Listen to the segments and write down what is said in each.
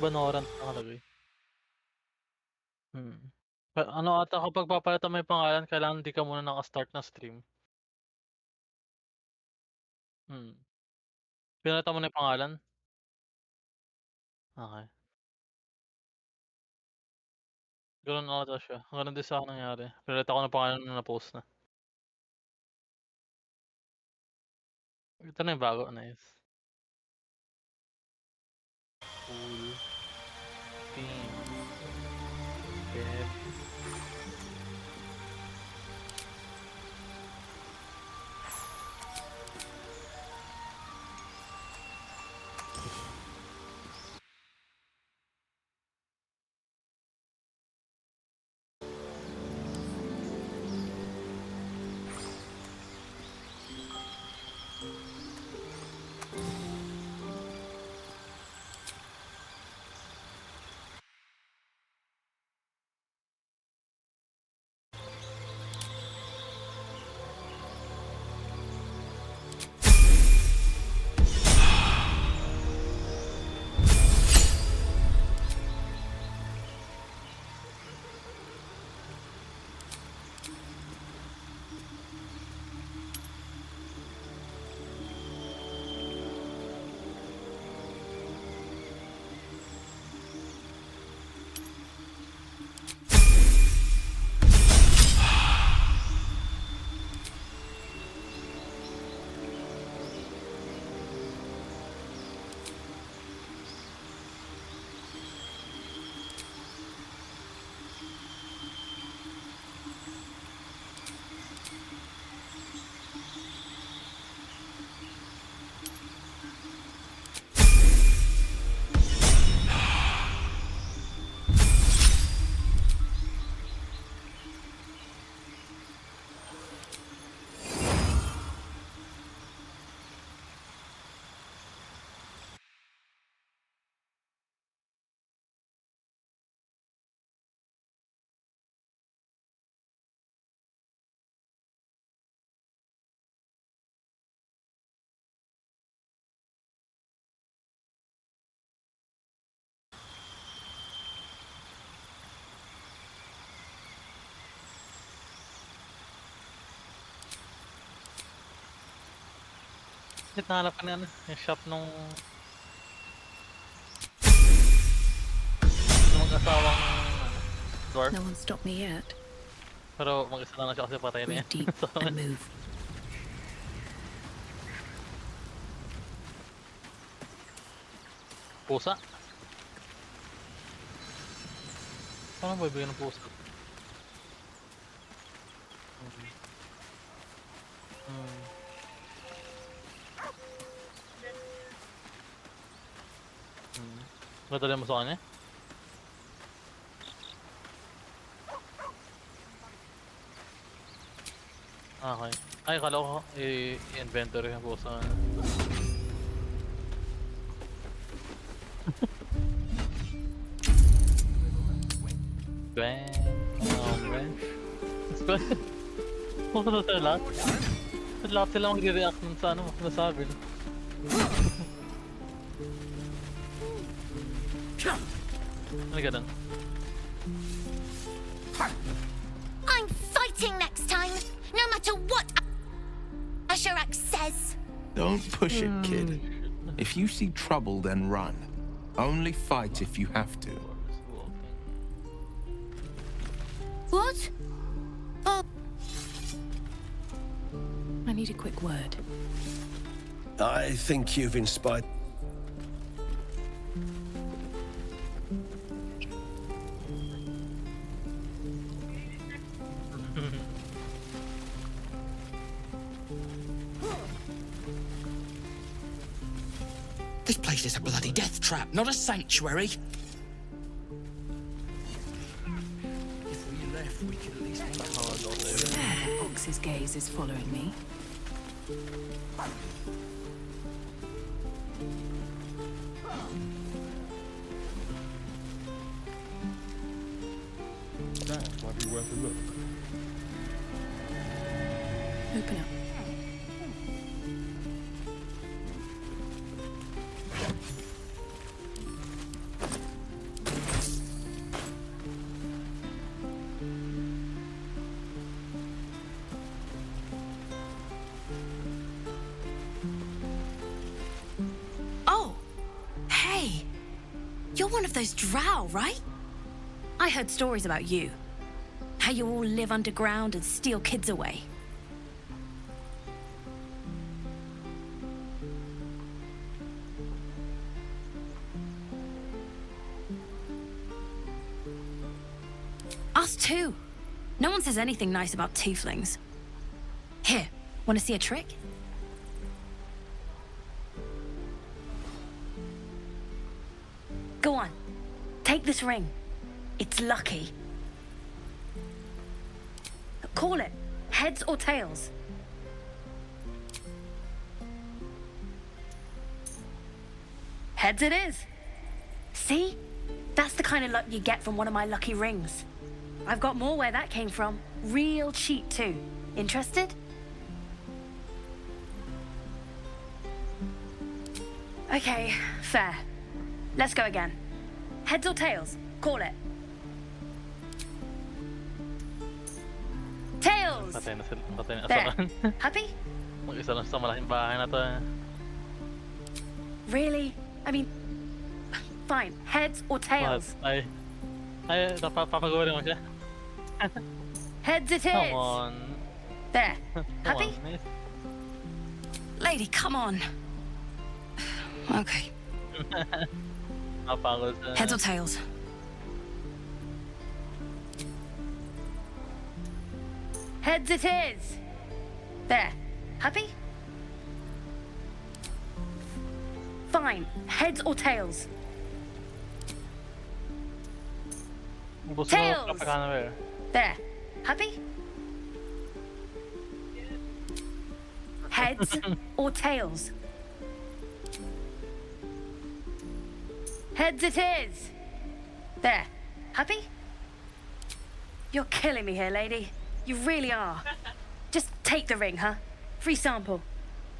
Valorant nakalagay. Mm. Ano ata kapag papalitan mo yung pangalan kailangan di ka muna naka-start na stream. Mm. Pinalitan mo na yung pangalan? Okey. Gano'n ata siya, gano'n din sa'kin nangyari. Pinalitan ko ng pangalan nung na-post na. Ito na yung bago, nice. Full team dev. Bakit nahanap ka na ano, yung shop nung mag-asawang ano, dwarf. No one stopped me yet. Pero mag-isa na lang siya kasi patay na Breathe yan. deep So, and move. pusa? Paano mo bibigyan ng pusa? Hmm. Hmm. Dadalhin mo sa kanya? Okey. Ay akala ko i-inventory yung pusa. Bang! Oh, man. Pupunta sila lahat? Ba't lahat sila magre-react nun sa ano mo sinasabi no? Ano ganun? I'm fighting next time, no matter what Asherak says. Don't push it, kid. If you see trouble, then run. Only fight if you have to. What? Oh, I need a quick word. I think you've inspired. This place is a bloody death trap, not a sanctuary. If we left, we could at least make That Ox's gaze is following me. That might be worth a look. Open up. You're one of those drow, right? I heard stories about you. How you all live underground and steal kids away. Us too. No one says anything nice about tieflings. Here, want to see a trick? Go on, take this ring. It's lucky. Call it heads or tails. Heads it is. See? That's the kind of luck you get from one of my lucky rings. I've got more where that came from. Real cheap too. Interested? Okay, fair. Let's go again. Heads or tails? Call it. Tails! Patay na sila. Patay na There. asaran. Happy? Mag-isa lang sa malaking bahay na to. Really? I mean, fine. Heads or tails? Ay, papagurin mo siya. Heads it is. Come on. There. Come Happy? on, miss. Lady, come on. Okay. Napagod sa... Heads or tails? Heads it is. There. Happy? Fine. Heads or tails? Ubus mo Tails! kapakana ba yun? There. Happy? Heads or tails? Heads it is. There. Happy? You're killing me here, lady. You really are. Just take the ring, huh? Free sample.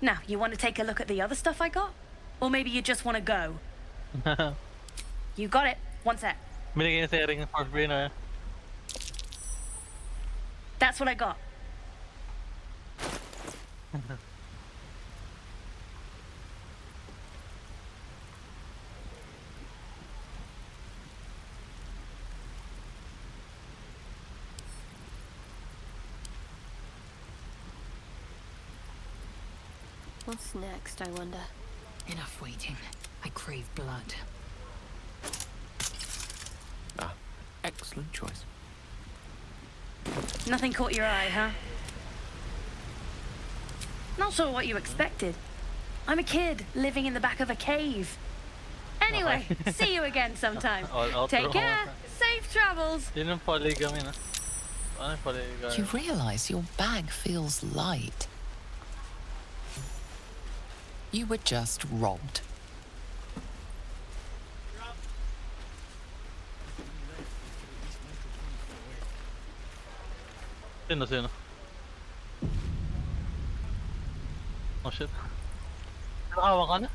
Now, you want to take a look at the other stuff I got? Or maybe you just want to go? You got it. One sec. Binigay niya sa ring for free na. That's what I got. What's next, I wonder? Enough waiting. I crave blood. Ah, excellent choice. Nothing caught your eye, huh? Not sure what you expected. I'm a kid living in the back of a cave. Anyway, see you again sometime. Take care. Safe travels. Yun yung polygamy na. Ano yung polygamy? You realize your bag feels light. You were just robbed. Sino? Oh shit. Nakawa ka na?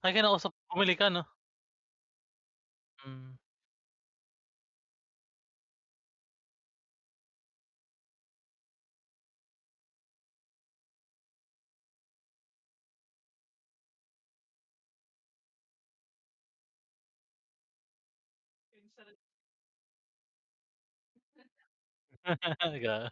Ay, kinausap. Bumili ka, no? Hmm. Ga-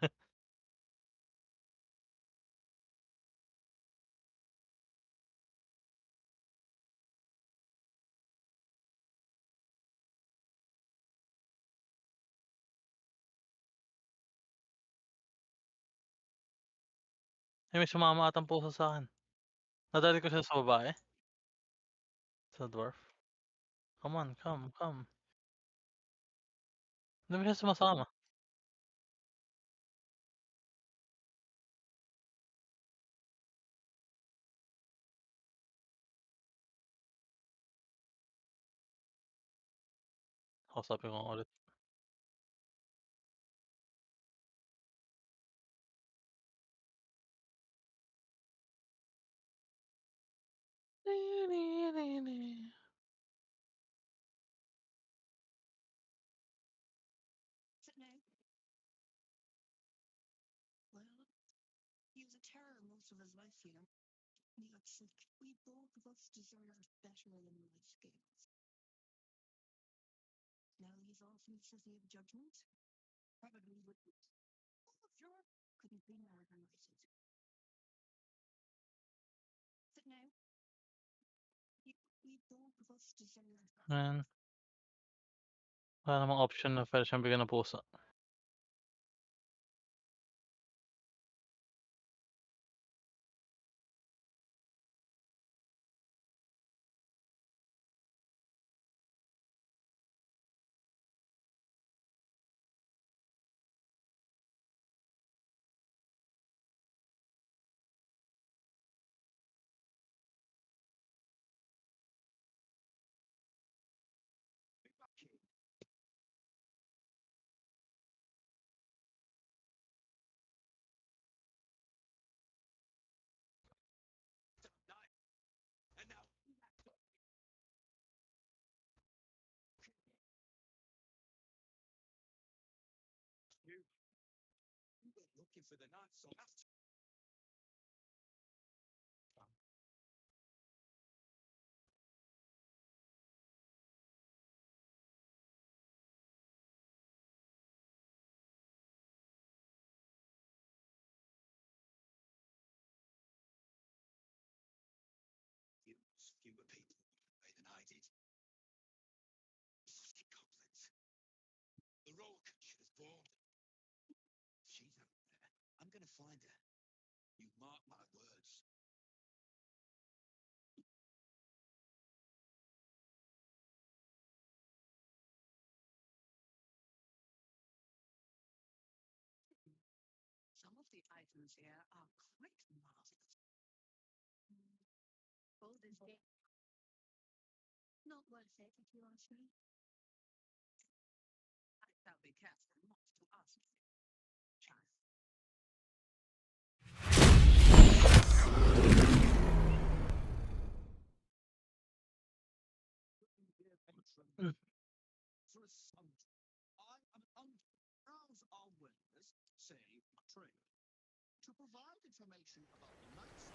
Ay, may sumama atang puso sa akin. Nadali ko siya sa babae. Sa dwarf. Come on, come. Hindi mo siya sumasama. Kausapin ko nga ulit. Well, he was a terror most of his life, you know. And he got sick. We both of us deserve better than life skills. philosophy of judgment. Probably would. All of Europe couldn't be more organized. But no, you don't us to say Ayan. Wala namang option na pwede siyang bigyan ng pusa. Looking for the knife, so after. Fewer people than I did. Bloody goblins. The rogue should have born. She's out there. I'm gonna find her. You mark my words. some of the items here are quite marvelous. Baldur's Gate. Not worth it, if you ask me. I shall be careful not to ask you, child. For a son, I am under browse our wares, say trade, to provide information about the knights.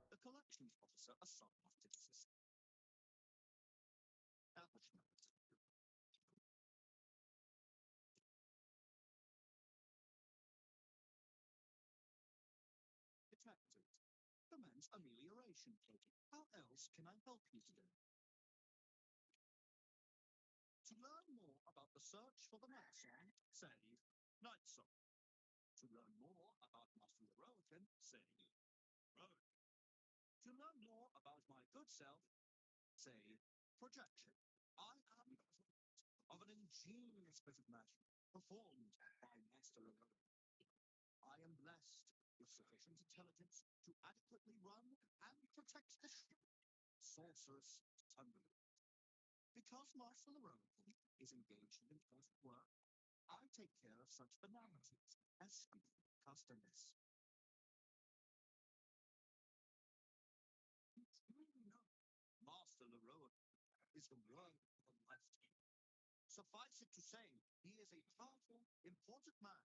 The collections officer assigned to this assistant. Detective, commence amelioration program. How else can I help you today? To learn more about the search for the night song, say night song. To learn more about Master Rogan, say road. To learn more about my good self, say projection. I am of an ingenious bit of magic performed by Master Rogan. I am blessed with sufficient intelligence to adequately run and protect the sorceress Tumbler. Because Master Rogan is engaged in important work, I take care of such banalities as speaking customers. You truly know Master Leroy is the word of a lifetime. Suffice it to say, he is a powerful, important man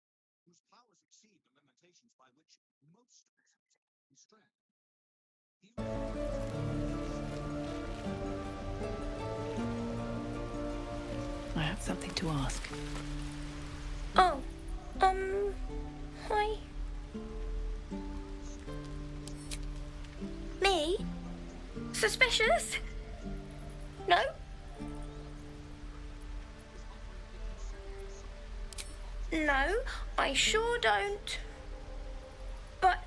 whose powers exceed the limitations by which most persons restrain. I have something to ask. Oh, hi. Me? Suspicious? No? No, I sure don't. But,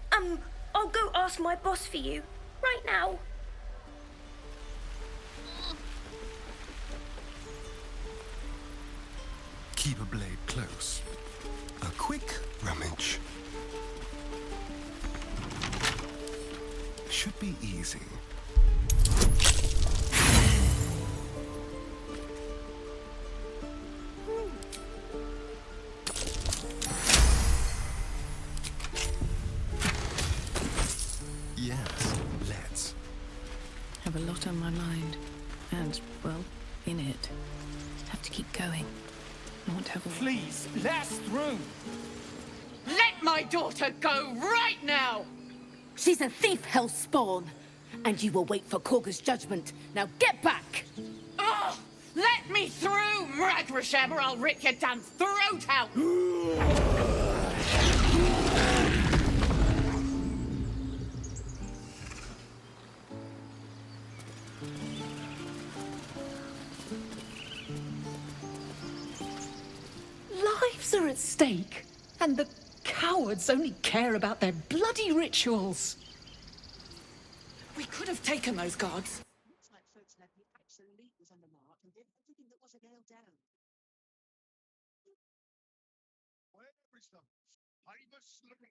I'll go ask my boss for you, right now. Keep a blade close. A quick rummage. Should be easy. Yes, let's. Have a lot on my mind. And, well, in it. Have to keep going. I want to have a... Please, last through! Let my daughter go right now! She's a thief, hellspawn. And you will wait for Korga's judgment. Now get back! Oh, let me through, Mragrasham, or I'll rip your damn throat out! Lives are at stake, and the cowards only care about their bloody rituals. We could have taken those guards. Looks like folks had the absolute was on the mark and did everything that wasn't nailed down. Where is the famous living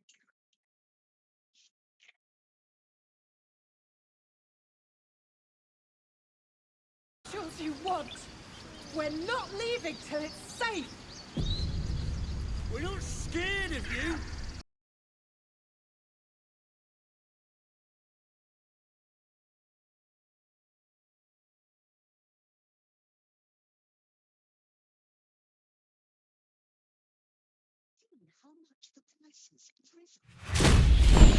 Rituals you want! We're not leaving till it's safe! We're not scared of you! Given how much the prices have risen.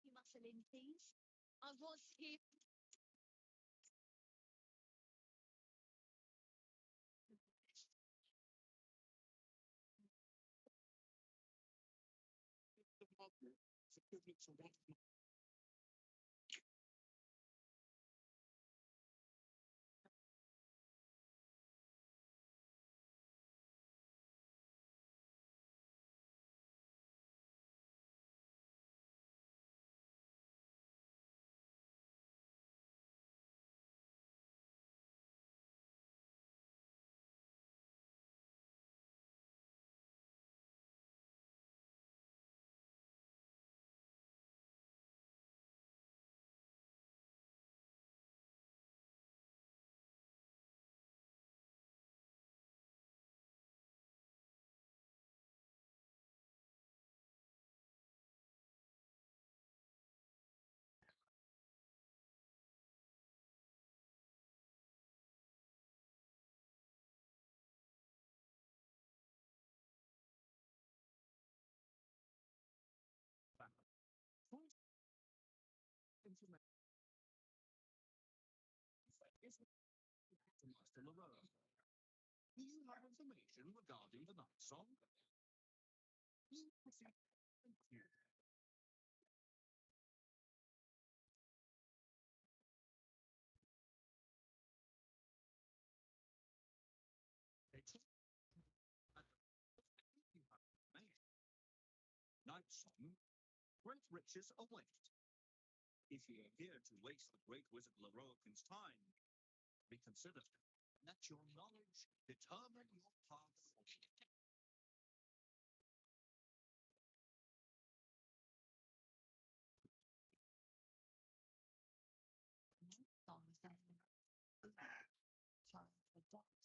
You muscle in, please. I was here. Master Laverne? Do you have information regarding the night song? Thank you. Night song, great riches await. If you are here to waste the great wizard Laroquin's time, be considered. Let your knowledge determine your path forward.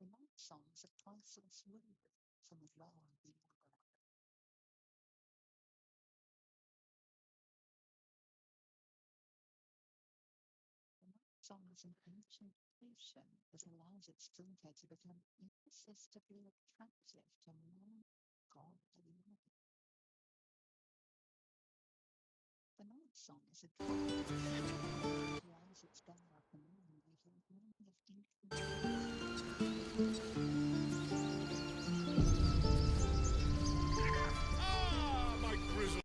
The night songs are priceless wood from a long people. The night song is an ancient tradition that allows its drinker to become irresistibly attractive to more godly women. The night song is a as its gun up and on, we hear many of Ah, my grizzle!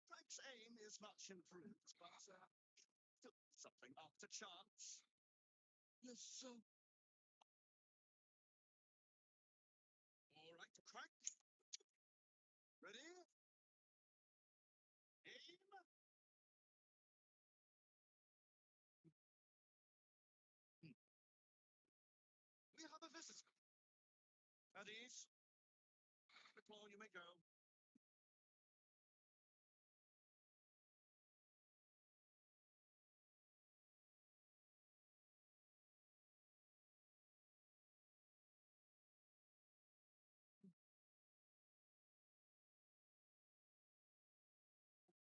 Frank's aim is much improved, but still something after chance. Yes, sir. All right, crack. Ready? Aim. We have a visitor. At ease. Deploy, you may go.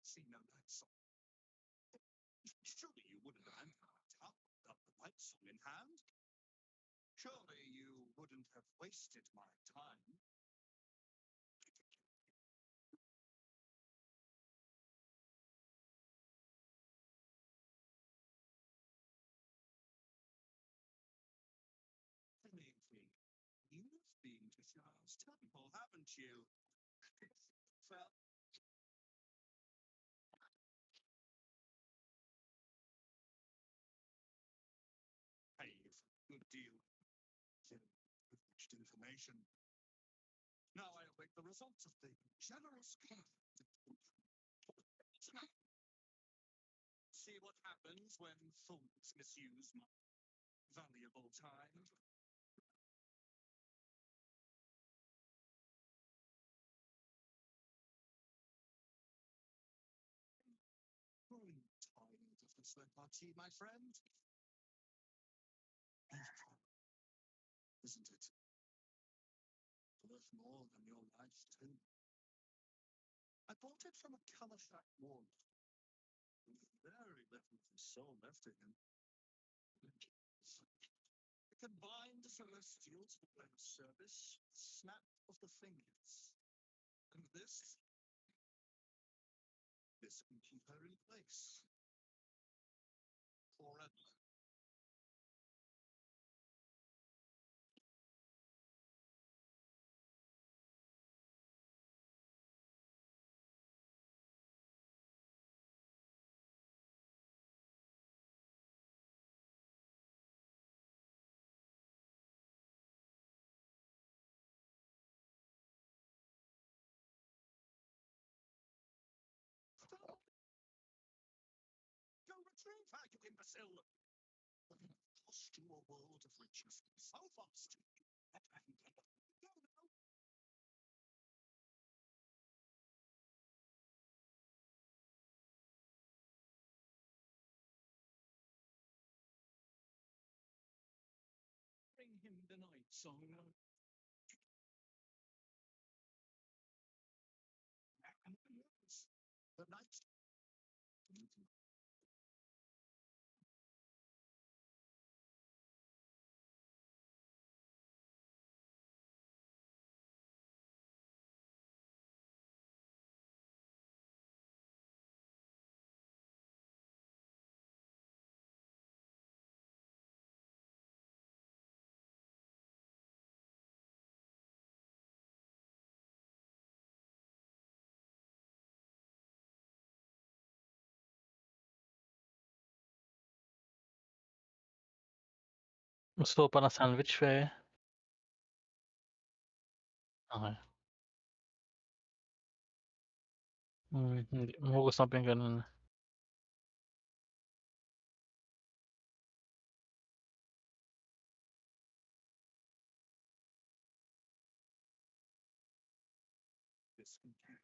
See no night song. Surely you wouldn't have up the night song in hand. Surely you wouldn't have wasted my time. Believe me, you've been to Charles Temple, haven't you? Well, paid a good deal of privileged information. Now I await the results of the generous see what happens when fools misuse my valuable time. Growing tired of this repartee, my friend. Isn't it? Worth more than your life, too. I bought it from a Caliphate ward. Very little of his soul left in him. The combined celestials for their service, a snap of the fingers. And this can keep her in place. Forever. Go retrieve her, you imbecile! Cost you a world of riches so fast. No, no. Bring him the night song. The night. Gusto ko pa ng sandwich eh. Okay. Hindi huhugas ng pinggan. This computer.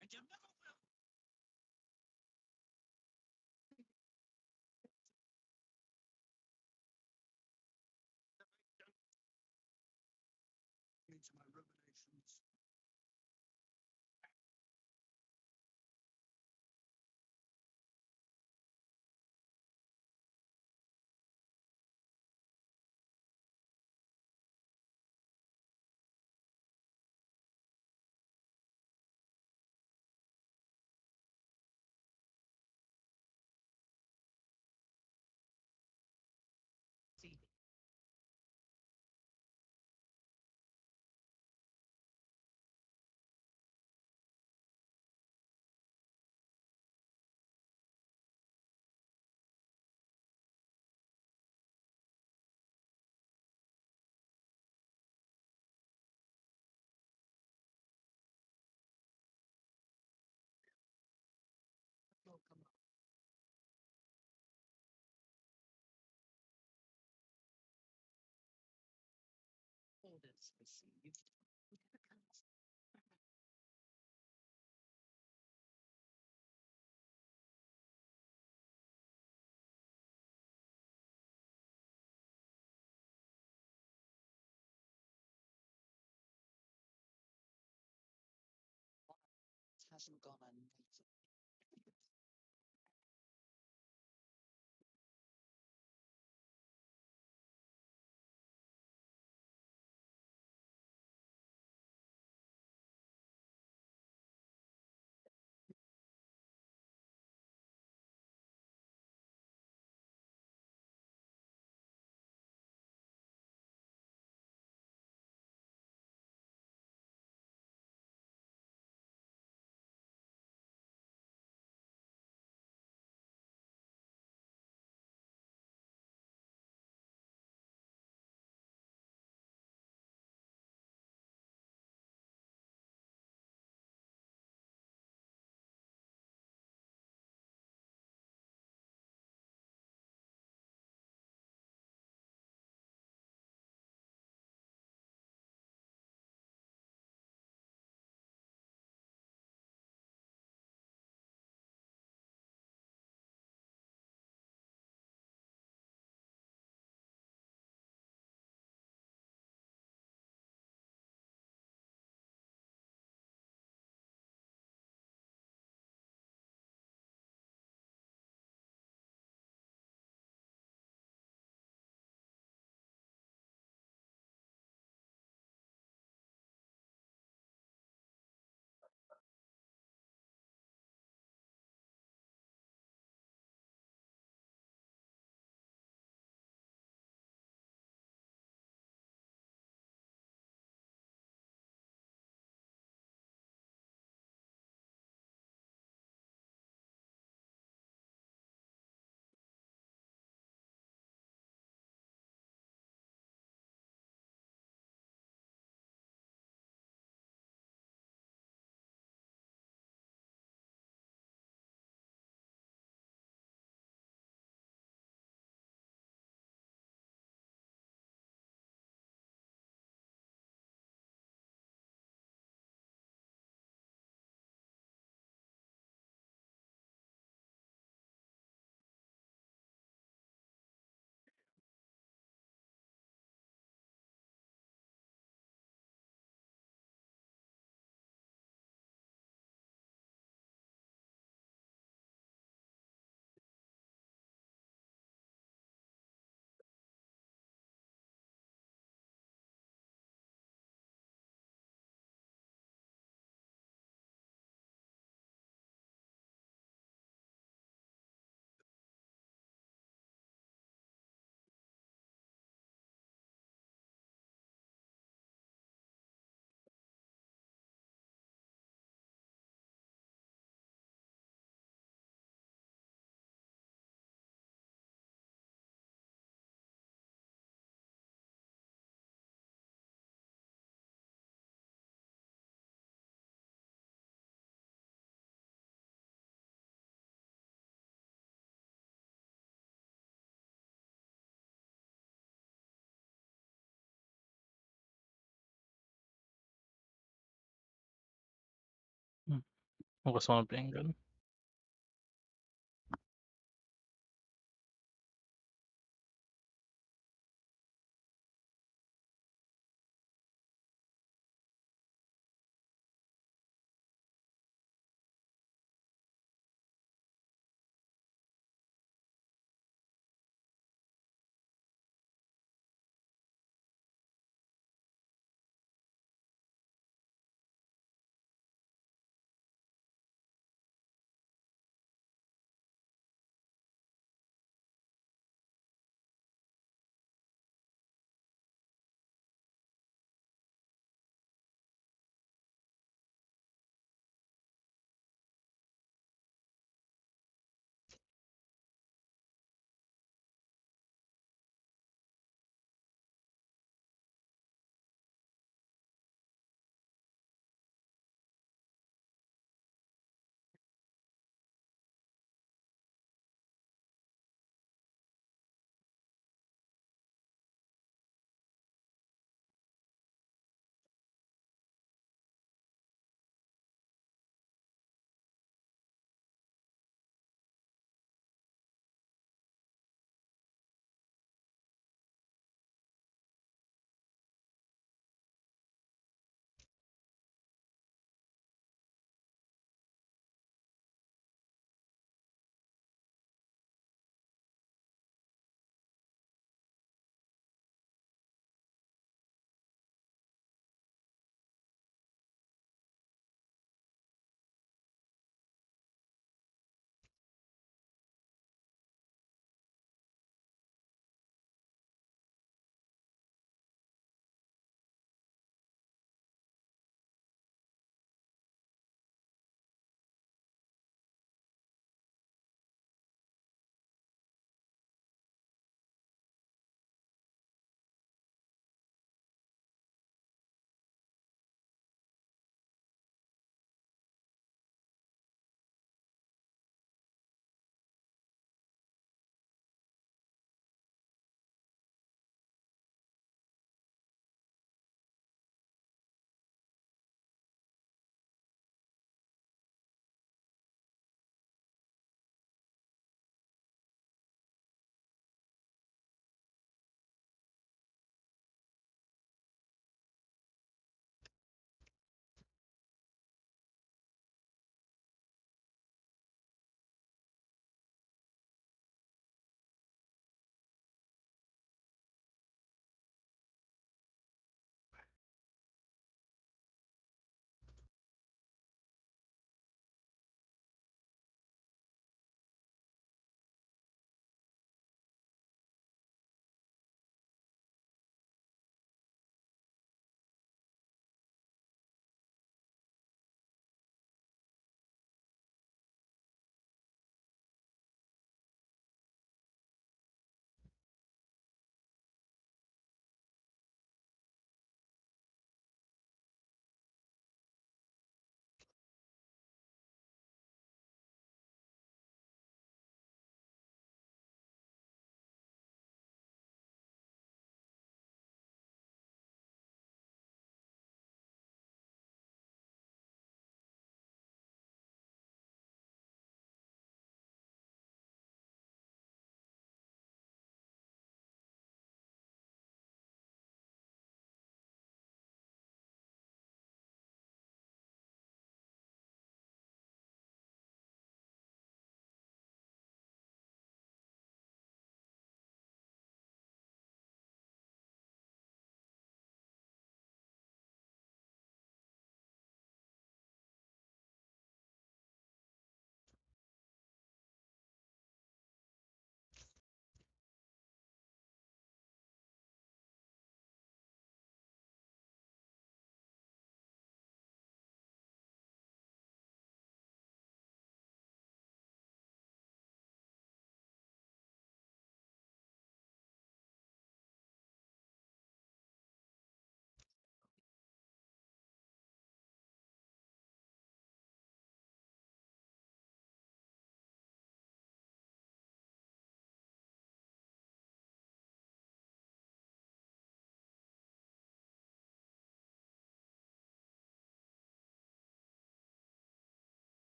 And you never will. Into my revelations. Orders received. Hasn't gone unnoticed. Hugas mo ng pinggan.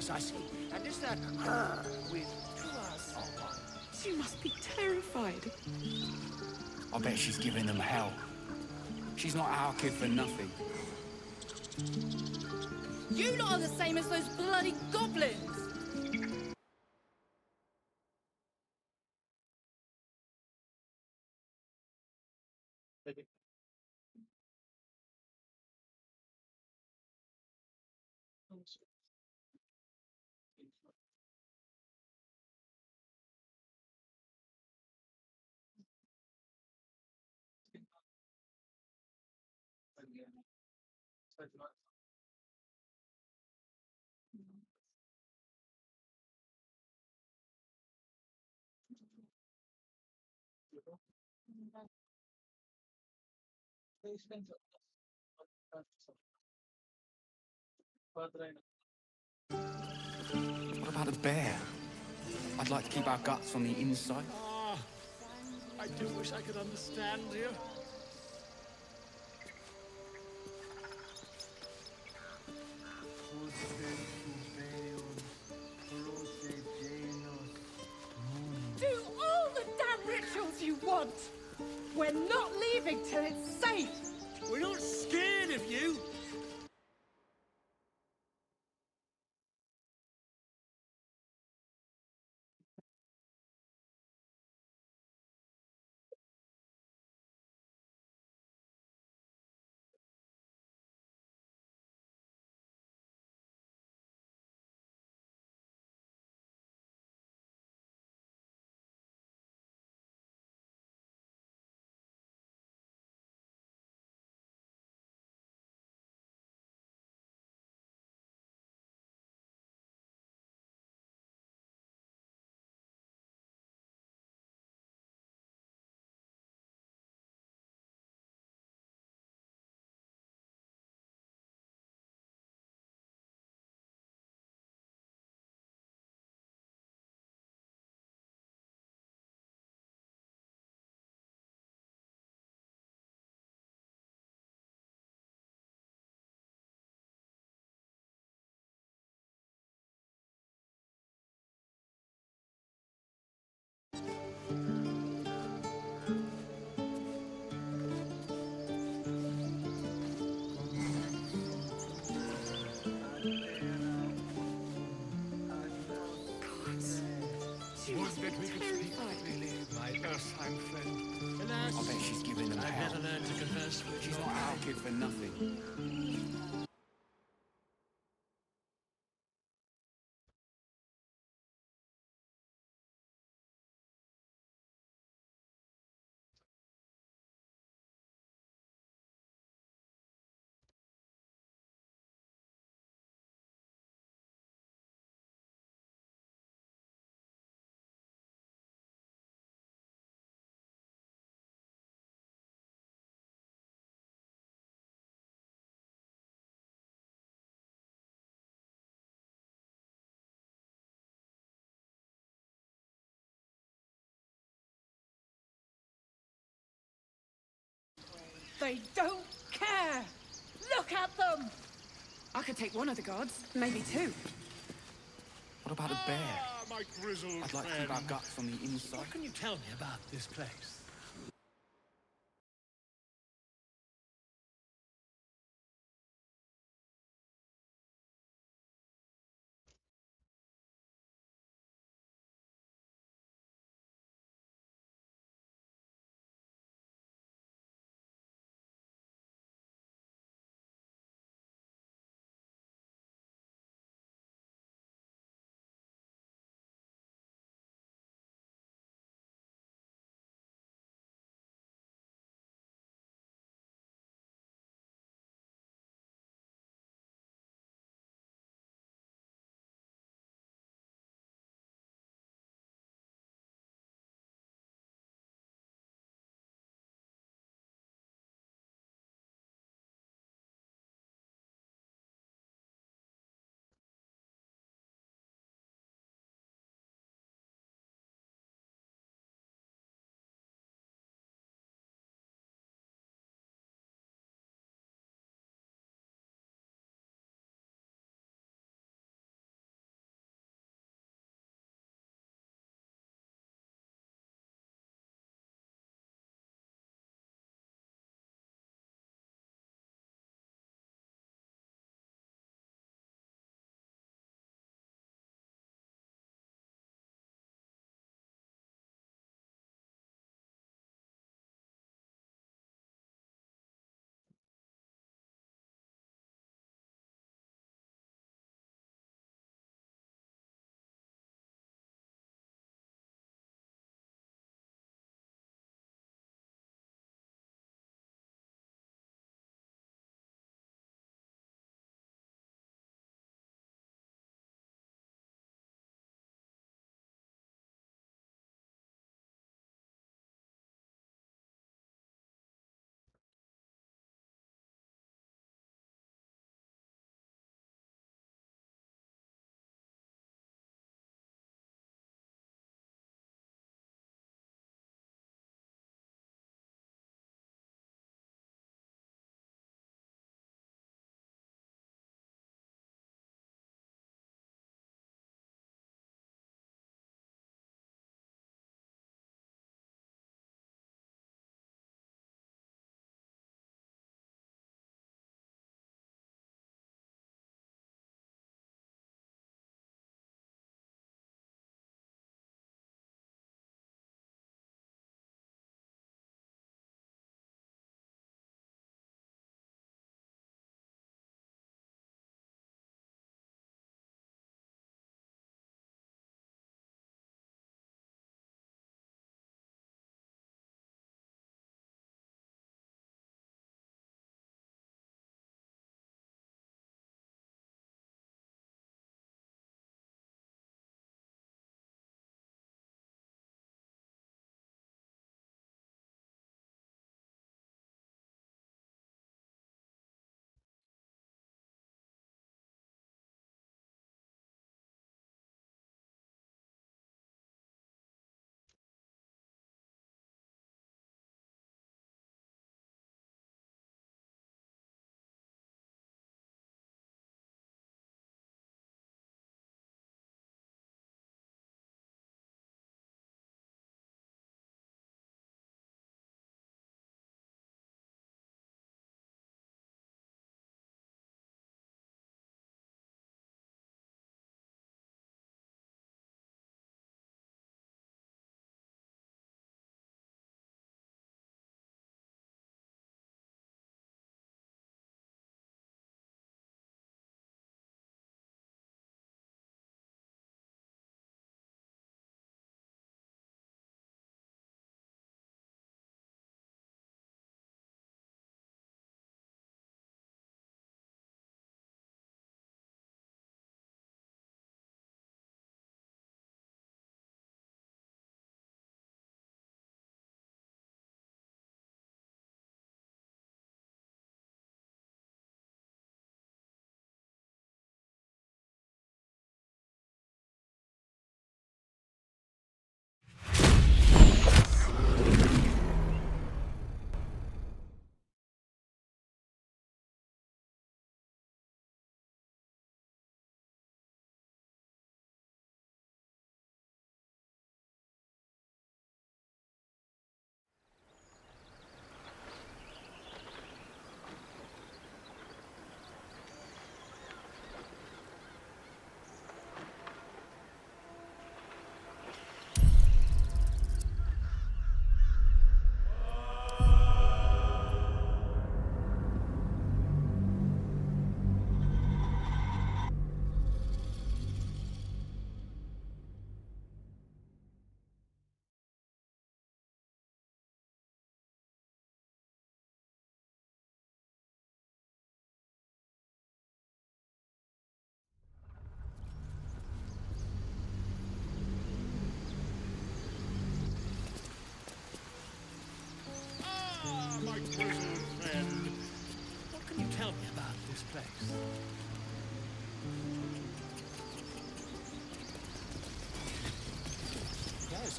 circus, I see. And is that with two R's or one? She must be terrified. I bet she's giving them hell. She's not our kid for nothing. You lot are the same as those bloody goblins! What about a bear? I'd like to keep our guts on the inside. Ah, I do wish I could understand you. Do all the damn rituals you want. We're not leaving till it's safe. We're not scared of you. She must be terrified. My Earthheim friend. Alas, I bet she's giving them I've hell. never learned to converse with She's your not our kind. kid for nothing. They don't care. Look at them. I could take one of the gods, maybe two. What about a bear? Ah, my grizzled I'd like to friend. keep our guts on the inside. What can you tell me about this place?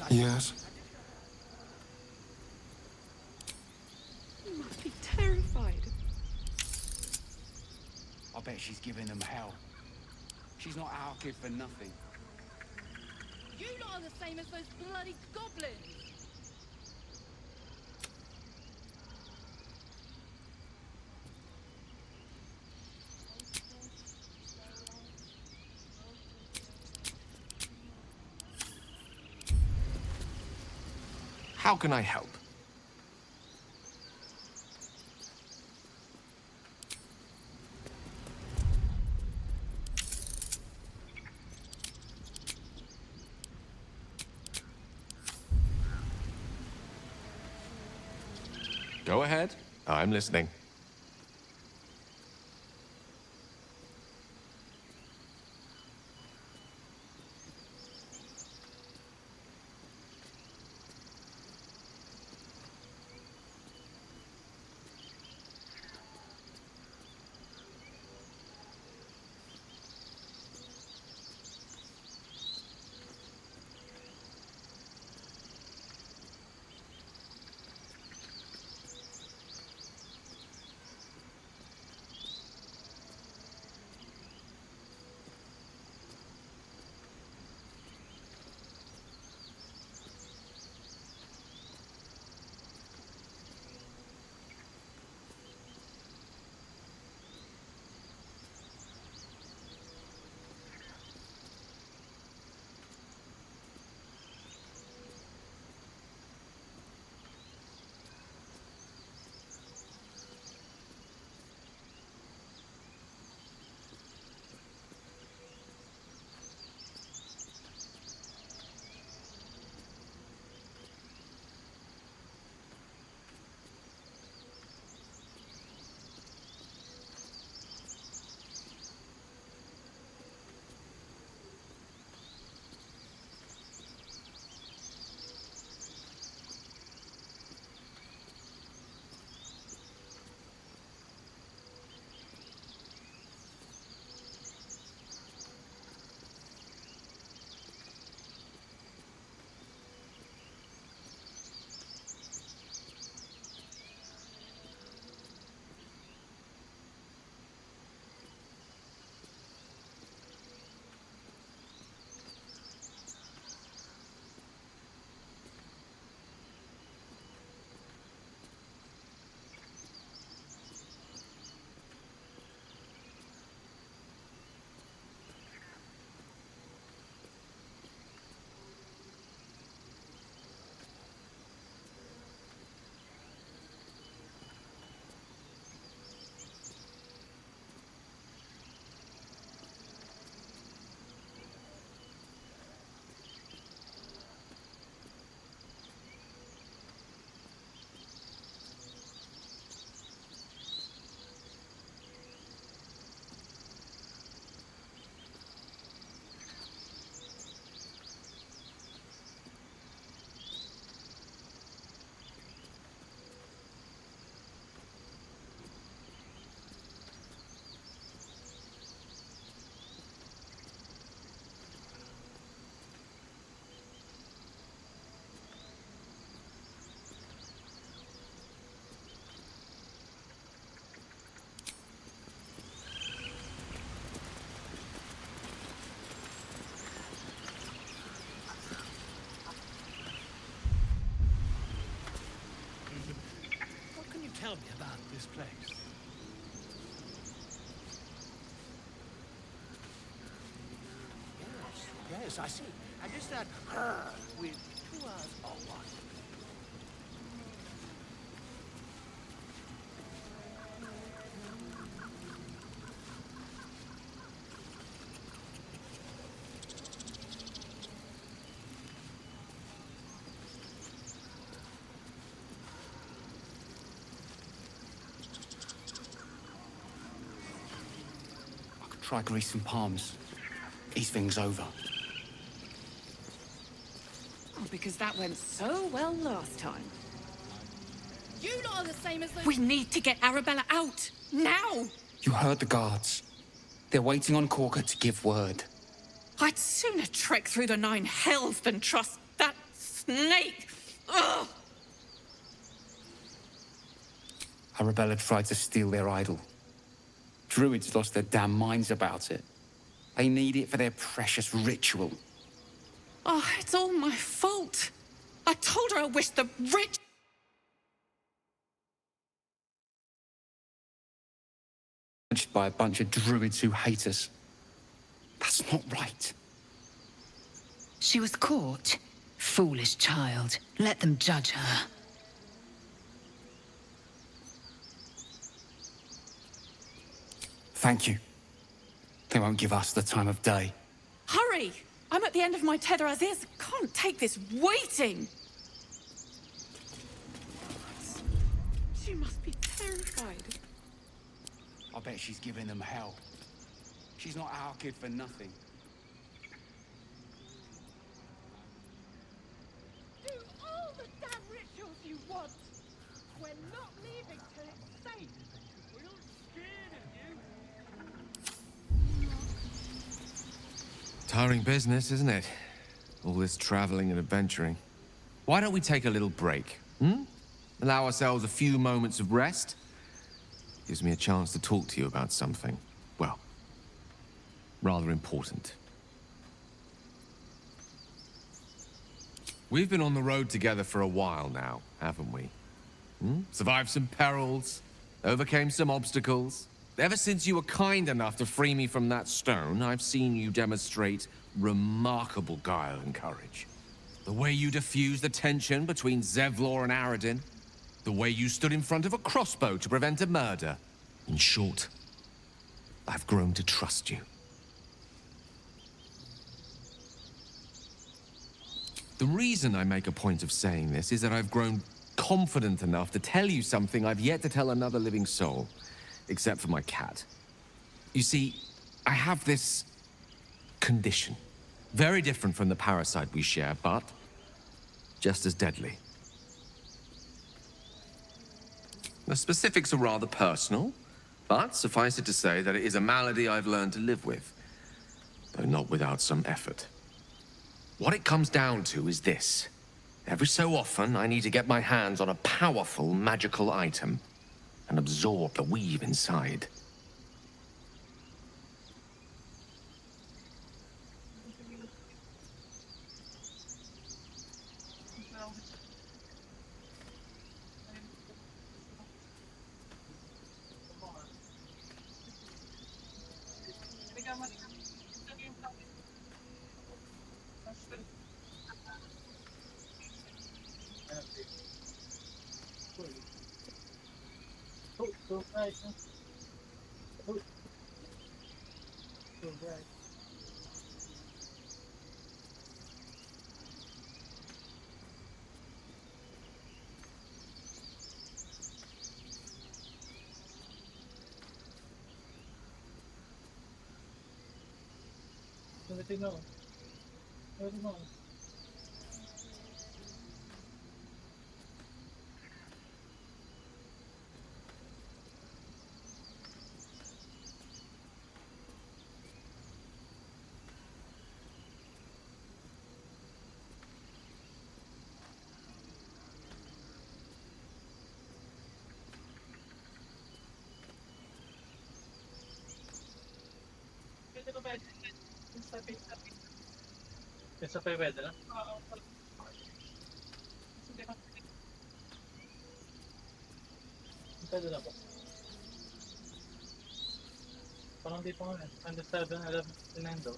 Yes? You must be terrified. I bet she's giving them hell. She's not our kid for nothing. You lot are the same as those bloody goblins. How can I help? Go ahead. I'm listening. What can you tell me about this place? Yes, I see. And is that her with 2 R's or what? Try greasing palms. Ease things over. Oh, because that went so well last time. You lot are the same as those... We need to get Arabella out! Now! You heard the guards. They're waiting on Corker to give word. I'd sooner trek through the 9 hells than trust that snake! Ugh! Arabella tried to steal their idol. Druids lost their damn minds about it. They need it for their precious ritual. Oh, it's all my fault. I told her I wished the rich... By a bunch of druids who hate us. That's not right. She was caught. Foolish child. Let them judge her. Thank you. They won't give us the time of day. Hurry! I'm at the end of my tether as is. Can't take this waiting. She must be terrified. I bet she's giving them hell. She's not our kid for nothing. Do all the damn rituals you want. We're not leaving till it's safe. We're not scared of you. Tiring business, isn't it? All this traveling and adventuring. Why don't we take a little break? Allow ourselves a few moments of rest? Gives me a chance to talk to you about something, well, rather important. We've been on the road together for a while now, haven't we? Survived some perils, overcame some obstacles. Ever since you were kind enough to free me from that stone, I've seen you demonstrate remarkable guile and courage. The way you diffused the tension between Zevlor and Aradin. The way you stood in front of a crossbow to prevent a murder. In short, I've grown to trust you. The reason I make a point of saying this is that I've grown confident enough to tell you something I've yet to tell another living soul, except for my cat. You see, I have this condition. Very different from the parasite we share, but just as deadly. The specifics are rather personal, but suffice it to say that it is a malady I've learned to live with, though not without some effort. What it comes down to is this. Every so often, I need to get my hands on a powerful magical item and absorb the weave inside. Pensa pa pwede na? Pwede na po. Parang di pa nga eh. Under 7, 11, 9 daw.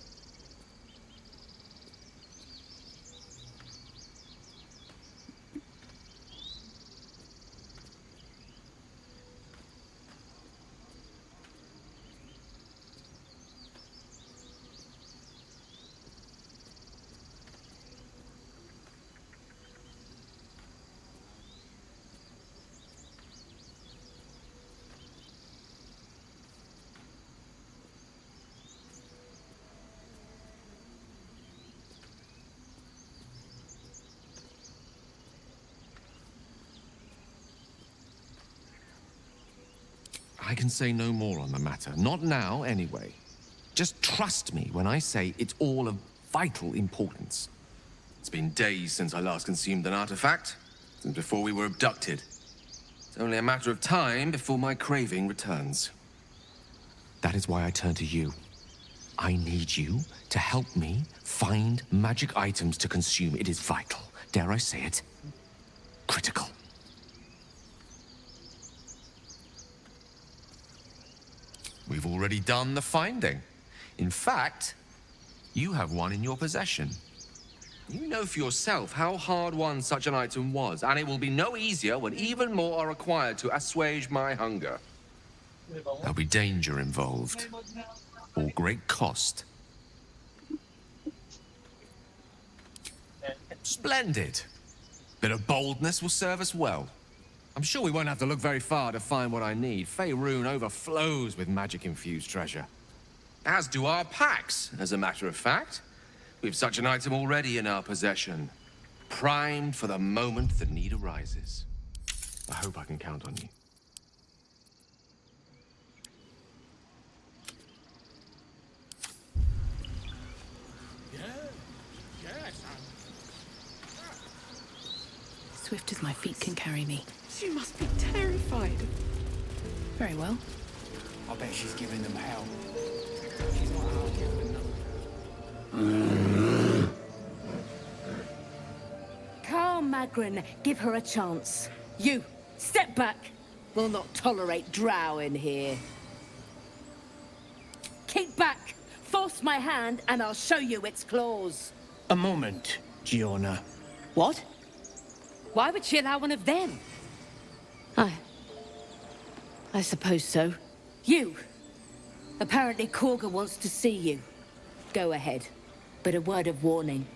I can say no more on the matter. Not now, anyway. Just trust me when I say it's all of vital importance. It's been days since I last consumed an artifact, since before we were abducted. It's only a matter of time before my craving returns. That is why I turn to you. I need you to help me find magic items to consume. It is vital. Dare I say it? Critical. We've already done the finding. In fact, you have one in your possession. You know for yourself how hard-won such an item was, and it will be no easier when even more are required to assuage my hunger. There'll be danger involved, or great cost. Splendid. Bit of boldness will serve us well. I'm sure we won't have to look very far to find what I need. Faerun overflows with magic-infused treasure. As do our packs, as a matter of fact. We've such an item already in our possession. Primed for the moment the need arises. I hope I can count on you. Swift as my feet can carry me. She must be terrified. Very well. I bet she's giving them hell. She's not out here for nothing. Calm, Magrin. Give her a chance. You, step back. We'll not tolerate drow in here. Keep back. Force my hand and I'll show you its claws. A moment, Giona. What? Why would she allow one of them? I suppose so. You! Apparently Korga wants to see you. Go ahead. But a word of warning.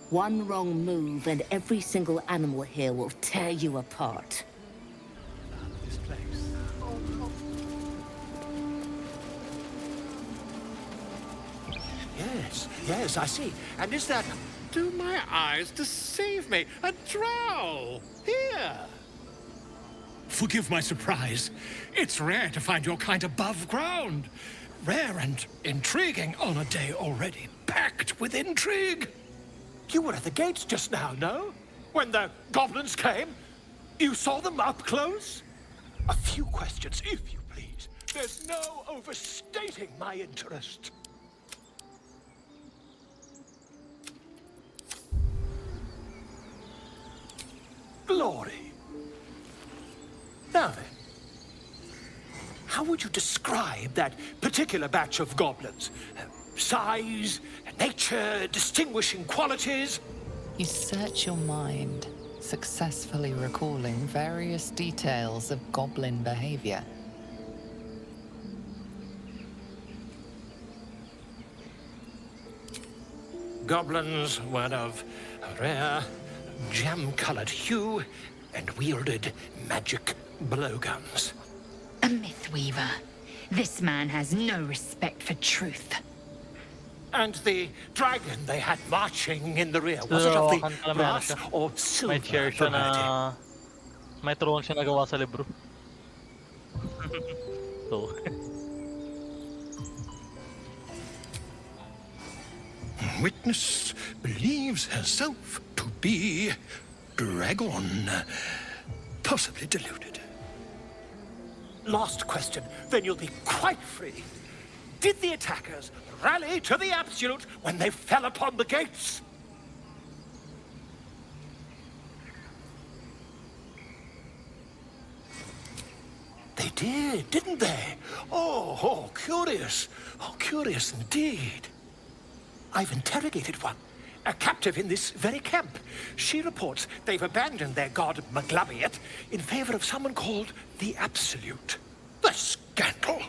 One wrong move and every single animal here will tear you apart. This place. Yes, I see. And is that... Do my eyes deceive me? A drow! Here! Forgive my surprise. It's rare to find your kind above ground. Rare and intriguing on a day already packed with intrigue. You were at the gates just now, no? When the goblins came? You saw them up close? A few questions, if you please. There's no overstating my interest. Glory. Now then, how would you describe that particular batch of goblins? Size, nature, distinguishing qualities? You search your mind, successfully recalling various details of goblin behavior. Goblins were of a rare, jam-colored hue and wielded magic blowguns. A mythweaver. This man has no respect for truth. And the dragon they had marching in the rear, was it of the brass or silver May chair siya na... variety? May throne siya nagawa sa libro. So... Witness believes herself to be dragon. Possibly deluded. Last question, then you'll be quite free. Did the attackers rally to the absolute when they fell upon the gates? They did, didn't they? Oh, curious. Oh, curious indeed. I've interrogated one, a captive in this very camp. She reports they've abandoned their god Maglabiet in favor of someone called the Absolute. The scandal!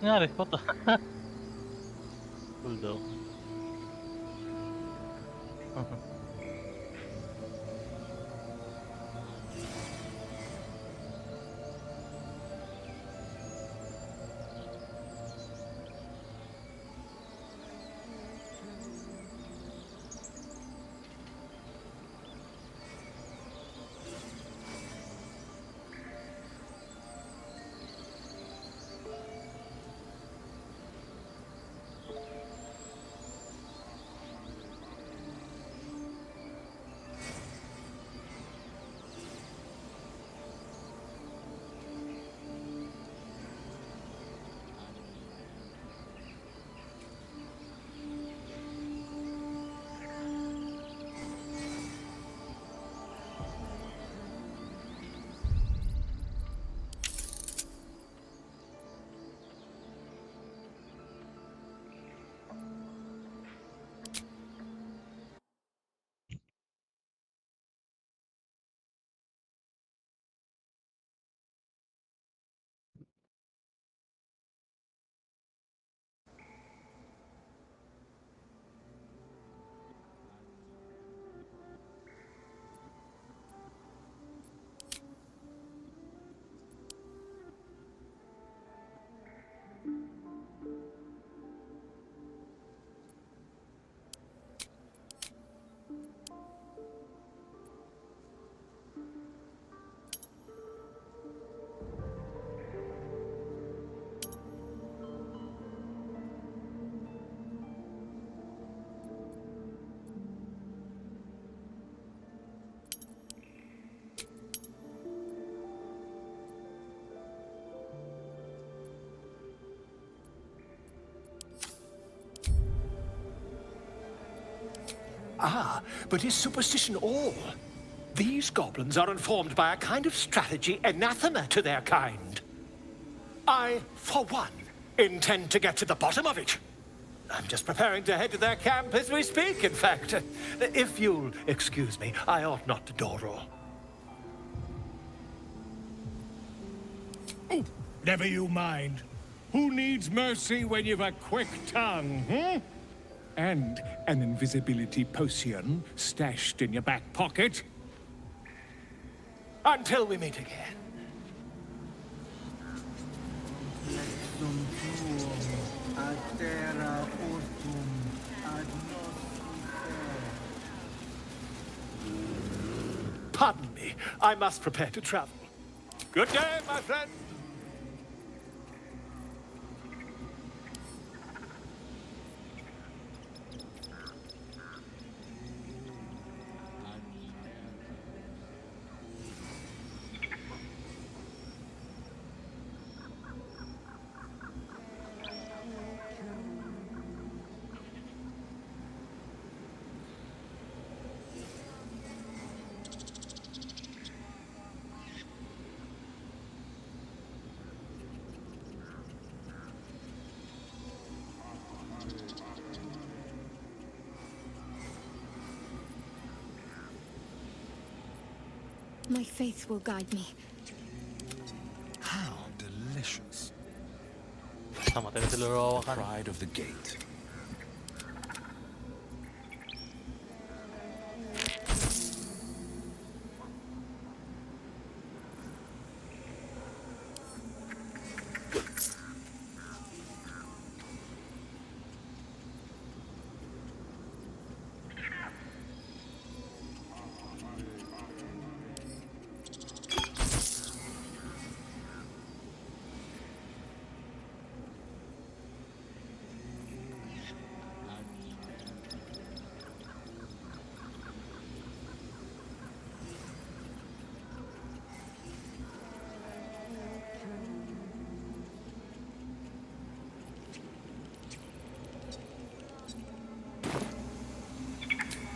Nangyari? What the? Cool daw. Ah, but is superstition all? These goblins are informed by a kind of strategy anathema to their kind. I, for one, intend to get to the bottom of it. I'm just preparing to head to their camp as we speak, in fact. If you'll excuse me, I ought not to door roll. Oh, never you mind. Who needs mercy when you've a quick tongue, hmm? And an invisibility potion stashed in your back pocket? Until we meet again. Pardon me, I must prepare to travel. Good day, my friend. My faith will guide me. How delicious. Namatay na sila Rowakan. Pride of the gate.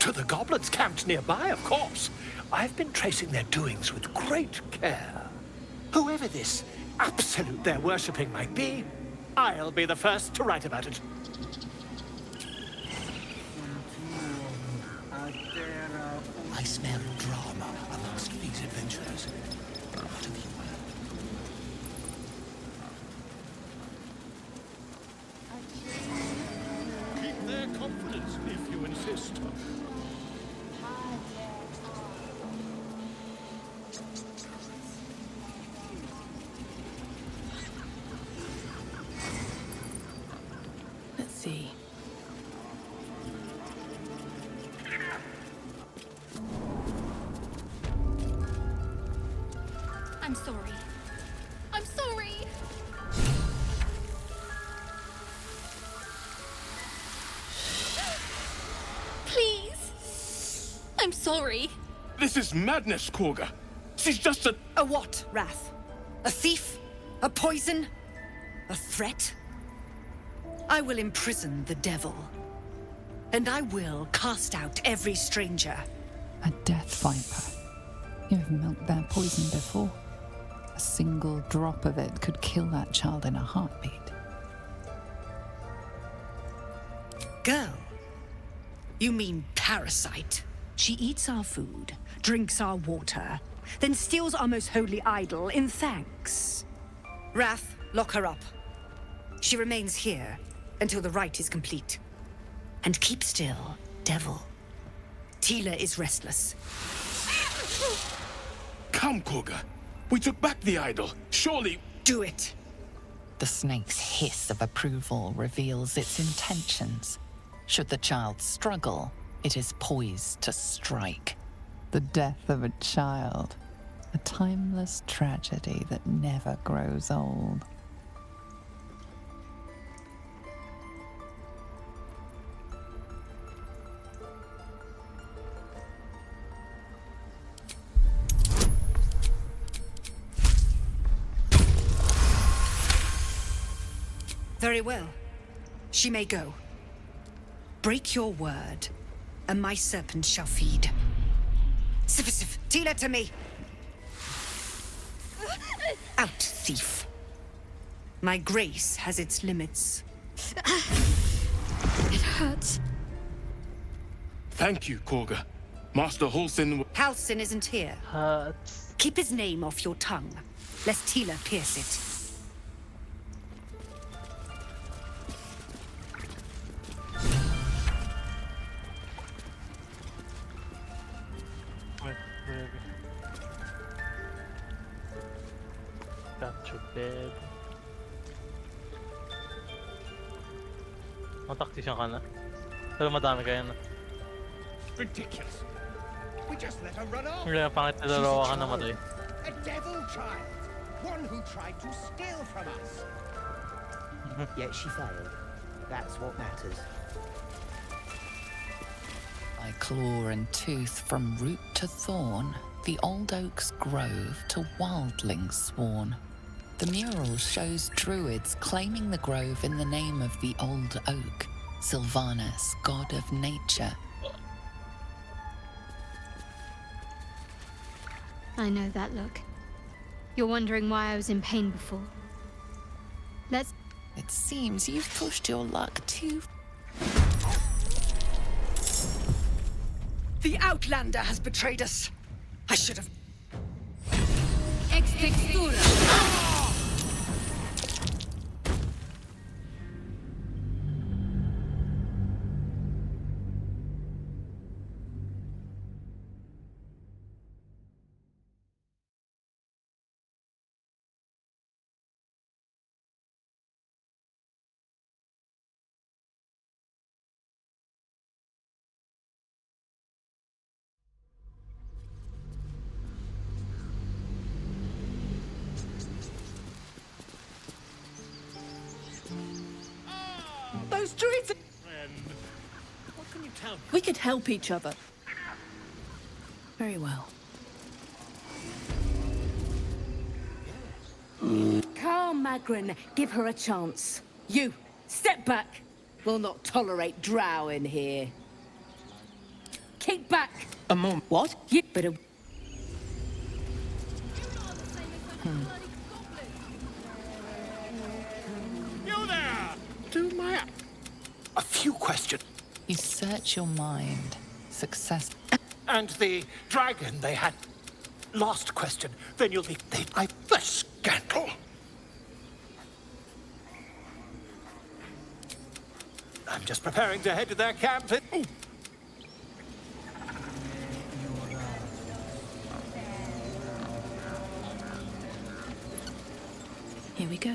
To the goblins camped nearby, of course. I've been tracing their doings with great care. Whoever this absolute they're worshipping might be, I'll be the first to write about it. I smell drama amongst these adventurers. What have you heard? I'm sorry. I'm sorry. Please. I'm sorry. This is madness, Korga. She's just a... A what, Wrath? A thief? A poison? A threat? I will imprison the devil. And I will cast out every stranger. A death viper. You've milked their poison before. A single drop of it could kill that child in a heartbeat. Girl? You mean parasite? She eats our food, drinks our water, then steals our most holy idol in thanks. Wrath, lock her up. She remains here until the rite is complete. And keep still, devil. Tila is restless. Come, Korga. We took back the idol. Surely... Do it. The snake's hiss of approval reveals its intentions. Should the child struggle, it is poised to strike. The death of a child. A timeless tragedy that never grows old. Very well. She may go. Break your word, and my serpent shall feed. Sif, Tila to me! Out, thief. My grace has its limits. It hurts. Thank you, Korga. Master Halsin... Halsin isn't here. Hurts. Keep his name off your tongue, lest Tila pierce it. Got your bed. Mataktisyan ka na. Pero madami kayo na. Ridiculous. We just let her run off. Hindi, pangit nilalawa ka na matay. A devil child. One who tried to steal from us. Yet she failed. That's what matters. By claw and tooth from root to thorn, the old oak's grove to wildlings sworn. The mural shows druids claiming the grove in the name of the old oak, Sylvanus, god of nature. I know that look. You're wondering why I was in pain before. It seems you've pushed your luck too. The Outlander has betrayed us. I should have... Ex textura. Those druids... What can you tell me? We could help each other. Very well. Calm, Magrin. Give her a chance. You, step back. We'll not tolerate drow in here. Keep back. A moment. What? You better... You there! Do my... A few questions. You search your mind. Success. And the dragon they had. Last question. Then you'll be... The scandal. I'm just preparing to head to their camp. Ooh. Here we go.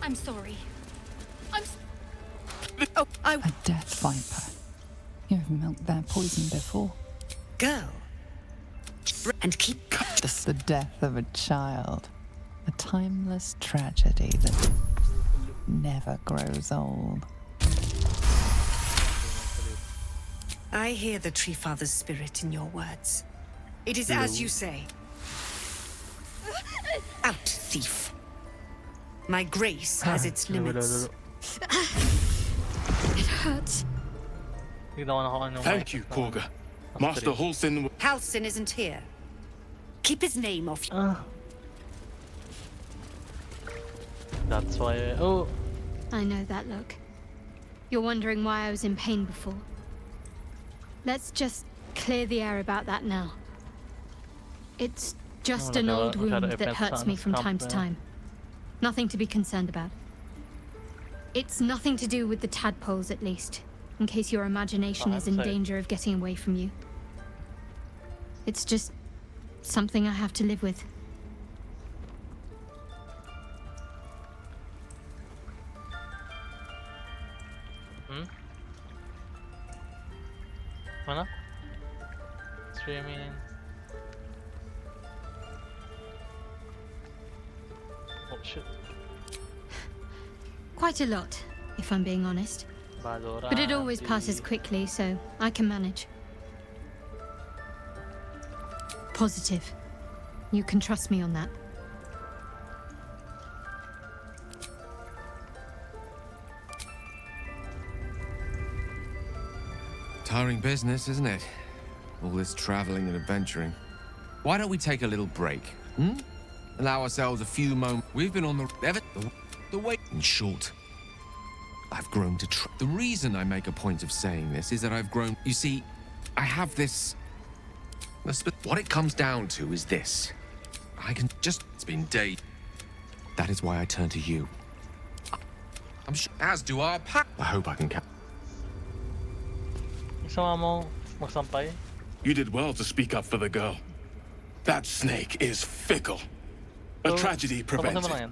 I'm sorry. A death viper. You've milked their poison before. Girl. And keep... The death of a child. A timeless tragedy that never grows old. I hear the Tree Father's spirit in your words. It is as you say. Out, thief. My grace has its limits. It hurts. Thank you, Korga. Master Halsin... Halsin isn't here. Keep his name off. That's why. Oh. I know that look. You're wondering why I was in pain before. Let's just clear the air about that now. It's just an old wound that hurts me from time to time. Nothing to be concerned about. It's nothing to do with the tadpoles, at least, in case your imagination is in danger of getting away from you. It's just something I have to live with. Mana? Streaming. Oh shit. Quite a lot, if I'm being honest. Baldur. But it always passes quickly, so I can manage. Positive. You can trust me on that. Tiring business, isn't it? All this traveling and adventuring. Why don't we take a little break? Allow ourselves a few moments. We've been on the way. In short, I've grown to the reason I make a point of saying this is that I've grown. You see, I have this. What it comes down to is this. I can just. It's been days. That is why I turn to you. I'm sure. As do our pack. I hope I can. You did well to speak up for the girl. That snake is fickle. A tragedy prevents it.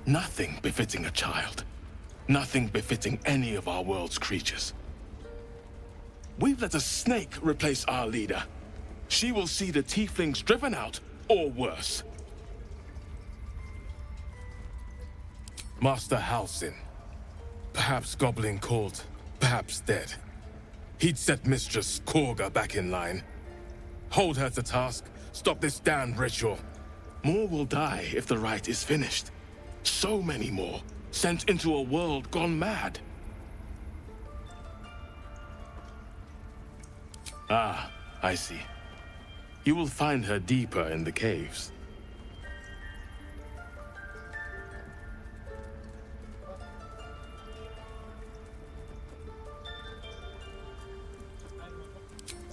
Nothing befitting a child. Nothing befitting any of our world's creatures. We've let a snake replace our leader. She will see the tieflings driven out, or worse. Master Halsin. Perhaps goblin called, perhaps dead. He'd set Mistress Korga back in line. Hold her to task, stop this damned ritual. More will die if the rite is finished. So many more, sent into a world gone mad. Ah, I see. You will find her deeper in the caves.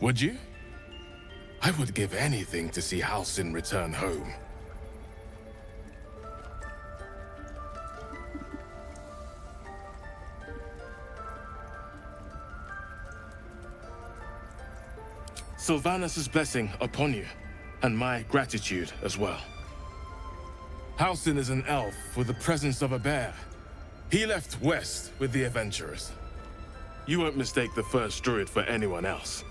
Would you? I would give anything to see Halsin return home. Sylvanus' blessing upon you, and my gratitude as well. Halsin is an elf with the presence of a bear. He left west with the adventurers. You won't mistake the first druid for anyone else.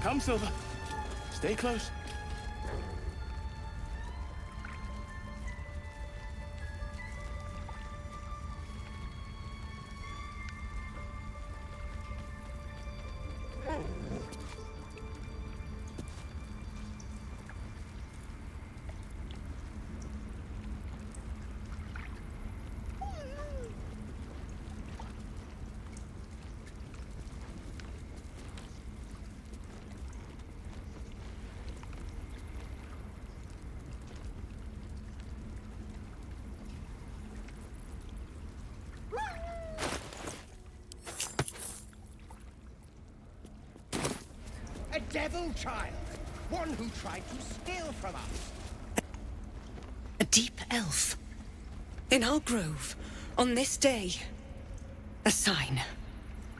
Come, Silver. Stay close. A devil child! One who tried to steal from us! A deep elf. In our grove, on this day. A sign.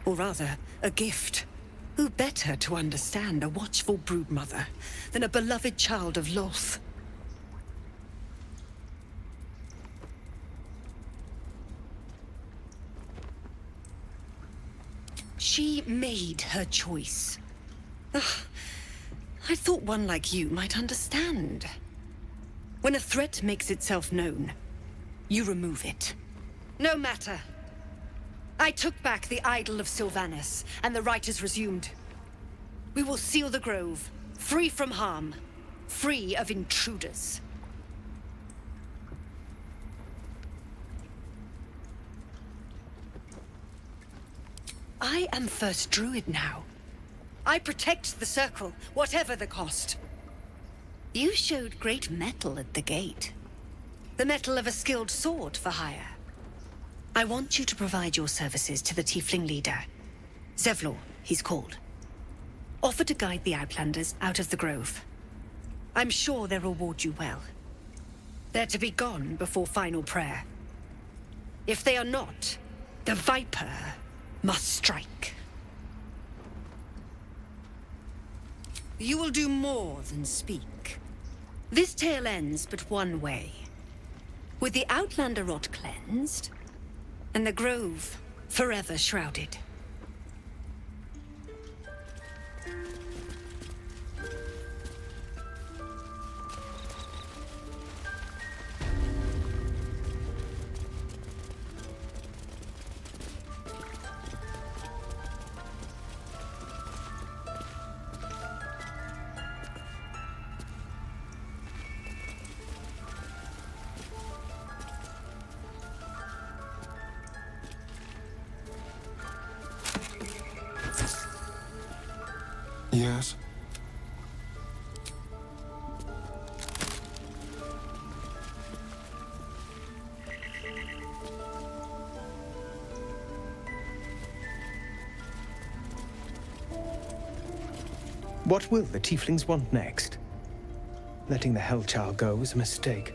Or rather, a gift. Who better to understand a watchful broodmother than a beloved child of Loth? She made her choice. Ugh, I thought one like you might understand. When a threat makes itself known, you remove it. No matter. I took back the idol of Sylvanus, and the rite is resumed. We will seal the grove, free from harm, free of intruders. I am First Druid now. I protect the Circle, whatever the cost. You showed great mettle at the gate. The mettle of a skilled sword for hire. I want you to provide your services to the Tiefling leader. Zevlor, he's called. Offer to guide the Outlanders out of the grove. I'm sure they'll reward you well. They're to be gone before final prayer. If they are not, the Viper must strike. You will do more than speak. This tale ends but one way. With the Outlander rot cleansed, and the grove forever shrouded. Yes? What will the Tieflings want next? Letting the Hellchild go was a mistake.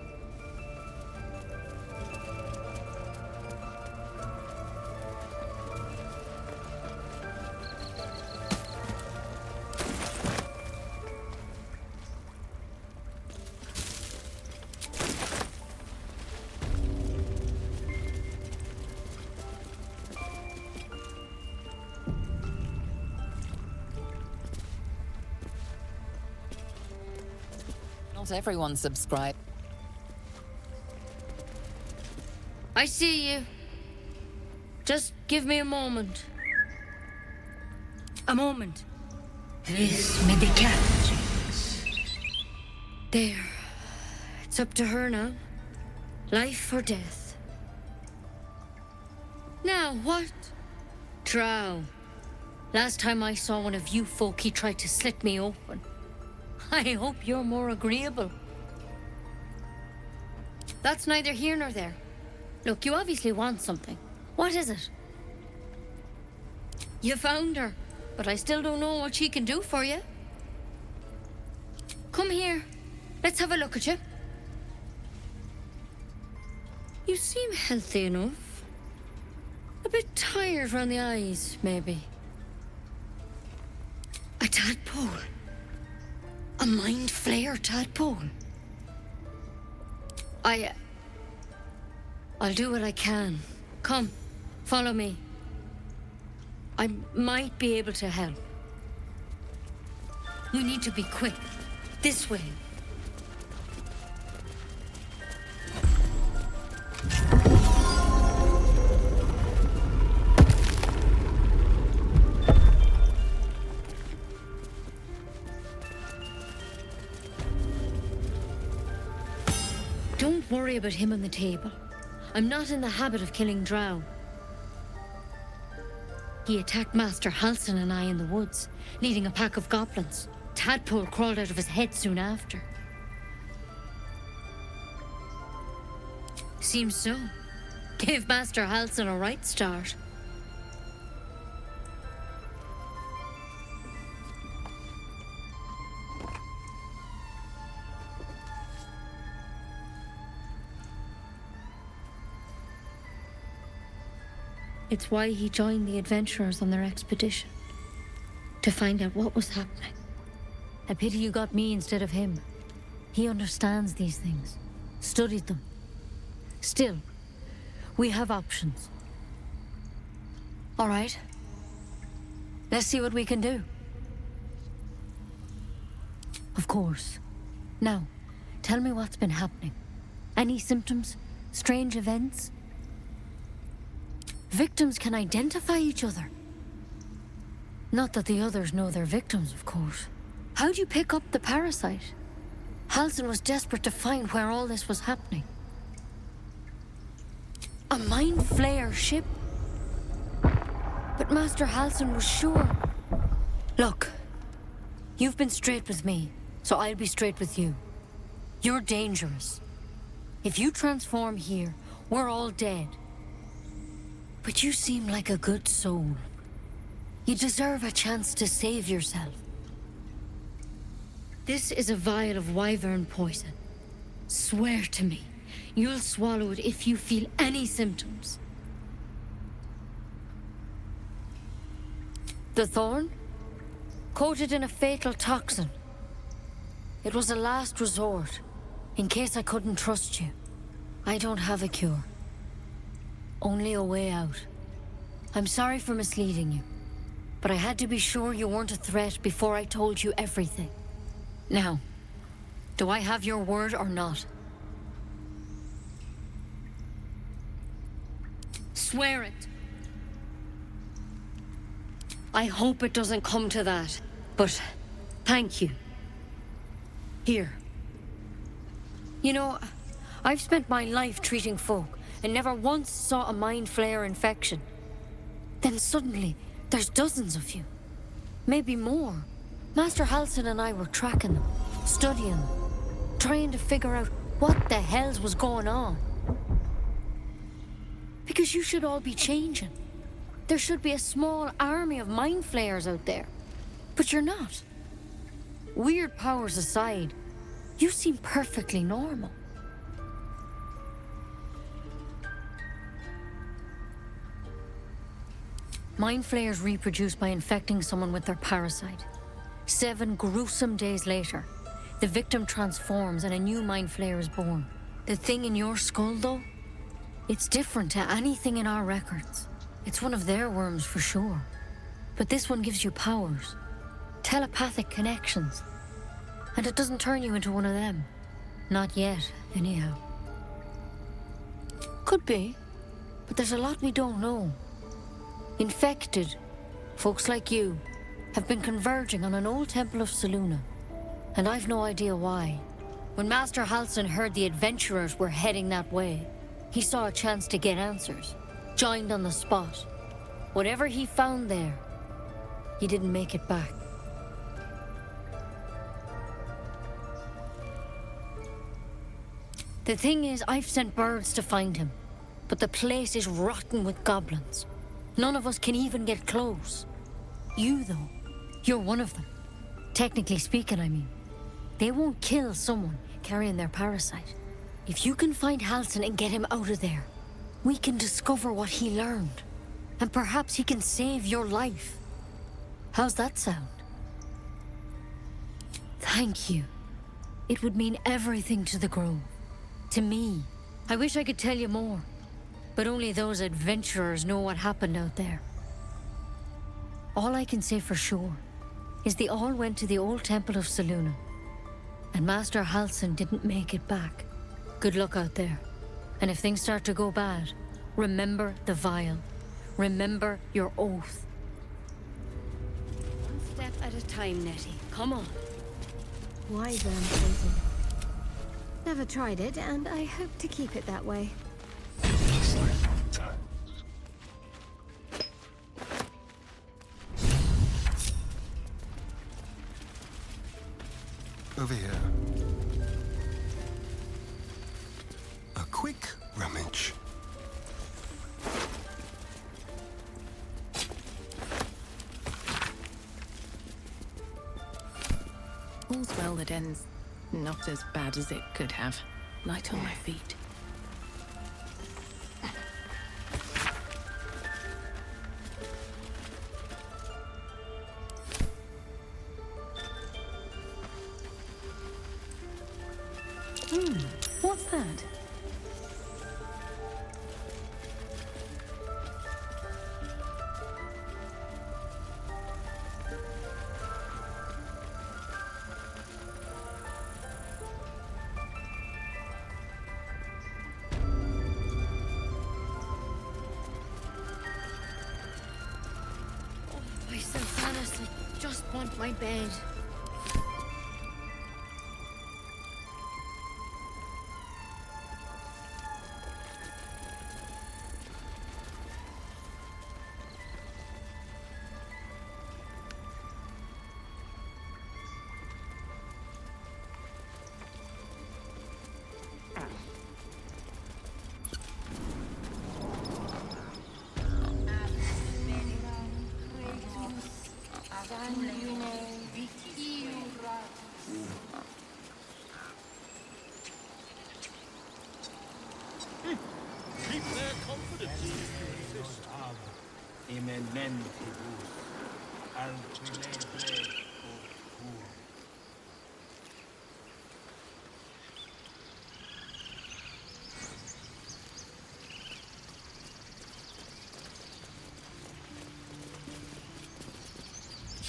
Not everyone subscribed. I see you. Just give me a moment. A moment. This may be cat. There. It's up to her now. Life or death. Now what? Drow. Last time I saw one of you folk, he tried to slit me open. I hope you're more agreeable. That's neither here nor there. Look, you obviously want something. What is it? You found her, but I still don't know what she can do for you. Come here. Let's have a look at you. You seem healthy enough. A bit tired around the eyes, maybe. A tadpole. A mind flayer tadpole. I'll do what I can. Come, follow me. I might be able to help. We need to be quick. This way. Don't worry about him on the table. I'm not in the habit of killing drow. He attacked Master Halsin and I in the woods, leading a pack of goblins. Tadpole crawled out of his head soon after. Seems so. Gave Master Halsin a right start. It's why he joined the adventurers on their expedition. To find out what was happening. A pity you got me instead of him. He understands these things. Studied them. Still, we have options. All right. Let's see what we can do. Of course. Now, tell me what's been happening. Any symptoms? Strange events? Victims can identify each other. Not that the others know they're victims, of course. How'd you pick up the parasite? Halsin was desperate to find where all this was happening. A mind flayer ship? But Master Halsin was sure. Look, you've been straight with me, so I'll be straight with you. You're dangerous. If you transform here, we're all dead. But you seem like a good soul. You deserve a chance to save yourself. This is a vial of wyvern poison. Swear to me, you'll swallow it if you feel any symptoms. The thorn? Coated in a fatal toxin. It was a last resort, in case I couldn't trust you. I don't have a cure. Only a way out. I'm sorry for misleading you, but I had to be sure you weren't a threat before I told you everything. Now, do I have your word or not? Swear it. I hope it doesn't come to that, but thank you. Here. You know, I've spent my life treating folk, and never once saw a mind flayer infection. Then suddenly, there's dozens of you. Maybe more. Master Halsin and I were tracking them, studying them, trying to figure out what the hells was going on. Because you should all be changing. There should be a small army of mind flayers out there. But you're not. Weird powers aside, you seem perfectly normal. Mind flayers reproduce by infecting someone with their parasite. 7 gruesome days later, the victim transforms and a new mind flayer is born. The thing in your skull, though, it's different to anything in our records. It's one of their worms for sure. But this one gives you powers, telepathic connections. And it doesn't turn you into one of them. Not yet, anyhow. Could be, but there's a lot we don't know. Infected, folks like you, have been converging on an old temple of Selûne, and I've no idea why. When Master Halsin heard the adventurers were heading that way, he saw a chance to get answers, joined on the spot. Whatever he found there, he didn't make it back. The thing is, I've sent birds to find him, but the place is rotten with goblins. None of us can even get close. You, though, you're one of them. Technically speaking, I mean. They won't kill someone carrying their parasite. If you can find Halsin and get him out of there, we can discover what he learned. And perhaps he can save your life. How's that sound? Thank you. It would mean everything to the Grove. To me. I wish I could tell you more. But only those adventurers know what happened out there. All I can say for sure is they all went to the old temple of Selûne. And Master Halsin didn't make it back. Good luck out there. And if things start to go bad, remember the vial. Remember your oath. One step at a time, Nettie. Come on. Wyvern poison. Never tried it, and I hope to keep it that way. Over here. A quick rummage. All's well that ends not as bad as it could have. Light on my feet. What's that? I so honestly just want my bed. Keep their confidence.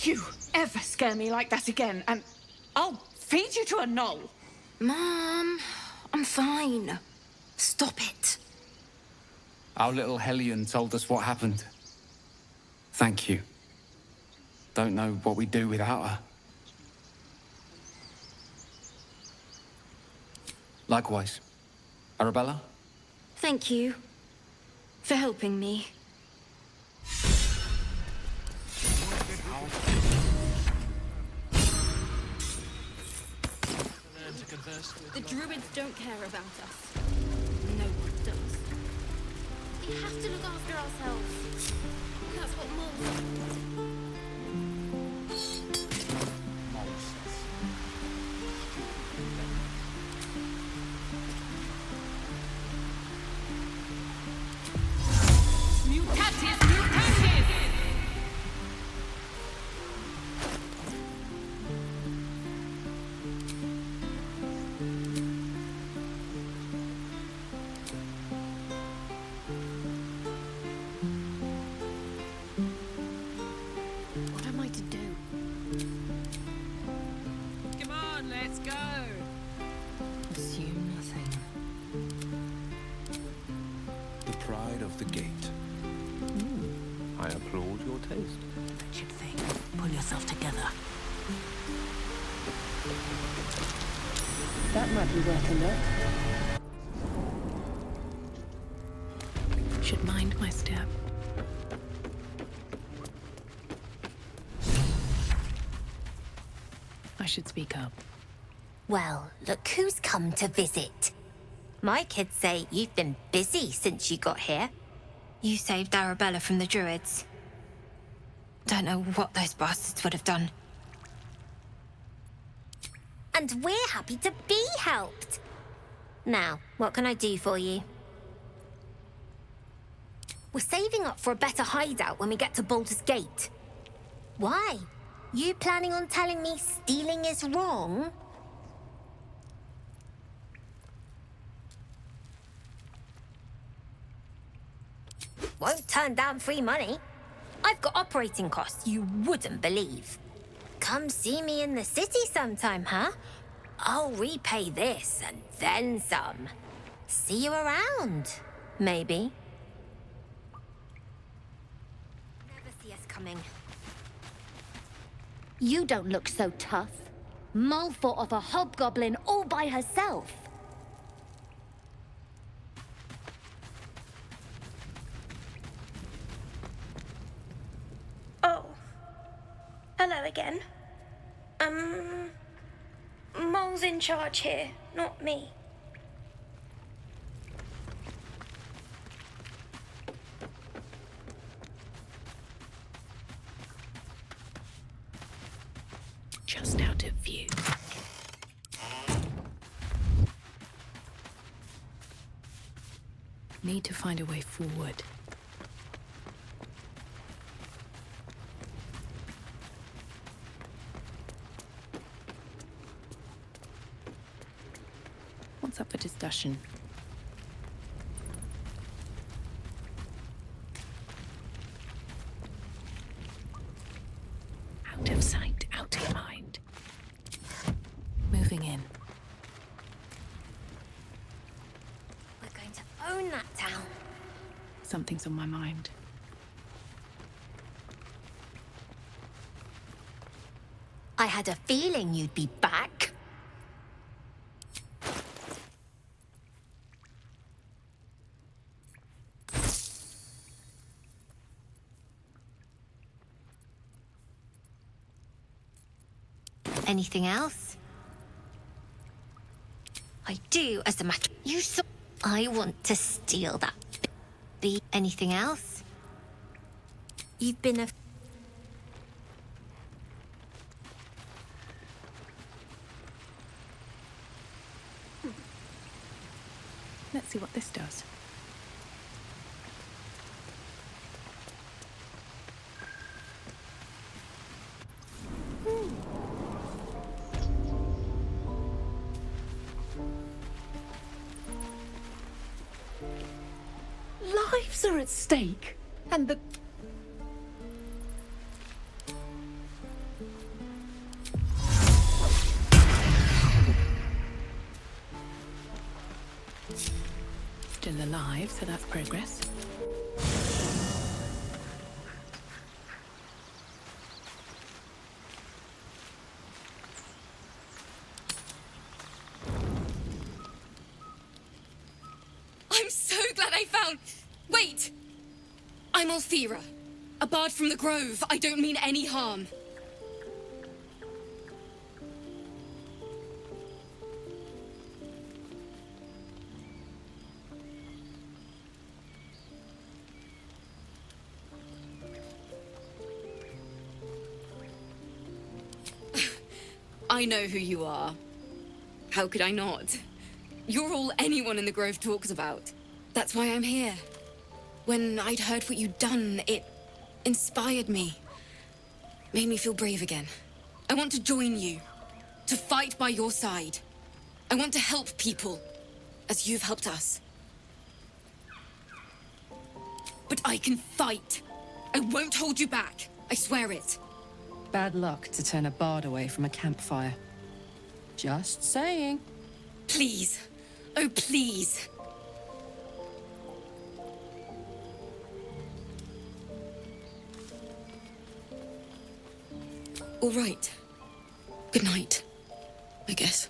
You ever scare me like that again, and I'll feed you to a knoll. Mom, I'm fine. Stop it. Our little Hellion told us what happened. Thank you. Don't know what we'd do without her. Likewise. Arabella? Thank you for helping me. The druids don't care about us. No one does. We have to look after ourselves. That's what moles do. Mutatis, mutatis! the gate. I applaud your taste. Wretched thing. Pull yourself together. That might be worth a look. Should mind my step. I should speak up. Well, look who's come to visit. My kids say you've been busy since you got here. You saved Arabella from the Druids. Don't know what those bastards would have done. And we're happy to be helped. Now, what can I do for you? We're saving up for a better hideout when we get to Baldur's Gate. Why? You planning on telling me stealing is wrong? Won't turn down free money. I've got operating costs you wouldn't believe. Come see me in the city sometime, huh? I'll repay this and then some. See you around, maybe. Never see us coming. You don't look so tough. Mull fought off a hobgoblin all by herself. Oh. Hello again. Mull's in charge here, not me. Just out of view. Need to find a way forward. What's up for discussion? Out of sight, out of mind. Moving in. We're going to own that town. Something's on my mind. I had a feeling you'd be back. Anything else? I do, as a matter. You saw. I want to steal that. Be anything else? You've been a. Let's see what this does. Lives are at stake, and the... Still alive, so that's progress. I'm so glad I found... Wait! I'm Althira, a bard from the Grove. I don't mean any harm. I know who you are. How could I not? You're all anyone in the Grove talks about. That's why I'm here. When I'd heard what you'd done, it inspired me. Made me feel brave again. I want to join you. To fight by your side. I want to help people. As you've helped us. But I can fight. I won't hold you back. I swear it. Bad luck to turn a bard away from a campfire. Just saying. Please. Oh, please. All right. Good night, I guess.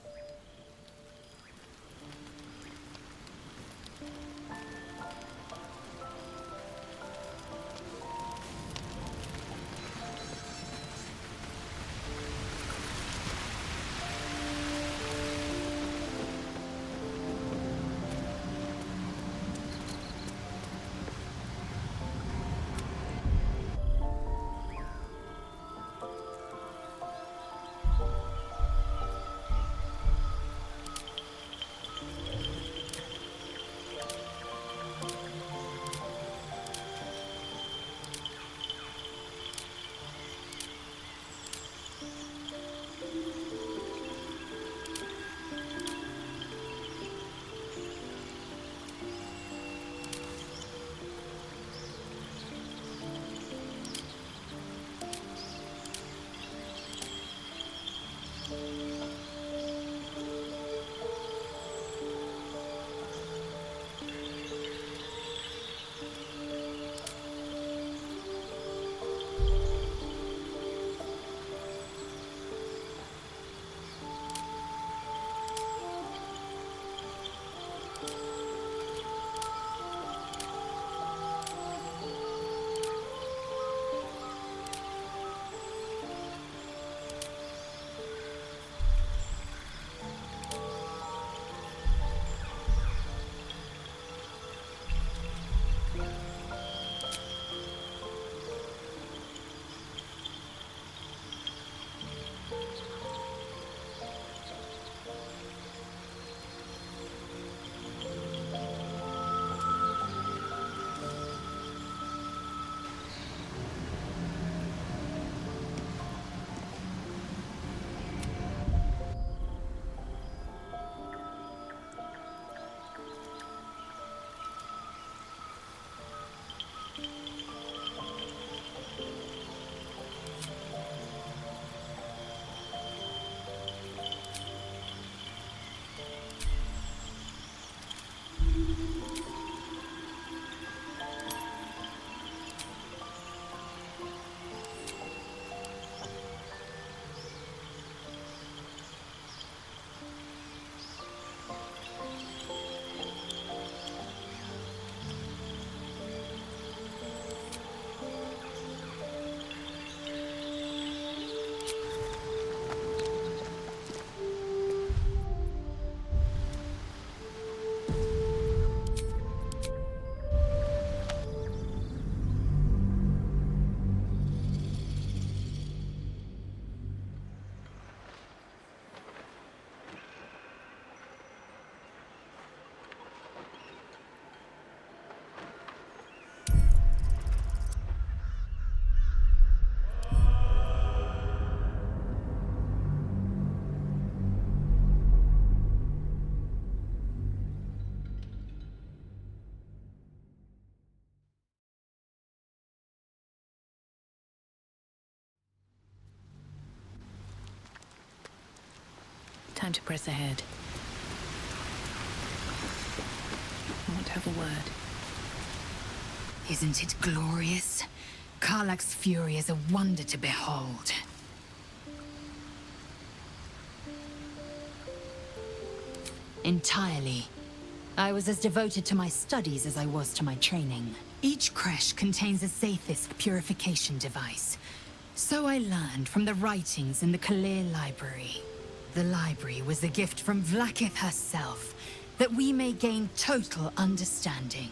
Time to press ahead. I want to have a word. Isn't it glorious? Karlach's fury is a wonder to behold. Entirely. I was as devoted to my studies as I was to my training. Each creche contains a Zaithist purification device. So I learned from the writings in the Kalir Library. The library was a gift from Vlaakith herself, that we may gain total understanding.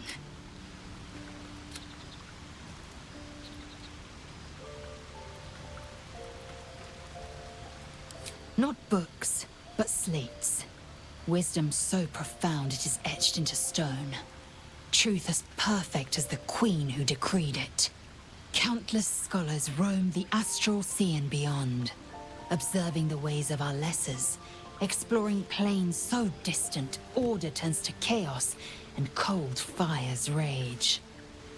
Not books, but slates. Wisdom so profound it is etched into stone. Truth as perfect as the queen who decreed it. Countless scholars roam the astral sea and beyond, observing the ways of our lessers, exploring planes so distant, order turns to chaos, and cold fires rage.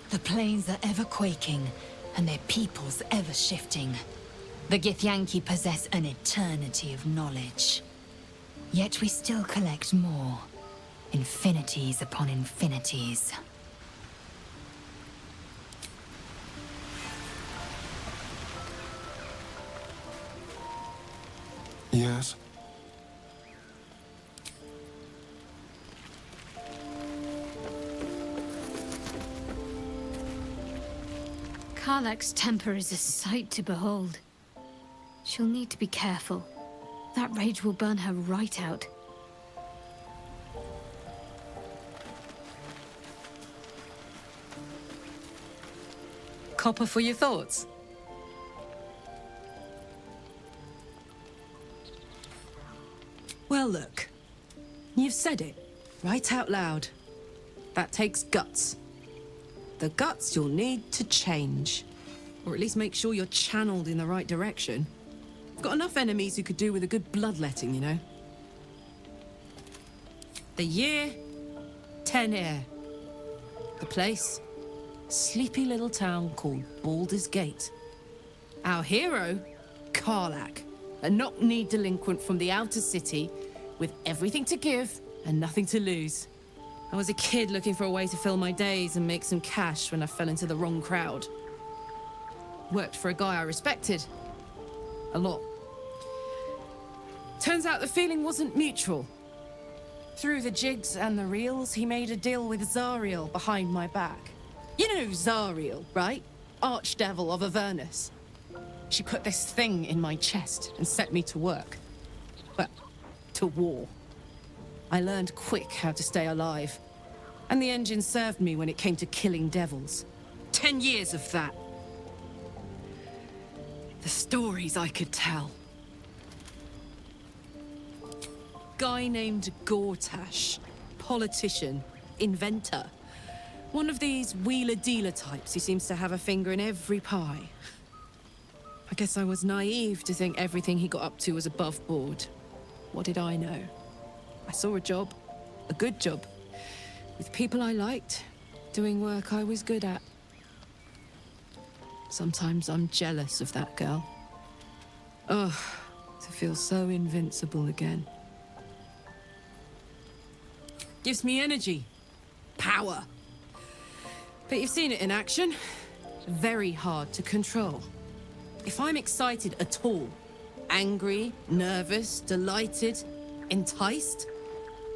The planes are ever quaking, and their peoples ever shifting. The Githyanki possess an eternity of knowledge. Yet we still collect more. Infinities upon infinities. Karlach's temper is a sight to behold. She'll need to be careful. That rage will burn her right out. Copper for your thoughts? Well, look. You've said it, right out loud. That takes guts. The guts you'll need to change. Or at least make sure you're channeled in the right direction. I've got enough enemies who could do with a good bloodletting, you know? The year, 10 air. The place, sleepy little town called Baldur's Gate. Our hero, Karlach, a knock-kneed delinquent from the outer city with everything to give and nothing to lose. I was a kid looking for a way to fill my days and make some cash when I fell into the wrong crowd. Worked for a guy I respected. A lot. Turns out the feeling wasn't mutual. Through the jigs and the reels, he made a deal with Zariel behind my back. You know Zariel, right? Archdevil of Avernus. She put this thing in my chest and set me to work. Well, to war. I learned quick how to stay alive. And the engine served me when it came to killing devils. 10 years of that. The stories I could tell. Guy named Gortash. Politician. Inventor. One of these wheeler-dealer types who seems to have a finger in every pie. I guess I was naive to think everything he got up to was above board. What did I know? I saw a job. A good job. With people I liked. Doing work I was good at. Sometimes I'm jealous of that girl. Ugh, to feel so invincible again. Gives me energy. Power. But you've seen it in action. Very hard to control. If I'm excited at all, angry, nervous, delighted, enticed,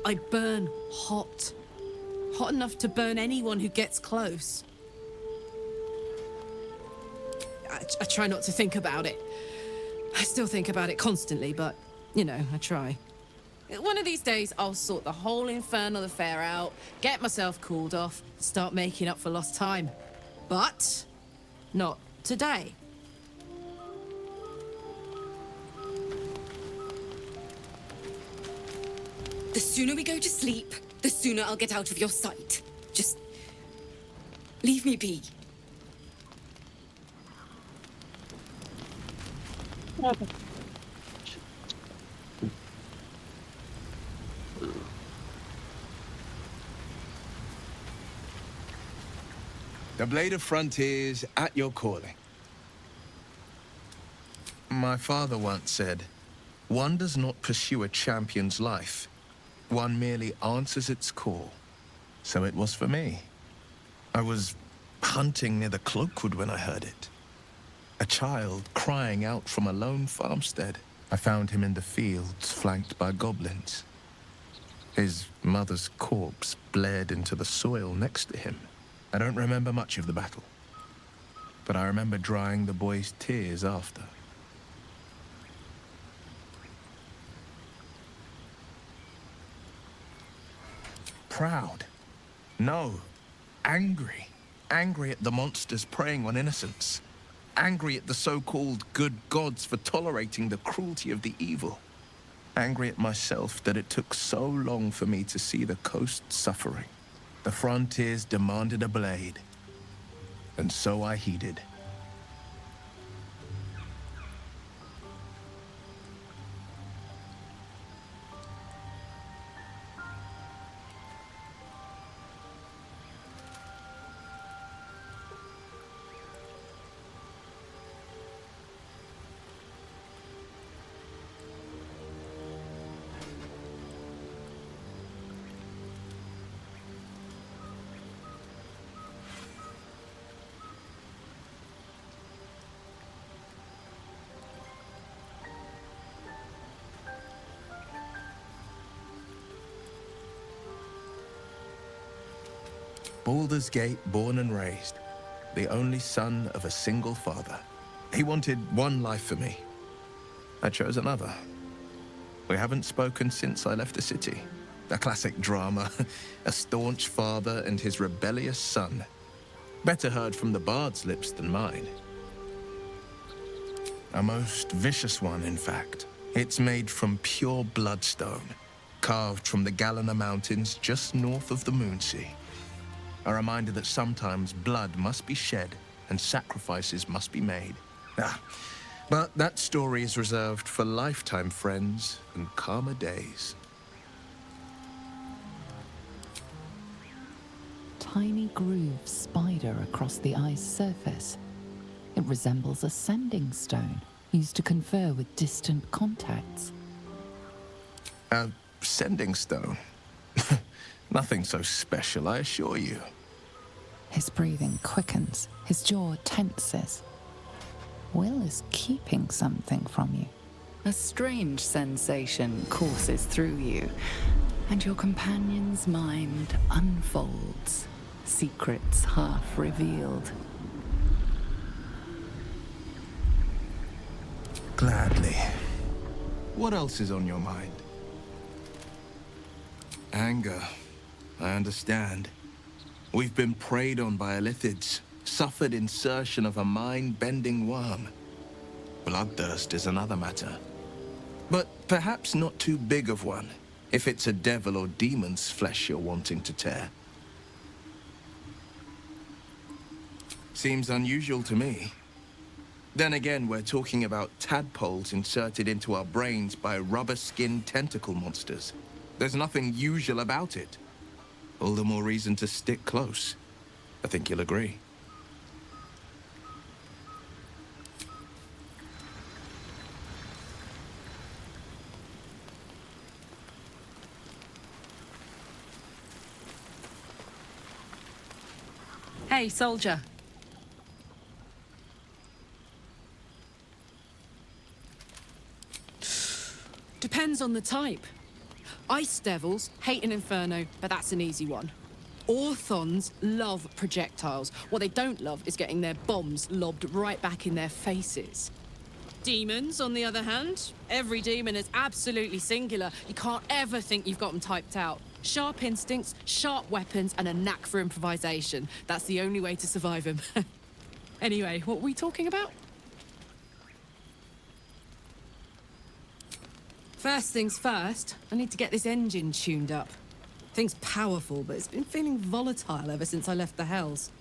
I burn hot. Hot enough to burn anyone who gets close. I try not to think about it. I still think about it constantly, but, you know, I try. One of these days, I'll sort the whole infernal affair out, get myself cooled off, start making up for lost time. But not today. The sooner we go to sleep, the sooner I'll get out of your sight. Just leave me be. The Blade of Frontiers at your calling. My father once said, one does not pursue a champion's life. One merely answers its call. So it was for me. I was hunting near the Cloakwood when I heard it. A child crying out from a lone farmstead. I found him in the fields, flanked by goblins. His mother's corpse bled into the soil next to him. I don't remember much of the battle, but I remember drying the boy's tears after. Proud? No. Angry. Angry at the monsters preying on innocents. Angry at the so-called good gods for tolerating the cruelty of the evil. Angry at myself that it took so long for me to see the coast suffering. The frontiers demanded a blade, and so I heeded. Baldur's Gate, born and raised. the only son of a single father. He wanted one life for me. I chose another. We haven't spoken since I left the city. A classic drama. A staunch father and his rebellious son. Better heard from the bard's lips than mine. A most vicious one, in fact. It's made from pure bloodstone, carved from the Galena Mountains just north of the Moonsea. A reminder that sometimes blood must be shed and sacrifices must be made. But that story is reserved for lifetime friends and calmer days. Tiny grooves spider across the eye's surface. It resembles a sending stone used to confer with distant contacts. A sending stone? Nothing so special, I assure you. His breathing quickens, his jaw tenses. Will is keeping something from you. A strange sensation courses through you, and your companion's mind unfolds, secrets half revealed. Gladly. What else is on your mind? Anger. I understand. We've been preyed on by Elithids, suffered insertion of a mind-bending worm. Bloodthirst is another matter. But perhaps not too big of one, if it's a devil or demon's flesh you're wanting to tear. Seems unusual to me. Then again, we're talking about tadpoles inserted into our brains by rubber-skinned tentacle monsters. There's nothing usual about it. All the more reason to stick close. I think you'll agree. Hey, soldier. Depends on the type. Ice devils hate an inferno, but that's an easy one. Orthons love projectiles. What they don't love is getting their bombs lobbed right back in their faces. Demons, on the other hand, every demon is absolutely singular. You can't ever think you've got them typed out. Sharp instincts, sharp weapons, and a knack for improvisation. That's the only way to survive them. Anyway, what were we talking about? First things first, I need to get this engine tuned up. Thing's powerful, but it's been feeling volatile ever since I left the Hells.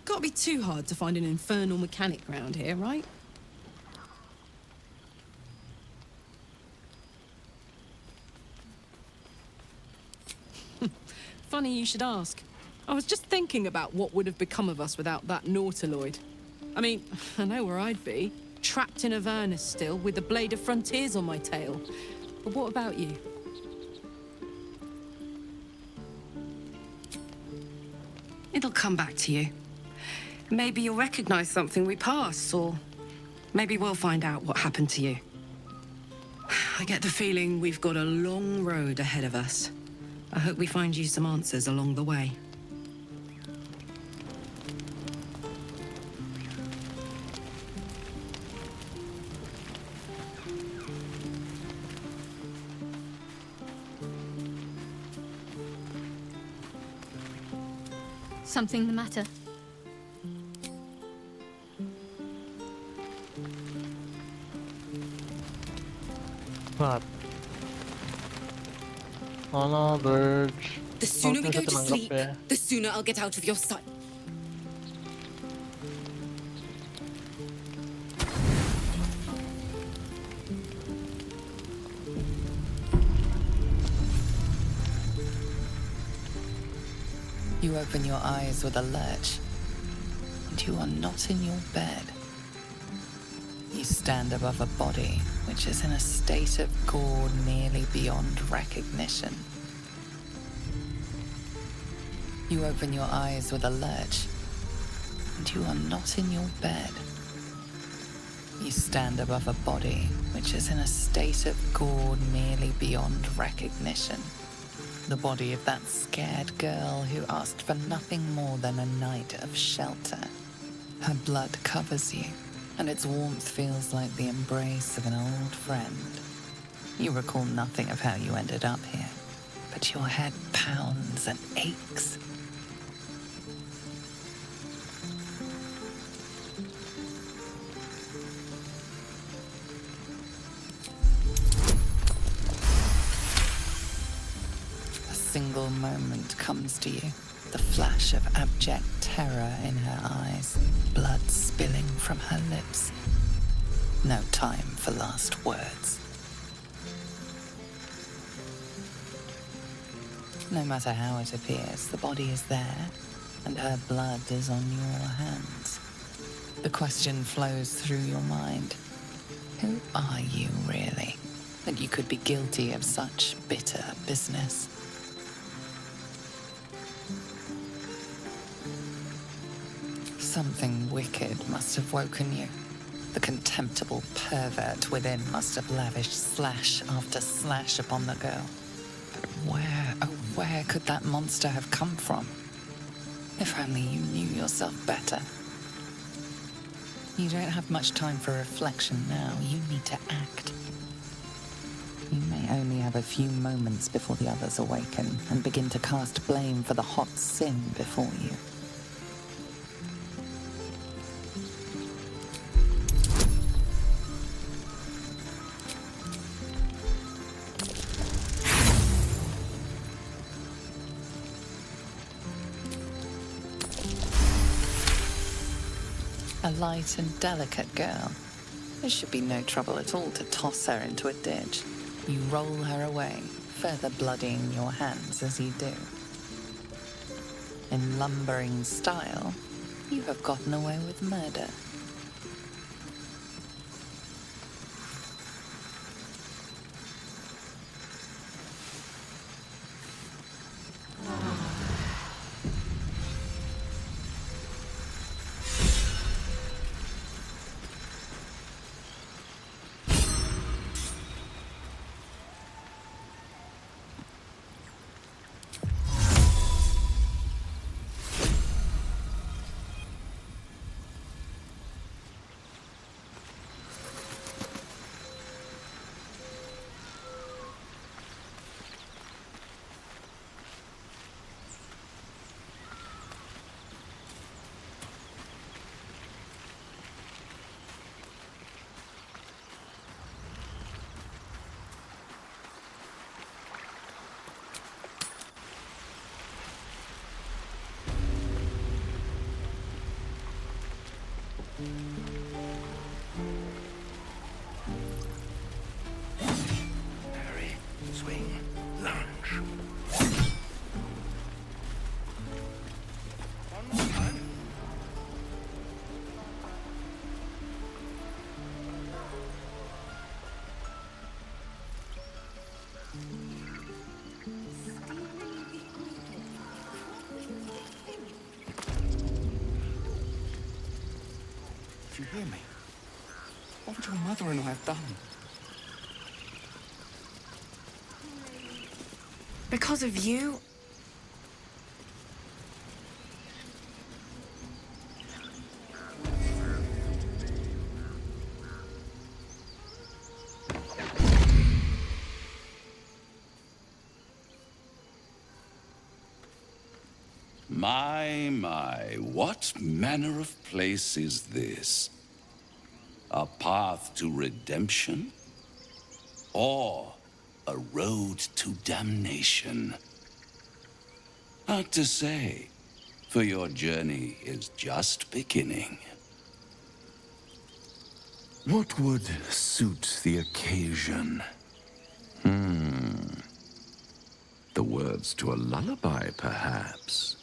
Can't be too hard to find an infernal mechanic round here, right? Funny you should ask. I was just thinking about what would have become of us without that Nautiloid. I mean, I know where I'd be. Trapped in Avernus still, with the Blade of Frontiers on my tail. But what about you? It'll come back to you. Maybe you'll recognize something we passed, or maybe we'll find out what happened to you. I get the feeling we've got a long road ahead of us. I hope we find you some answers along the way. Something the matter? What? On a verge. The sooner we go to sleep, the sooner I'll get out of your sight. You open your eyes with a lurch, and you are not in your bed. You stand above a body which is in a state of gore nearly beyond recognition. You open your eyes with a lurch, and you are not in your bed. You stand above a body which is in a state of gore nearly beyond recognition. The body of that scared girl who asked for nothing more than a night of shelter. Her blood covers you, and its warmth feels like the embrace of an old friend. You recall nothing of how you ended up here, but your head pounds and aches. A single moment comes to you, the flash of abject terror in her eyes, blood spilling from her lips. No time for last words. No matter how it appears, the body is there, and her blood is on your hands. The question flows through your mind. Who are you, really, that you could be guilty of such bitter business? Something wicked must have woken you. The contemptible pervert within must have lavished slash after slash upon the girl. But where could that monster have come from? If only you knew yourself better. You don't have much time for reflection now. You need to act. You may only have a few moments before the others awaken and begin to cast blame for the hot sin before you. A light and delicate girl. There should be no trouble at all to toss her into a ditch. You roll her away, further bloodying your hands as you do. In lumbering style, you have gotten away with murder. Parry, swing, lunge. One more time. Do you hear me? What would your mother and I have done? Because of you? My, what manner of place is this? A path to redemption? Or a road to damnation? Hard to say, for your journey is just beginning. What would suit the occasion? The words to a lullaby, perhaps.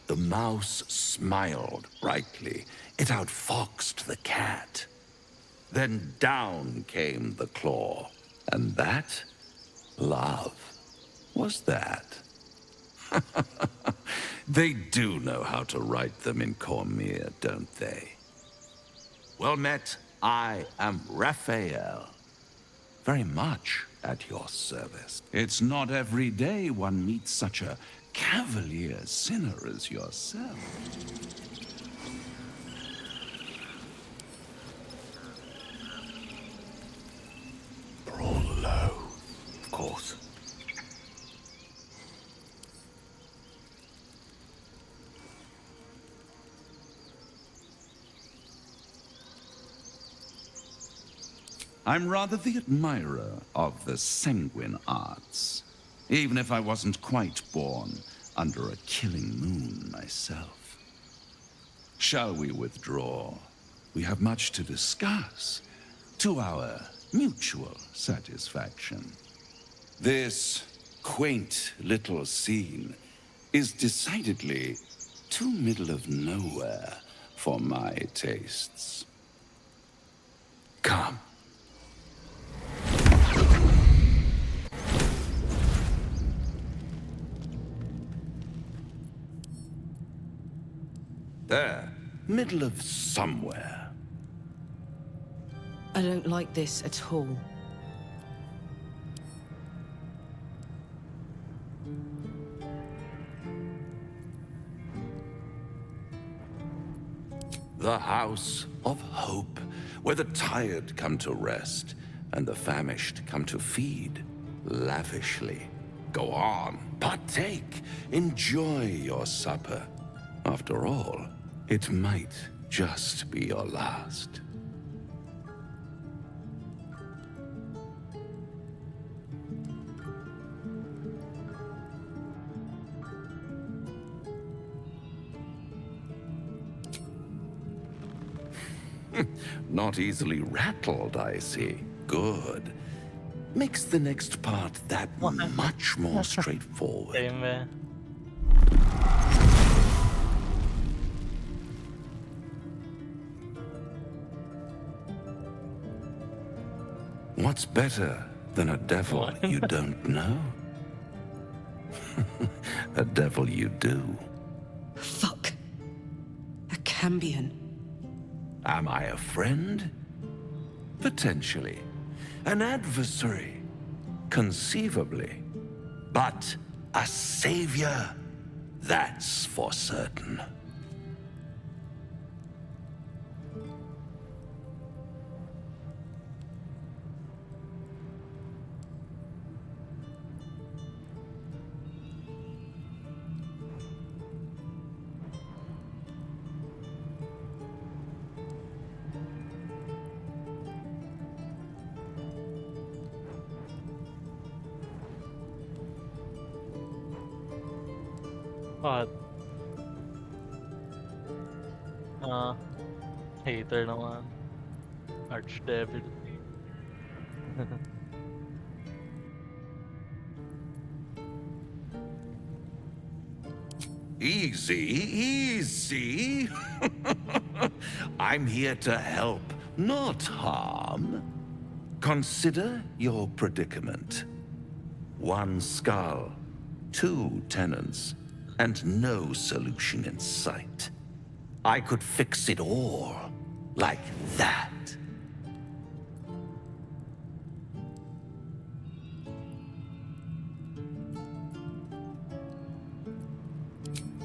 The mouse smiled brightly. It outfoxed the cat. Then down came the claw. And that, love, was that. They do know how to write them in Cormier, don't they? Well met, I am Raphael. Very much at your service. It's not every day one meets such a cavalier sinner as yourself. course. I'm rather the admirer of the sanguine arts, even if I wasn't quite born under a killing moon myself. Shall we withdraw? We have much to discuss, to our mutual satisfaction. This quaint little scene is decidedly too middle of nowhere for my tastes. Come. There, middle of somewhere. I don't like this at all. The house of hope, where the tired come to rest and the famished come to feed lavishly. Go on, partake, enjoy your supper. After all, it might just be your last. Not easily rattled, I see. Good. Makes the next part that much more straightforward. Amen. What's better than a devil you don't know? A devil you do. Fuck. A Cambion. Am I a friend? Potentially. An adversary? Conceivably. But a savior? That's for certain. What? Hater naman. Archdevil. Easy, easy. I'm here to help, not harm. Consider your predicament. One skull, 2 tenants, and no solution in sight. I could fix it all, like that.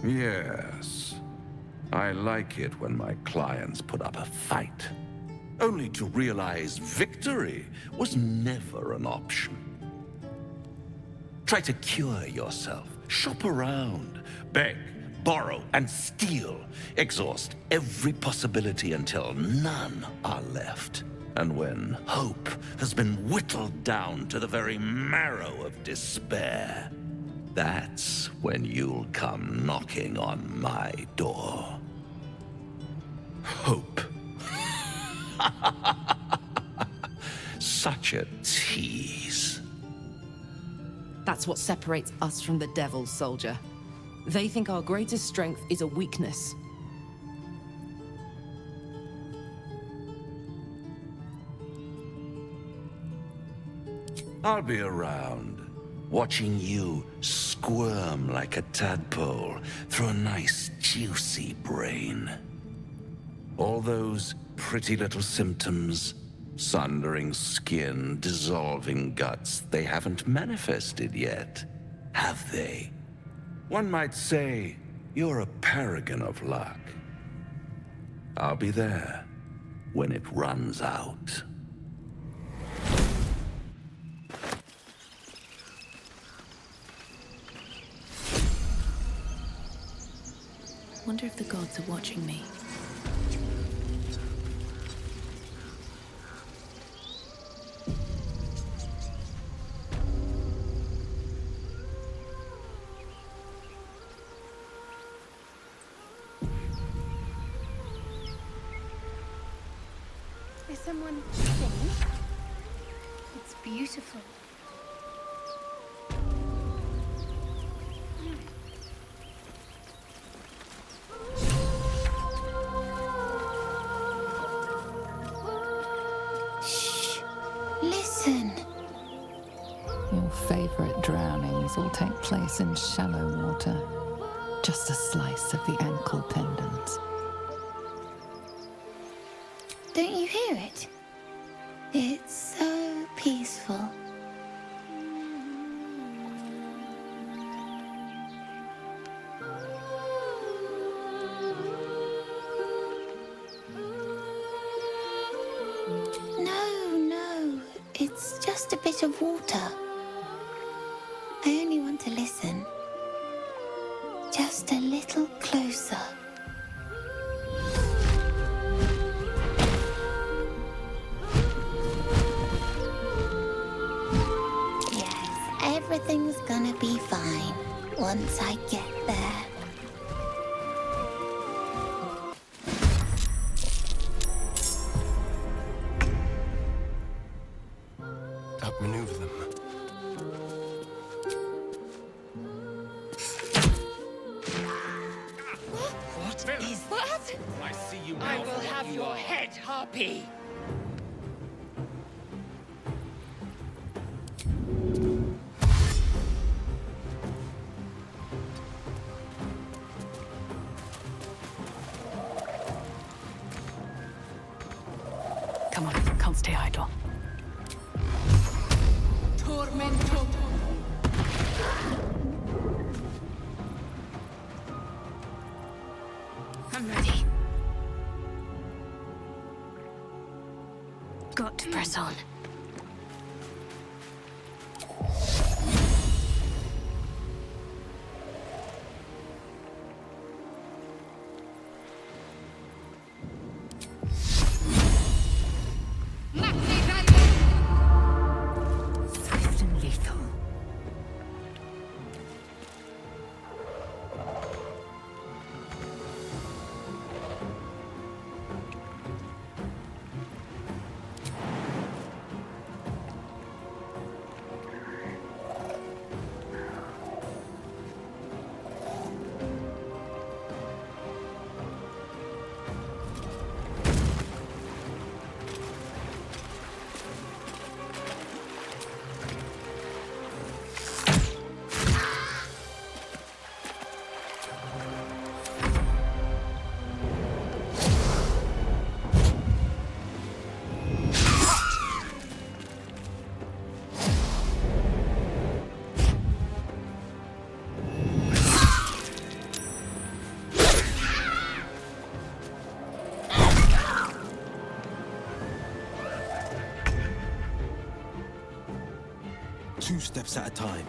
Yes. I like it when my clients put up a fight, only to realize victory was never an option. Try to cure yourself, shop around, beg, borrow, and steal. Exhaust every possibility until none are left. And when hope has been whittled down to the very marrow of despair, that's when you'll come knocking on my door. Hope. Such a tease. That's what separates us from the devils, soldier. They think our greatest strength is a weakness. I'll be around, watching you squirm like a tadpole through a nice, juicy brain. All those pretty little symptoms, sundering skin, dissolving guts, they haven't manifested yet, have they? One might say you're a paragon of luck. I'll be there when it runs out. Wonder if the gods are watching me. Is someone singing? It's beautiful. Shh. Listen. Your favorite drownings all take place in shallow water. Just a slice of the ankle tendons. Don't you hear it? It's so peaceful. No, it's just a bit of water. I only want to listen. Just a little closer. Everything's gonna be fine once I get there. Outmaneuver them. What is that? I see you I will have your head, Harpy. Come on, can't stay idle. Tormento. I'm ready. Got to press on. Swift and lethal. Two steps at a time.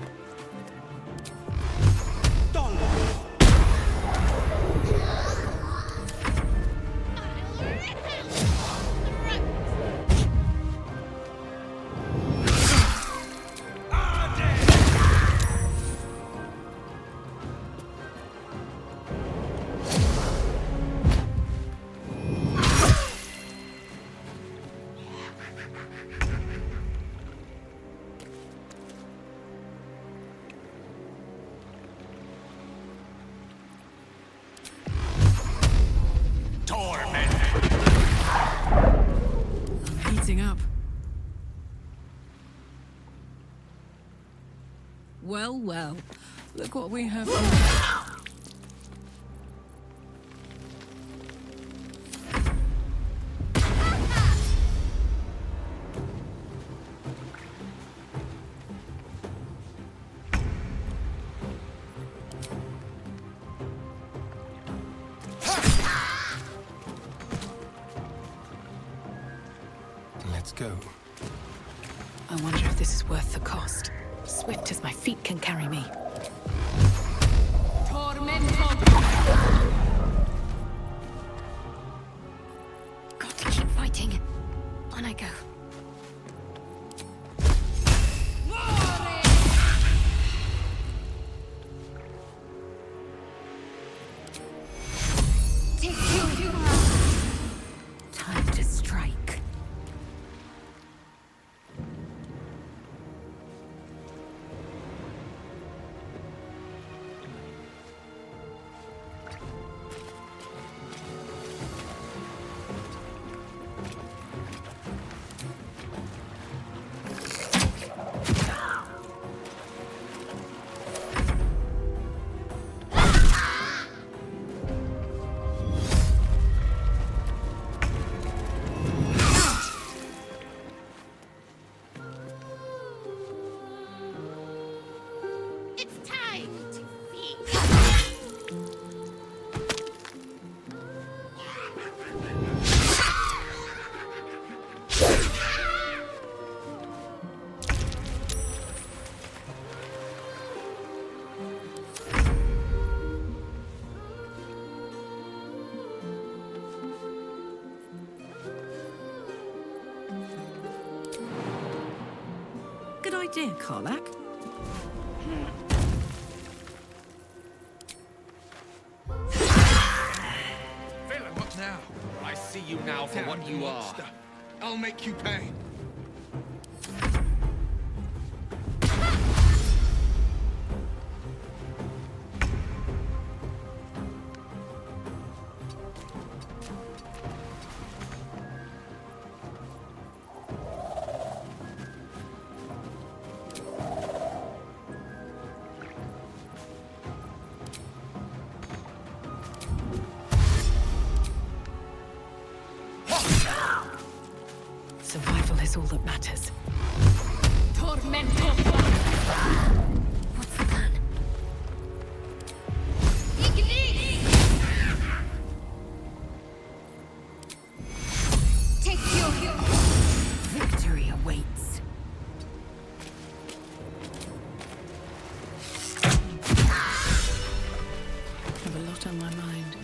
Heating up. Well, well. Look what we have. Let's go. I wonder if this is worth the cost. Swift as my feet can carry me. Tormento. idea, Karlak. Villain, what now? I see you now for Damn what you are. monster. I'll make you pay. Survival is all that matters. Tormento! What's the plan? Take your... Victory awaits. I have a lot on my mind.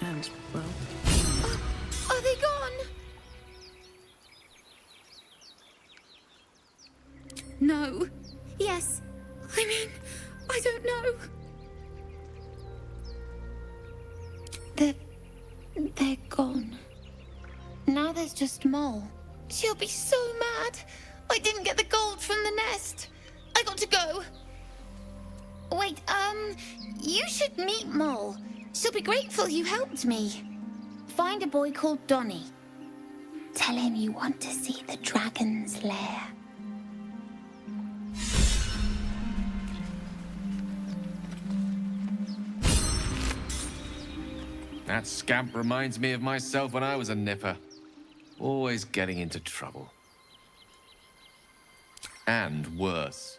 And, well, Are they gone? No. Yes. I mean, I don't know. They're gone. Now there's just Mole. She'll be so mad. I didn't get the gold from the nest. I got to go. Wait, you should meet Mole. She'll be grateful you helped me. Find a boy called Donny. Tell him you want to see the dragon's lair. That scamp reminds me of myself when I was a nipper. Always getting into trouble. And worse.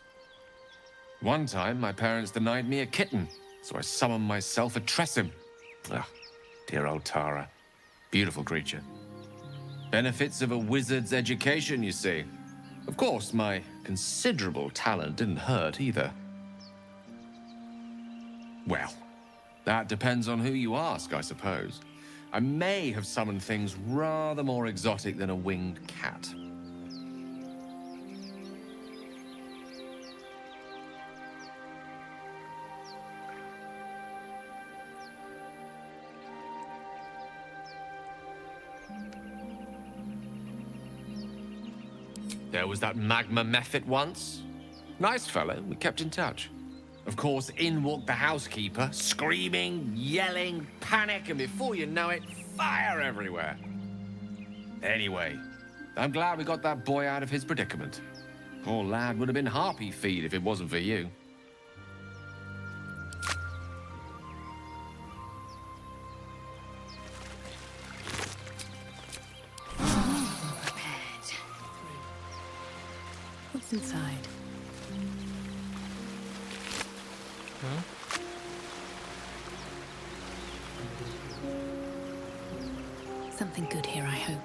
One time, my parents denied me a kitten, so I summoned myself a Tressym. Ah, dear old Tara. Beautiful creature. Benefits of a wizard's education, you see. Of course, my considerable talent didn't hurt either. Well, that depends on who you ask, I suppose. I may have summoned things rather more exotic than a winged cat. There was that magma method once. Nice fellow, we kept in touch. Of course, in walked the housekeeper, screaming, yelling, panic, and before you know it, fire everywhere. Anyway, I'm glad we got that boy out of his predicament. Poor lad would have been harpy feed if it wasn't for you. prepared. What's inside? Something good here, I hope.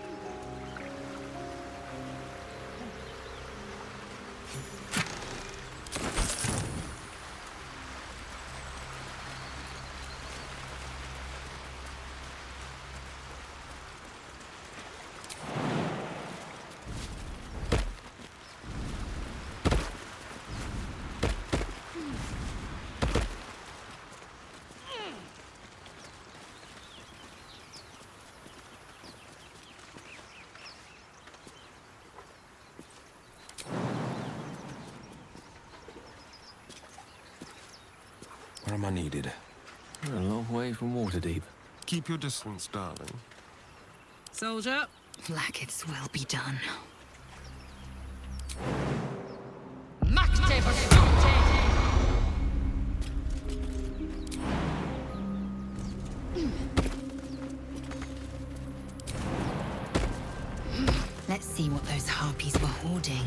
Where am I needed? A long way from Waterdeep. Keep your distance, darling. Soldier. Blackets will be done. Let's see what those harpies were hoarding.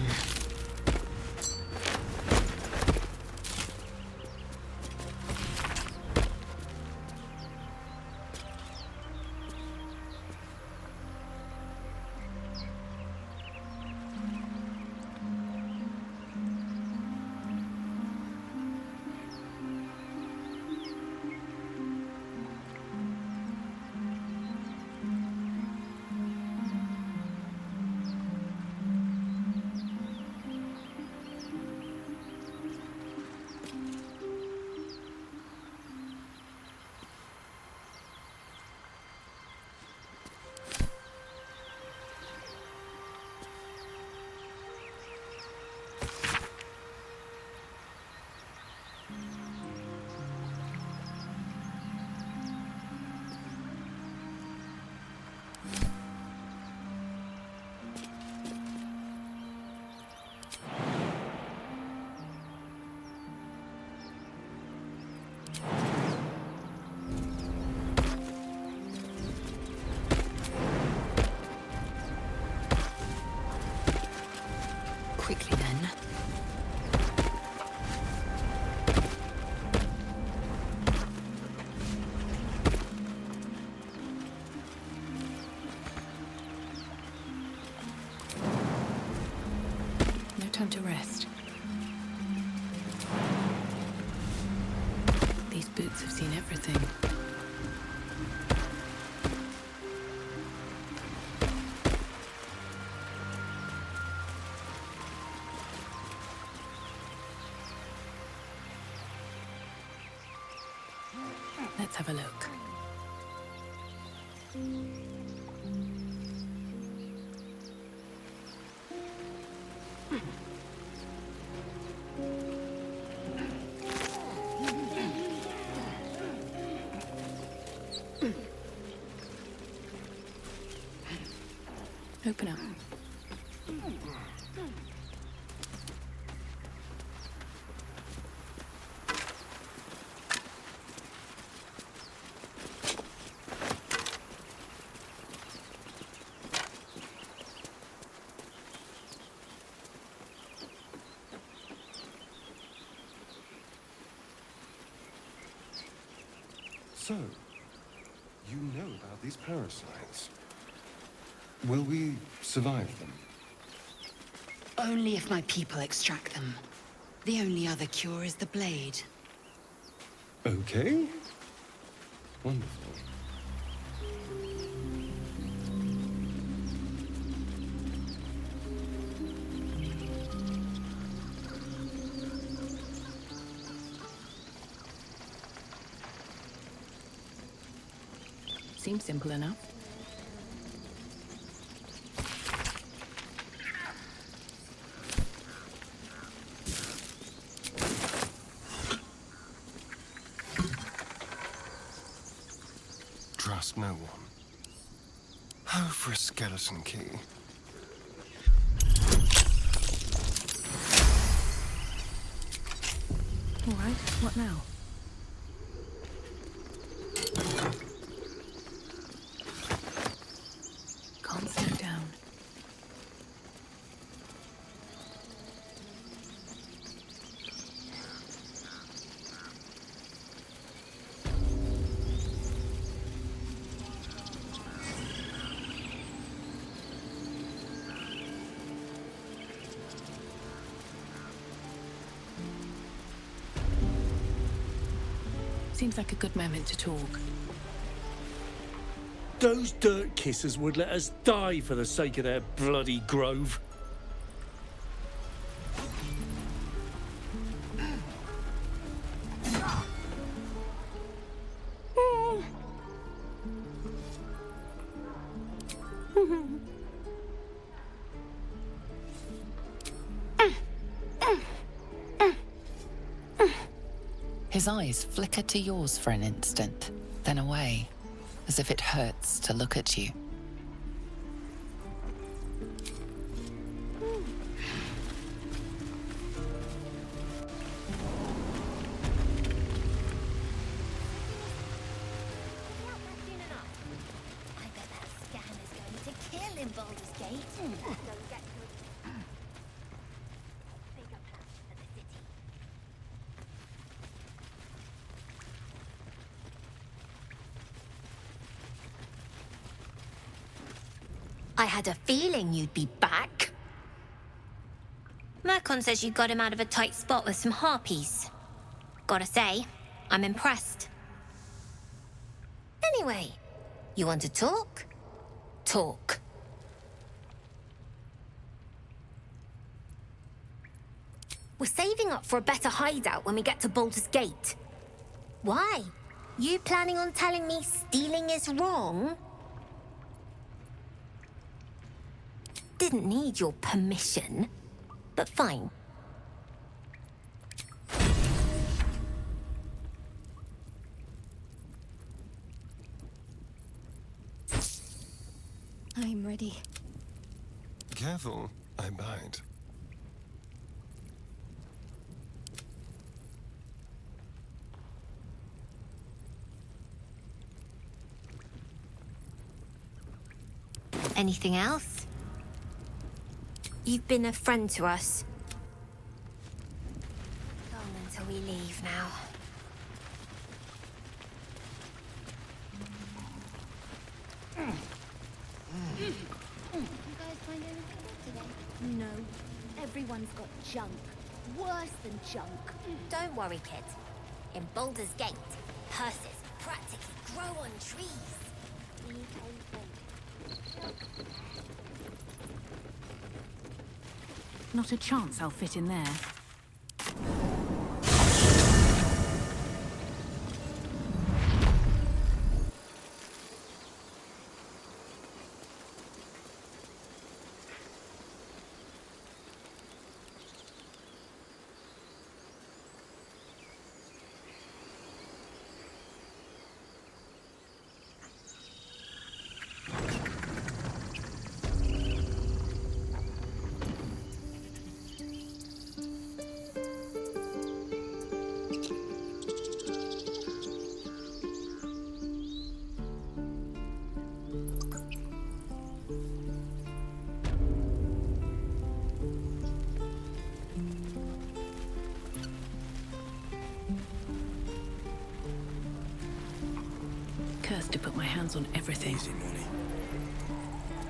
quickly then. No time to rest. These boots have seen everything. Let's have a look. Open up. So, you know about these parasites. Will we survive them? Only if my people extract them. The only other cure is the blade. Okay. Wonderful. Seems simple enough. Trust no one. Oh, for a skeleton key. All right, what now? Can't slow down. Seems like a good moment to talk. Those dirt kissers would let us die for the sake of their bloody grove. His eyes flicker to yours for an instant, then away, as if it hurts to look at you. I bet that scanner's going to kill in Baldur's Gate. Don't get to bigger plans for the city. I had a feeling you'd be back. Mercon says you got him out of a tight spot with some harpies. Gotta say, I'm impressed. Anyway, you want to talk? Talk. We're saving up for a better hideout when we get to Baldur's Gate. Why? You planning on telling me stealing is wrong? Didn't need your permission, but fine. I'm ready. Careful, I bite. Anything else? You've been a friend to us. Long until we leave now. You guys find anything good today? No. Everyone's got junk. Worse than junk. Don't worry, kid. In Baldur's Gate, purses practically grow on trees. Not a chance I'll fit in there. Cursed to put my hands on everything. Easy money.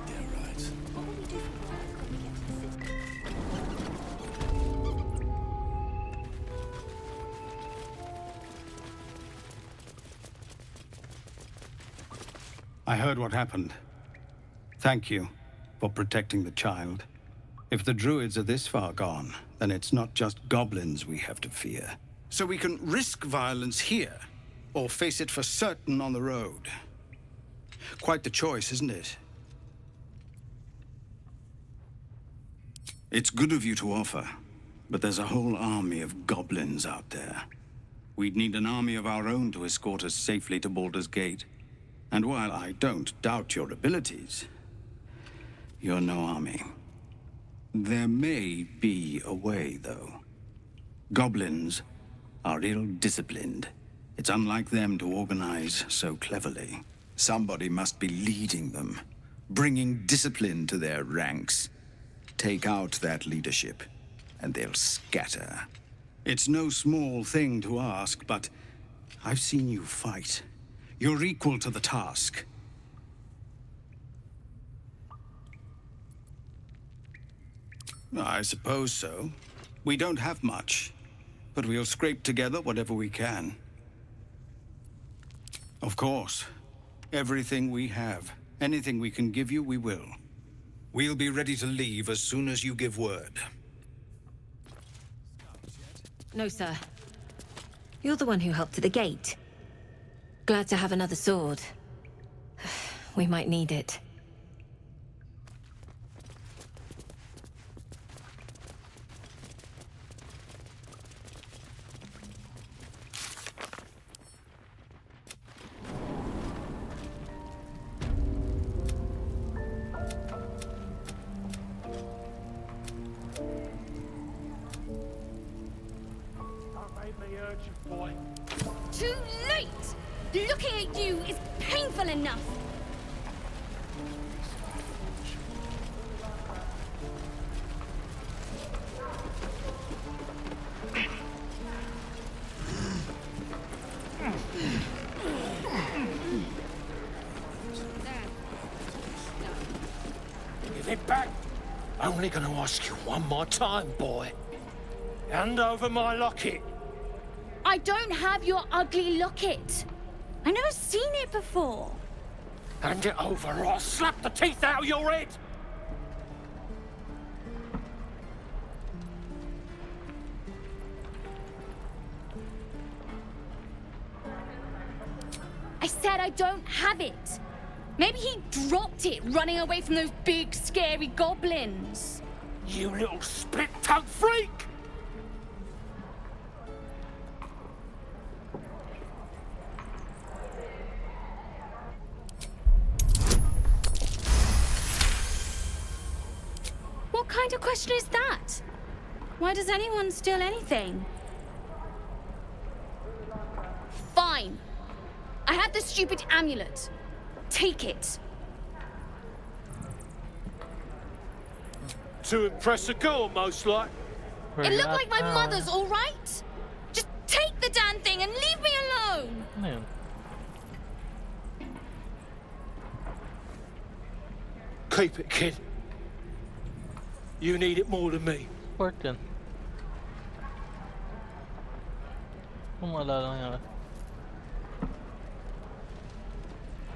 Yeah, right. I heard what happened. Thank you for protecting the child. If the druids are this far gone, then it's not just goblins we have to fear. So we can risk violence here, or face it for certain on the road. Quite the choice, isn't it? It's good of you to offer, but there's a whole army of goblins out there. We'd need an army of our own to escort us safely to Baldur's Gate. And while I don't doubt your abilities, you're no army. There may be a way, though. Goblins are ill-disciplined. It's unlike them to organize so cleverly. Somebody must be leading them, bringing discipline to their ranks. Take out that leadership, and they'll scatter. It's no small thing to ask, but I've seen you fight. You're equal to the task. I suppose so. We don't have much, but we'll scrape together whatever we can. Of course. Everything we have. Anything we can give you, we will. We'll be ready to leave as soon as you give word. No, sir. You're the one who helped at the gate. Glad to have another sword. We might need it. Too late! Looking at you is painful enough! Give it back. Only gonna ask you one more time, boy. Hand over my locket. I don't have your ugly locket. I've never seen it before. Hand it over or I'll slap the teeth out of your head. I said I don't have it. Maybe he dropped it running away from those big, scary goblins. You little split-tongued freak! What kind of question is that? Why does anyone steal anything? Fine. I have the stupid amulet. Take it. To impress a girl, most like. It looked like my mother's, all right? Just take the damn thing and leave me alone! Man. Keep it, kid. You need it more than me. Important. Kung maalala niya.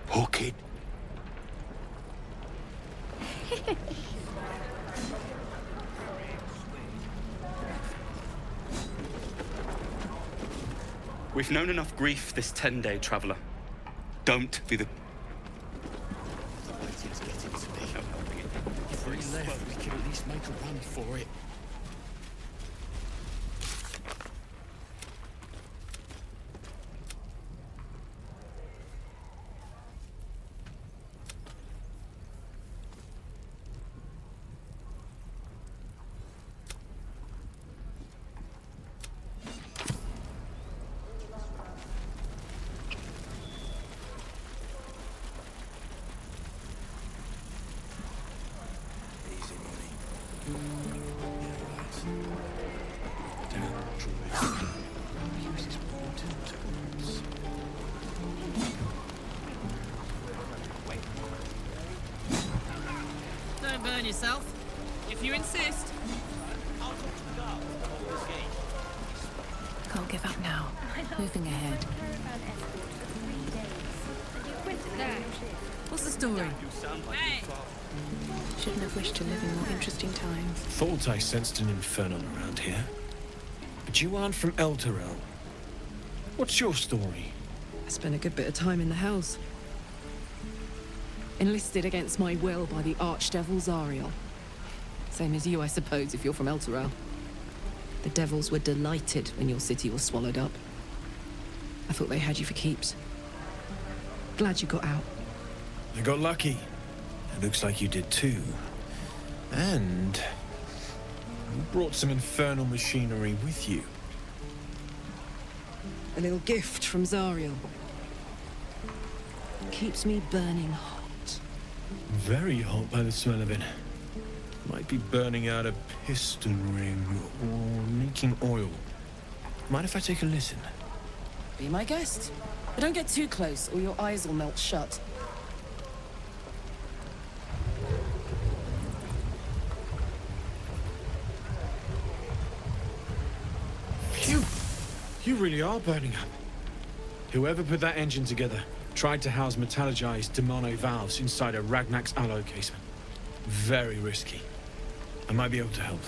Poor kid. We've known enough grief this 10-day traveler. Don't be the... If we left, we could at least make a run for it. Don't burn yourself, if you insist. Can't give up now. Moving ahead. What's the story? Hey! Shouldn't have wished to live in more interesting times. Thought I sensed an infernal around here. But you aren't from Elturel. What's your story? I spent a good bit of time in the Hells. Enlisted against my will by the Archdevil Zariel. Same as you, I suppose, if you're from Elturel. The Devils were delighted when your city was swallowed up. I thought they had you for keeps. Glad you got out. I got lucky. It looks like you did too. And you brought some infernal machinery with you. A little gift from Zariel. Keeps me burning hot. Very hot by the smell of it. Might be burning out a piston ring or leaking oil. Mind if I take a listen? Be my guest. But don't get too close or your eyes will melt shut. Phew! You really are burning up. Whoever put that engine together tried to house metallurgized Demano valves inside a Ragnak's alloy casement. Very risky. I might be able to help.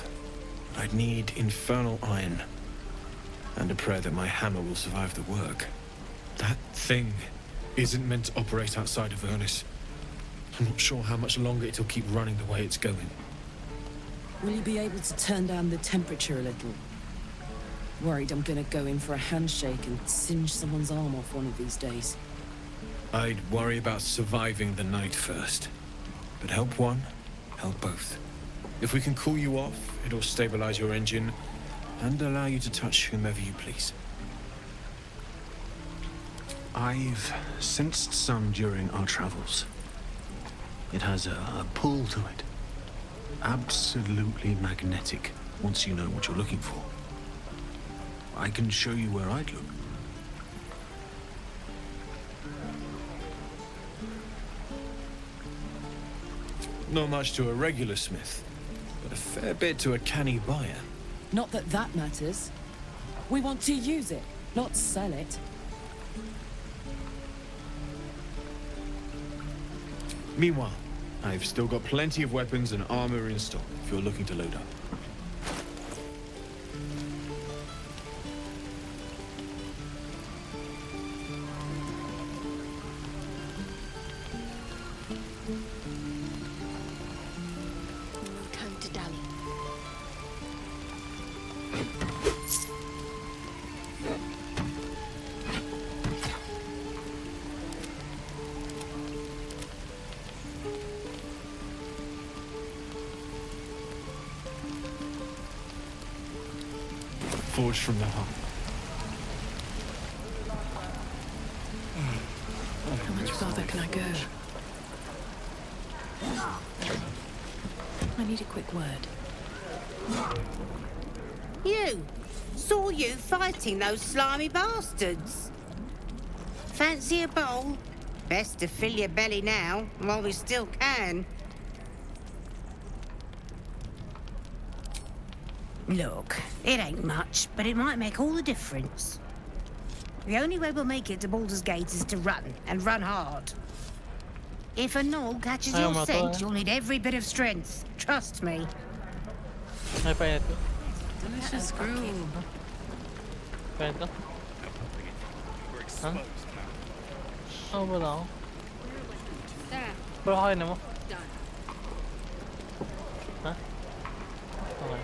I'd need infernal iron. And a prayer that my hammer will survive the work. That thing isn't meant to operate outside of Vernus. I'm not sure how much longer it'll keep running the way it's going. Will you be able to turn down the temperature a little? Worried I'm gonna go in for a handshake and singe someone's arm off one of these days. I'd worry about surviving the night first. But help one, help both. If we can cool you off, it'll stabilize your engine and allow you to touch whomever you please. I've sensed some during our travels. It has a pull to it. Absolutely magnetic, once you know what you're looking for. I can show you where I'd look. Not much to a regular smith, but a fair bit to a canny buyer. Not that that matters. We want to use it, not sell it. Meanwhile, I've still got plenty of weapons and armor in stock if you're looking to load up. Come to Dali. Forged from the heart. How much farther can I go? I need a quick word. You! Saw you fighting those slimy bastards. Fancy a bowl? Best to fill your belly now, while we still can. Look, it ain't much, but it might make all the difference. The only way we'll make it to Baldur's Gate is to run, and run hard. If a gnoll catches your scent, you'll need every bit of strength. Trust me. Apa itu? Delicious gruel. Apa itu? Hah? Oh, belum. Berapa ini mau? Hah? Oh.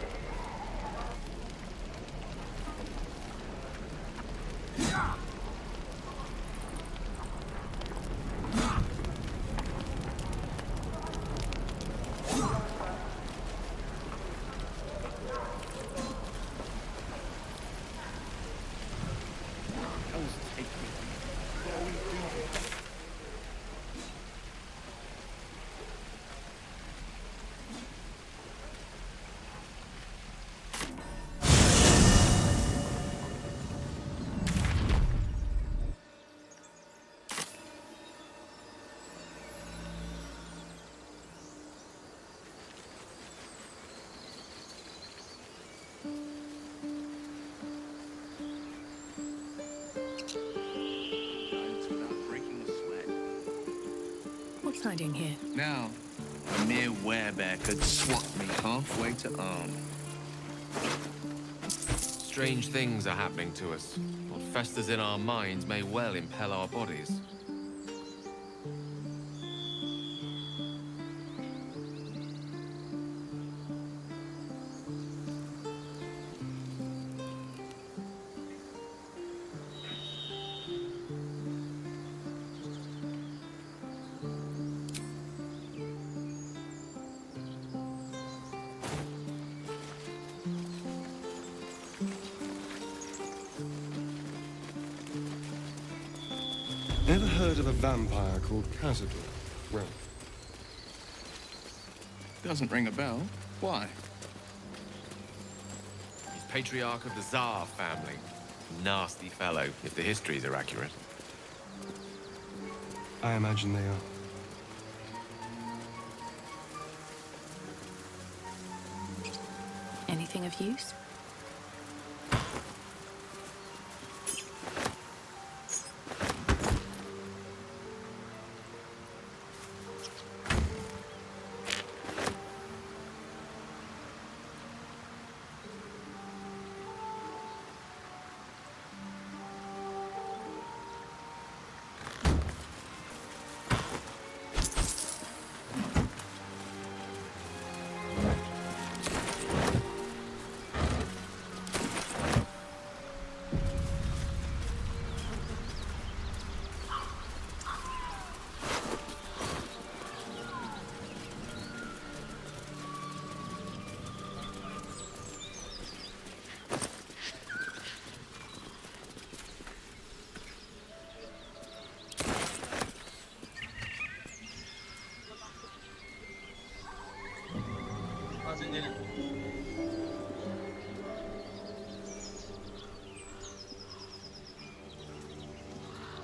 What's hiding here? Now, a mere werebear could swat me halfway to arm. Strange things are happening to us. What festers in our minds may well impel our bodies. Ever heard of a vampire called Cazador? Well, Doesn't ring a bell. Why? He's patriarch of the Tsar family. Nasty fellow, if the histories are accurate. I imagine they are. Anything of use?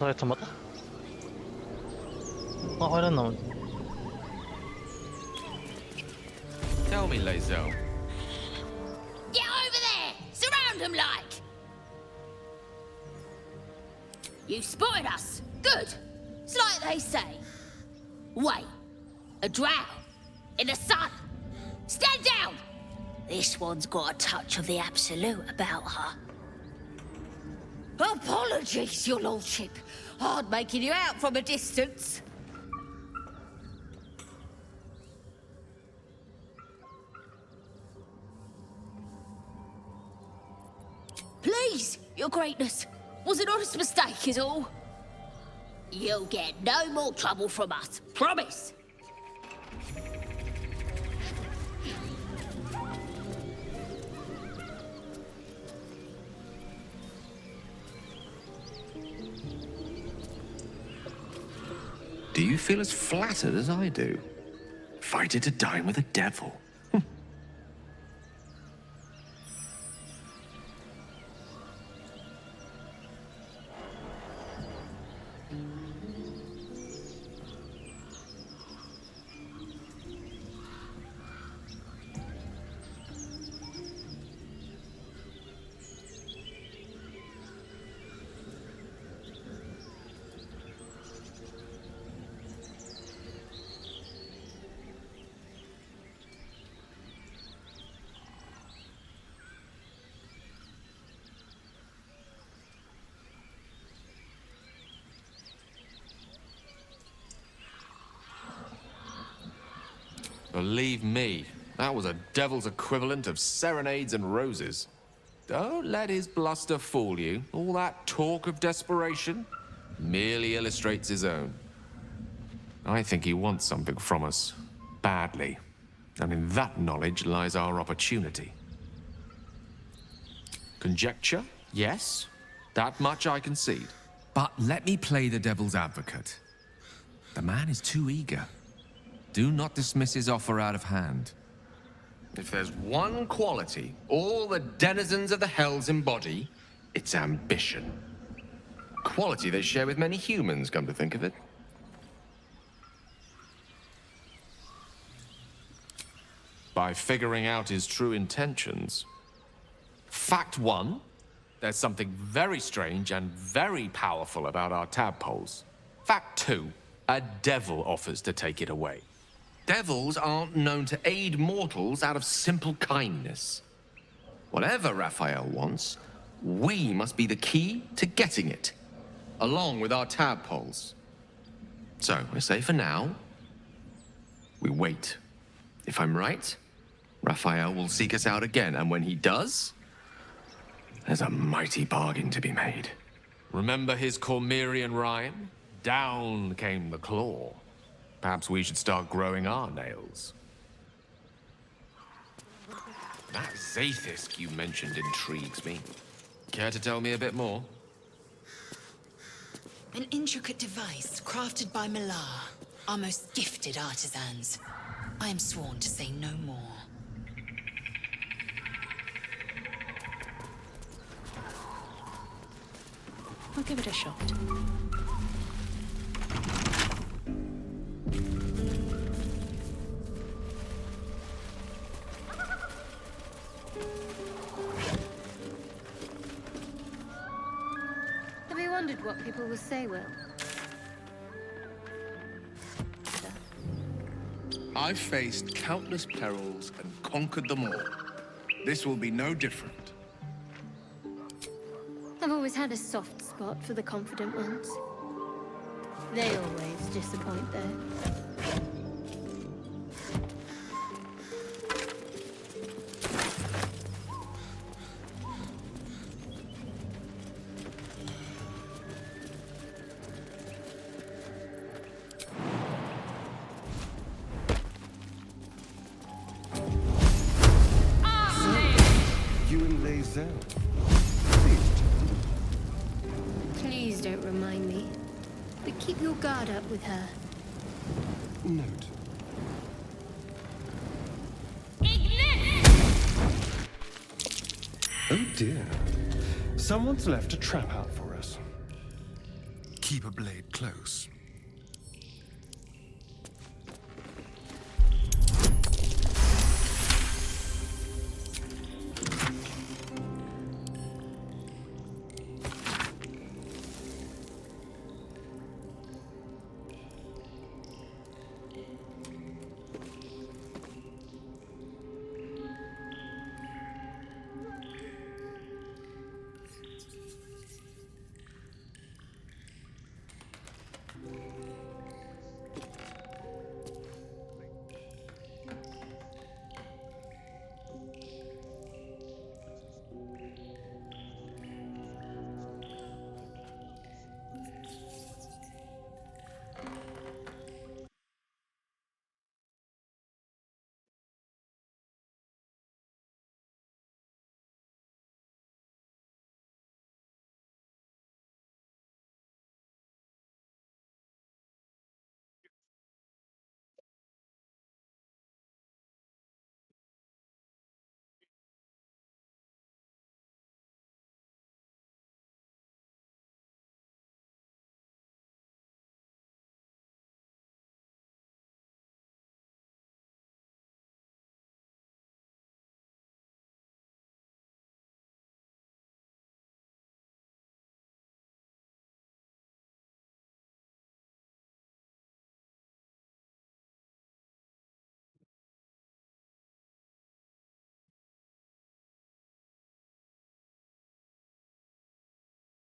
Riot sama ta? Okay lang naman. Tell me, Lae'zel. Get over there! Surround them like! You spotted us. Good. It's like they say. Wait. A drow. In the sun. Stand down! This one's got a touch of the absolute about her. Apologies, your lordship. Hard making you out from a distance. Please, your greatness. Was an honest mistake is all. You'll get no more trouble from us. Promise. Do you feel as flattered as I do? Fighter to dine with a devil. Believe me, that was a devil's equivalent of serenades and roses. Don't let his bluster fool you. All that talk of desperation merely illustrates his own. I think he wants something from us, badly. And in that knowledge lies our opportunity. Conjecture? Yes. That much I concede. But let me play the devil's advocate. The man is too eager. Do not dismiss his offer out of hand. If there's one quality all the denizens of the hells embody, it's ambition. Quality they share with many humans, come to think of it. By figuring out his true intentions. Fact one, there's something very strange and very powerful about our tadpoles. Fact two, a devil offers to take it away. Devils aren't known to aid mortals out of simple kindness. Whatever Raphael wants, we must be the key to getting it, along with our tadpoles. So, I say for now, we wait. If I'm right, Raphael will seek us out again, and when he does, there's a mighty bargain to be made. Remember his Cormyrean rhyme? Down came the claw. Perhaps we should start growing our nails. That Zaithisk you mentioned intrigues me. Care to tell me a bit more? An intricate device crafted by Malar, our most gifted artisans. I am sworn to say no more. I'll give it a shot. Have you wondered what people will say, Will? I've faced countless perils and conquered them all. This will be no different. I've always had a soft spot for the confident ones. They always disappoint, though. You and Lae'zel. Please don't remind me. But keep your guard up with her. Note. Oh dear. Someone's left a trap out for us. Keep a blade close.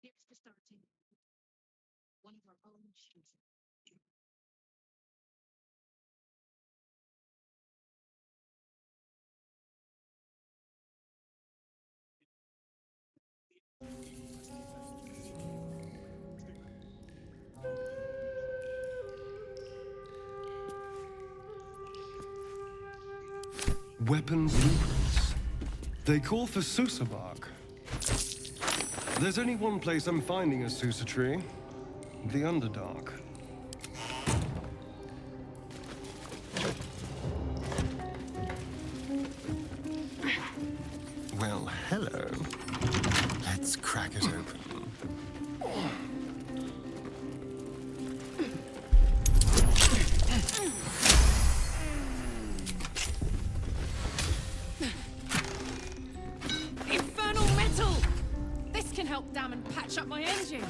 Here's the starting. One of our own shoots. Weapon blueprints. They call for Susa bark. There's only one place I'm finding a Susa tree. The Underdark. Well, hello. Let's crack it open. Infernal metal! This can help dam and patch up my engine.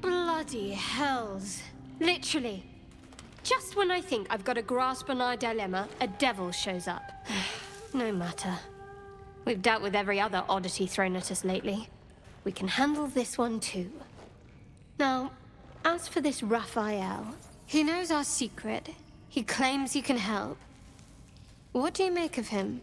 Bloody hells. Literally. Just when I think I've got a grasp on our dilemma, a devil shows up. No matter. We've dealt with every other oddity thrown at us lately. We can handle this one too. Now, as for this Raphael, he knows our secret. He claims he can help. What do you make of him?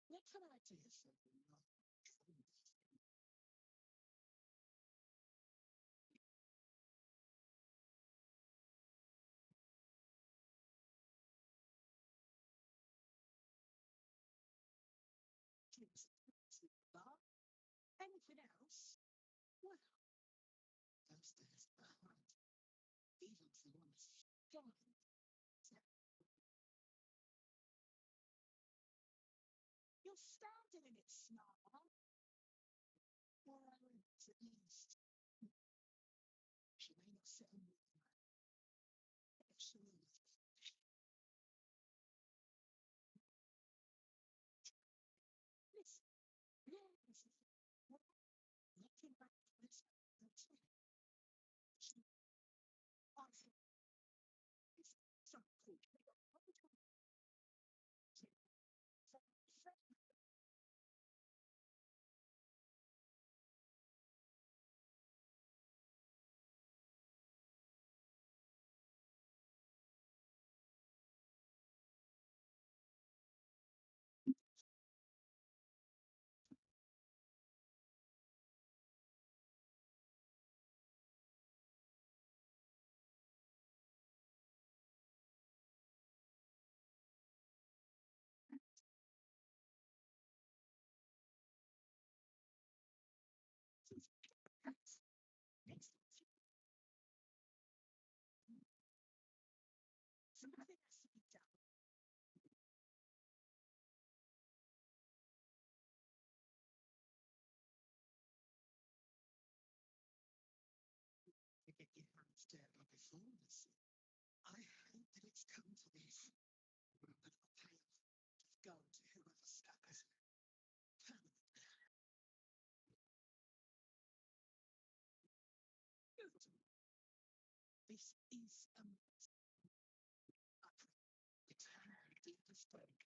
What can I do for you? Anything else? Well, those days are hard. Even for one's gone. You're standing in it, Snarl. Or at least. She may not sit on me. Absolutely. Listen. Yes. Looking back at this, that's it. I think it's so cool. Something has to be done. To get your hands dirty before this. I hate that it's come to this. But I'll pay off. Just go to whoever stuck us. This is a it's a mistake.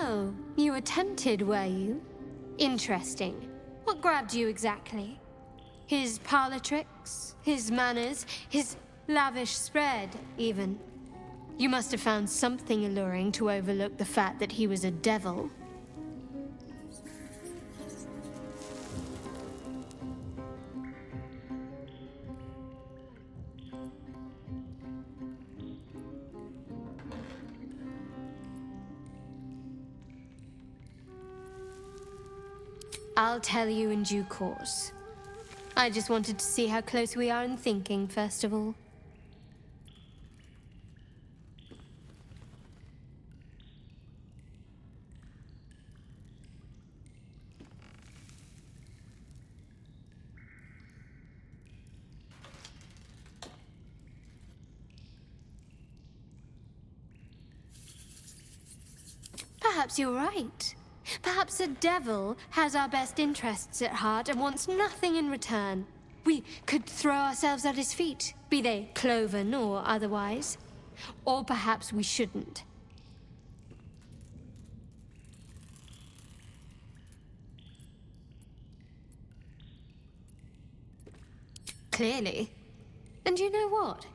So, you were tempted, were you? Interesting. What grabbed you exactly? His parlor tricks? His manners? His lavish spread, even? You must have found something alluring to overlook the fact that he was a devil. I'll tell you in due course. I just wanted to see how close we are in thinking, first of all. Perhaps you're right. Perhaps the devil has our best interests at heart and wants nothing in return. We could throw ourselves at his feet, be they cloven or otherwise. Or perhaps we shouldn't. Clearly. And you know what?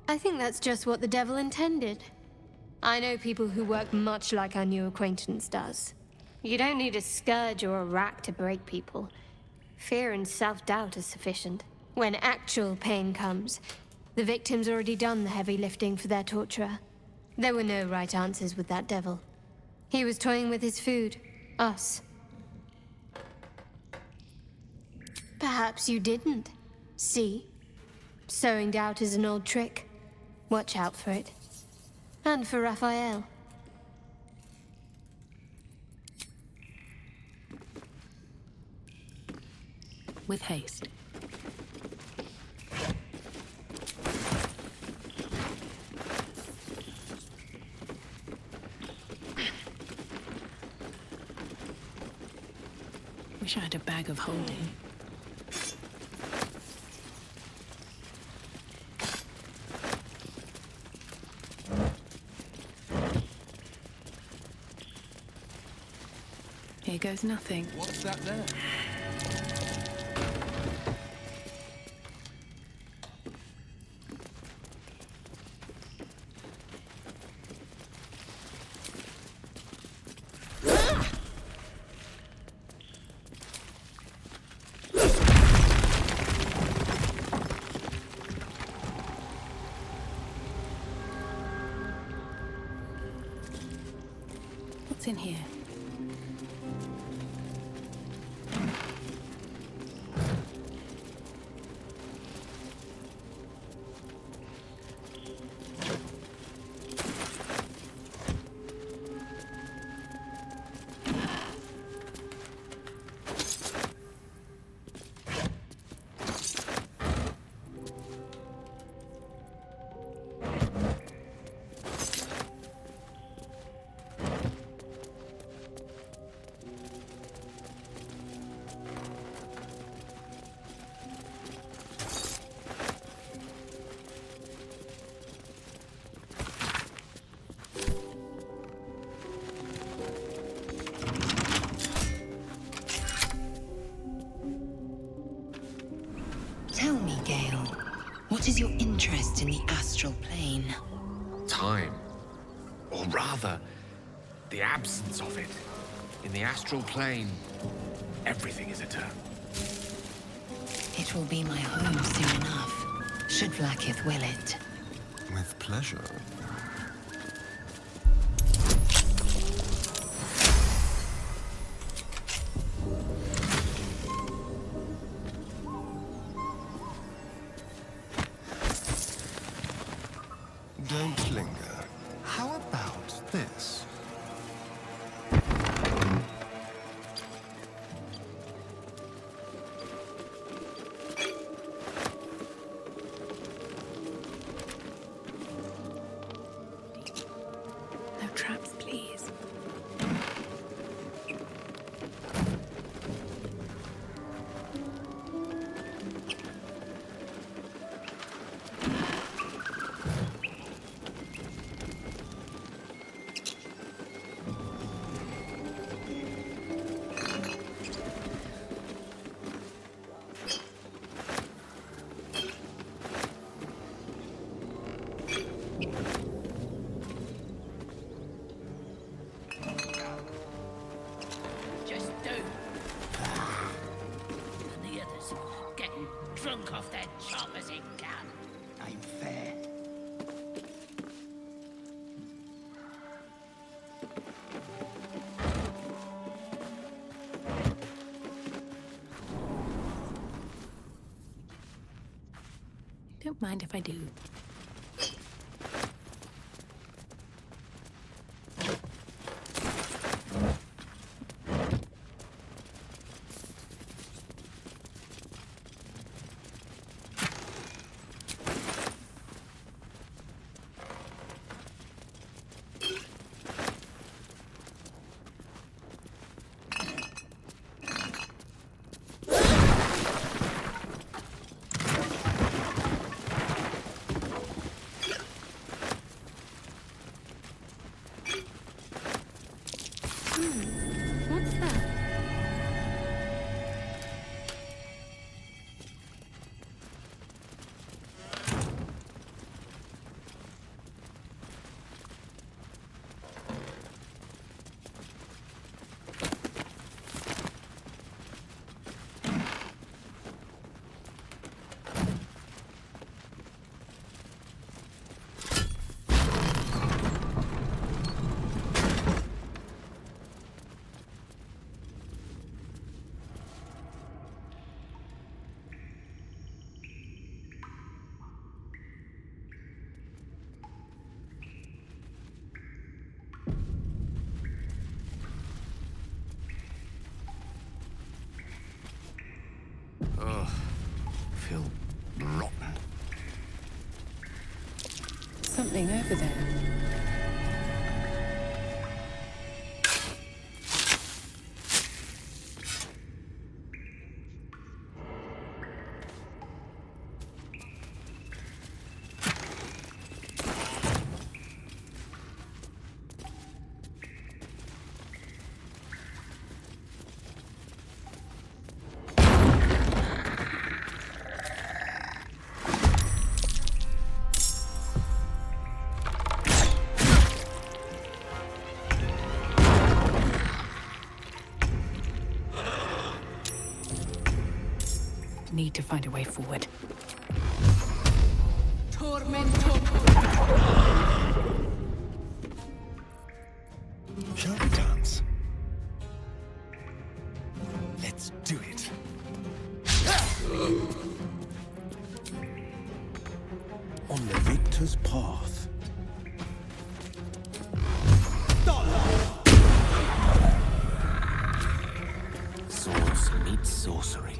I think that's just what the devil intended. I know people who work much like our new acquaintance does. You don't need a scourge or a rack to break people. Fear and self-doubt is sufficient. When actual pain comes, the victim's already done the heavy lifting for their torturer. There were no right answers with that devil. He was toying with his food. Us. Perhaps you didn't. See? Sowing doubt is an old trick. Watch out for it. And for Raphael. With haste. Wish I had a bag of holding. Here goes nothing. What's that there? What's in here? Tell me, Gale, what is your interest in the astral plane? Time. Or rather, the absence of it. In the astral plane, everything is eternal. It will be my home soon enough, should Vlaakith will it. With pleasure. Don't linger. How about this? No traps, please. Mind if I do? What's that? Ugh. Feel rotten. Something over there. Need to find a way forward. Shall we dance? Let's do it. On the victor's path. Swords meet sorcery.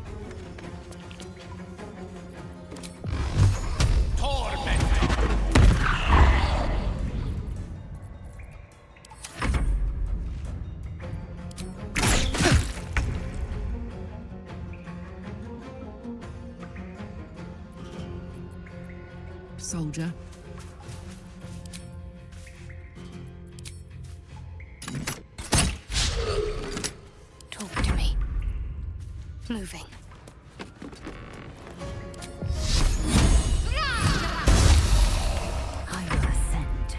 Soldier. Talk to me. Moving. I will ascend.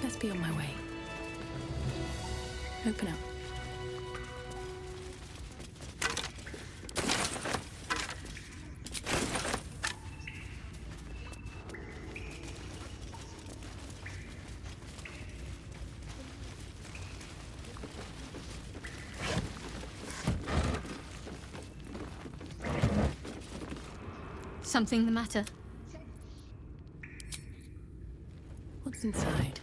Let's be on my way. Open up. Something the matter? What's inside?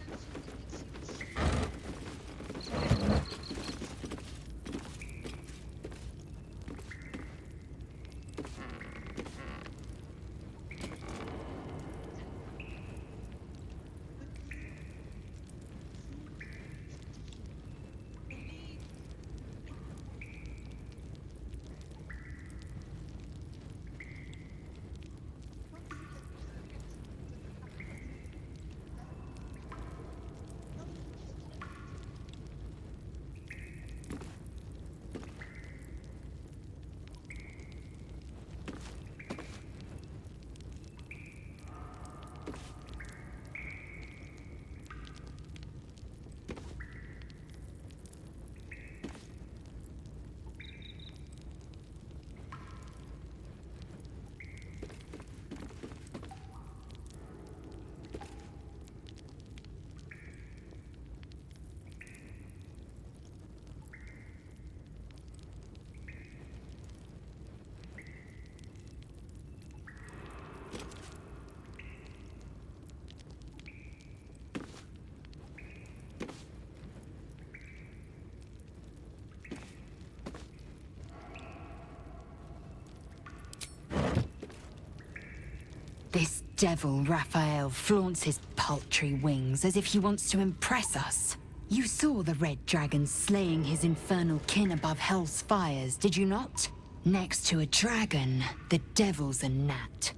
This devil Raphael flaunts his paltry wings as if he wants to impress us. You saw the red dragon slaying his infernal kin above hell's fires, did you not? Next to a dragon, the devil's a gnat.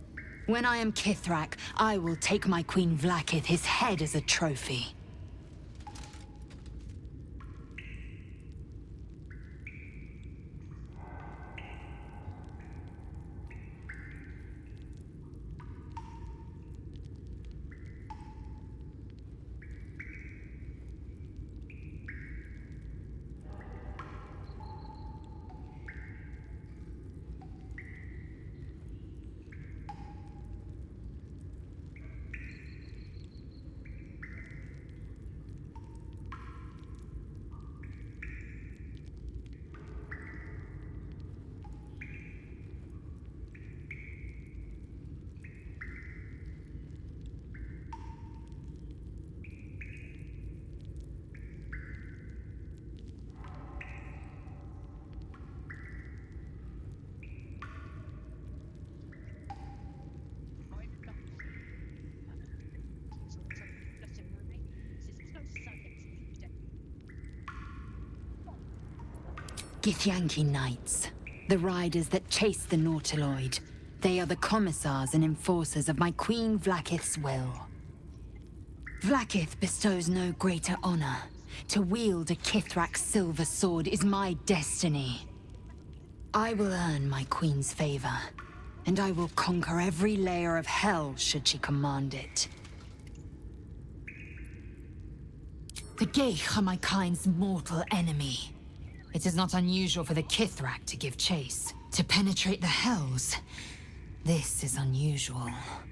When I am Kithrak, I will take my Queen Vlaakith his head as a trophy. Githyanki Knights, the riders that chase the Nautiloid. They are the commissars and enforcers of my Queen Vlaakith's will. Vlaakith bestows no greater honor. To wield a Kithrak's silver sword is my destiny. I will earn my Queen's favor, and I will conquer every layer of hell should she command it. The Geich are my kind's mortal enemy. It is not unusual for the Kithrak to give chase. To penetrate the hells, this is unusual.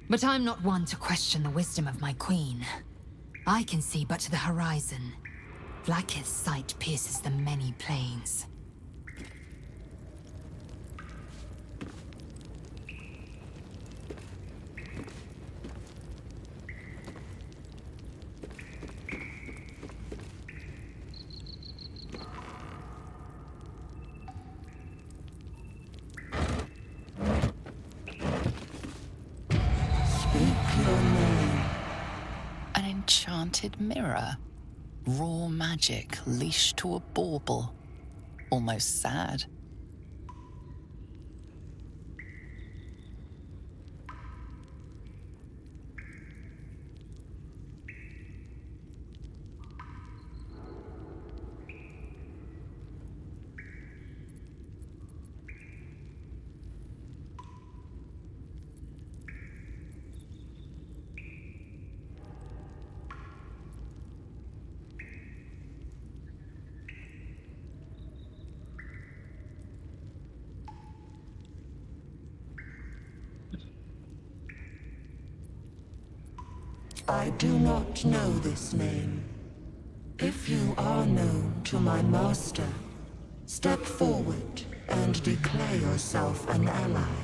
But I'm not one to question the wisdom of my queen. I can see but to the horizon. Vlaakith's sight pierces the many planes. Enchanted mirror. Raw magic leashed to a bauble. Almost sad. I do not know this name. If you are known to my master, step forward and declare yourself an ally.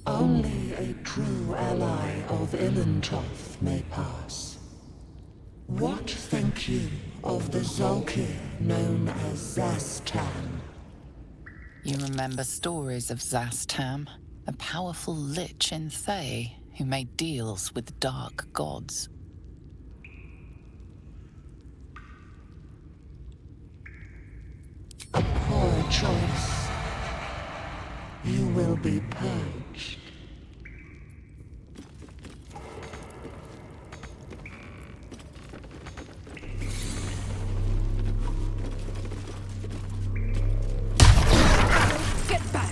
Only a true ally of Ilintoth may pass. What think you of the Zolkir known as Zastam? You remember stories of Zastam, a powerful lich in Thay who made deals with dark gods. A poor choice. You will be purged. Get back!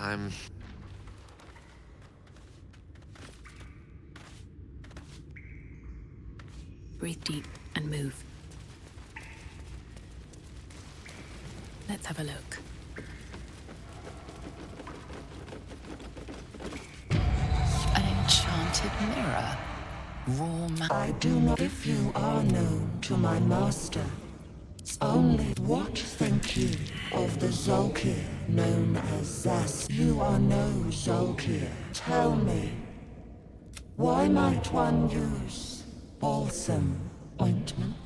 I'm... Breathe deep and move. Let's have a look. An enchanted mirror. Raw I do not. If you are known to my master, only what think you of the Zolkir known as Zas? You are no Zolkir. Tell me, why might one use balsam ointment?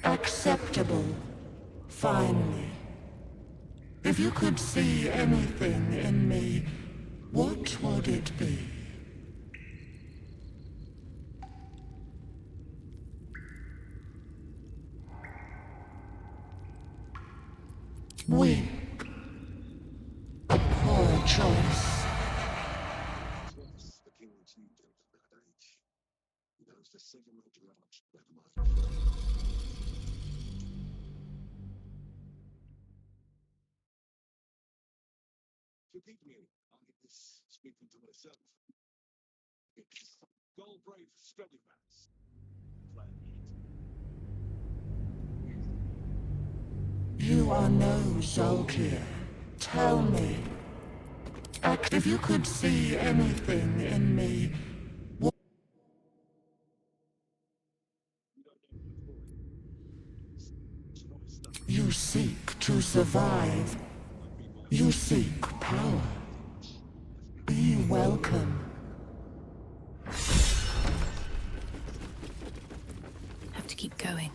Acceptable. Finally. If you could see anything in me, what would it be? Weak. A poor choice. The king received him from that age. He knows the second large better much. Forgive me, I was speaking to myself. It's Goldbrave Spelling Maps. You are no Zolkir. Tell me. If you could see anything in me, what? You seek to survive. You seek power. Be welcome. Have to keep going.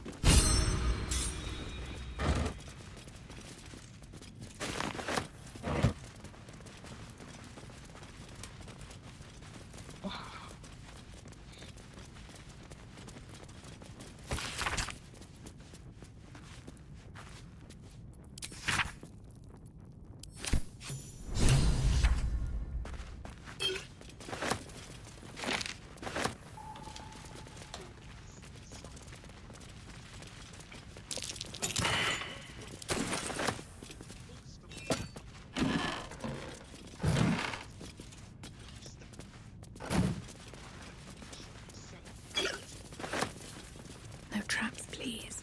No traps, please.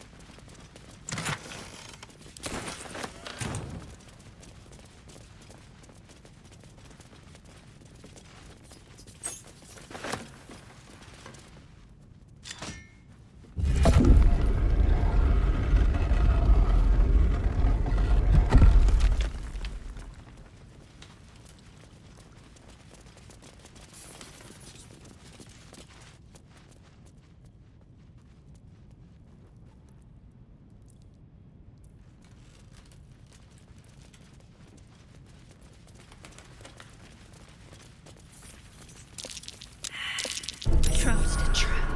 Trust a trap.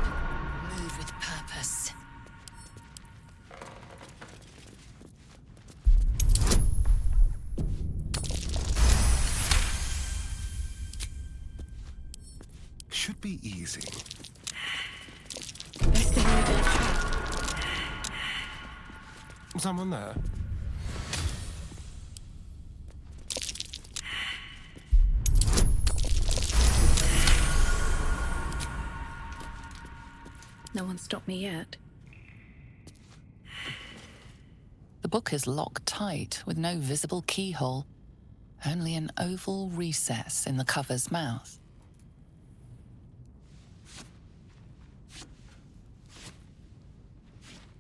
Move with purpose. Should be easy. Someone there? No one stopped me yet. The book is locked tight with no visible keyhole, only an oval recess in the cover's mouth.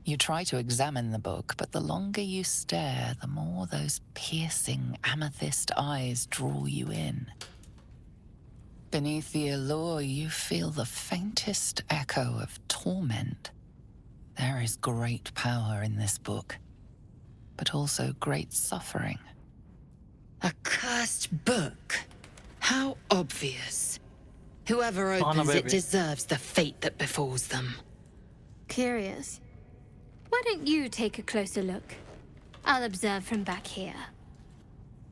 You try to examine the book, but the longer you stare, the more those piercing amethyst eyes draw you in. Beneath the allure, you feel the faintest echo of torment. There is great power in this book, but also great suffering. A cursed book? How obvious. Whoever opens it deserves the fate that befalls them. Curious. Why don't you take a closer look? I'll observe from back here.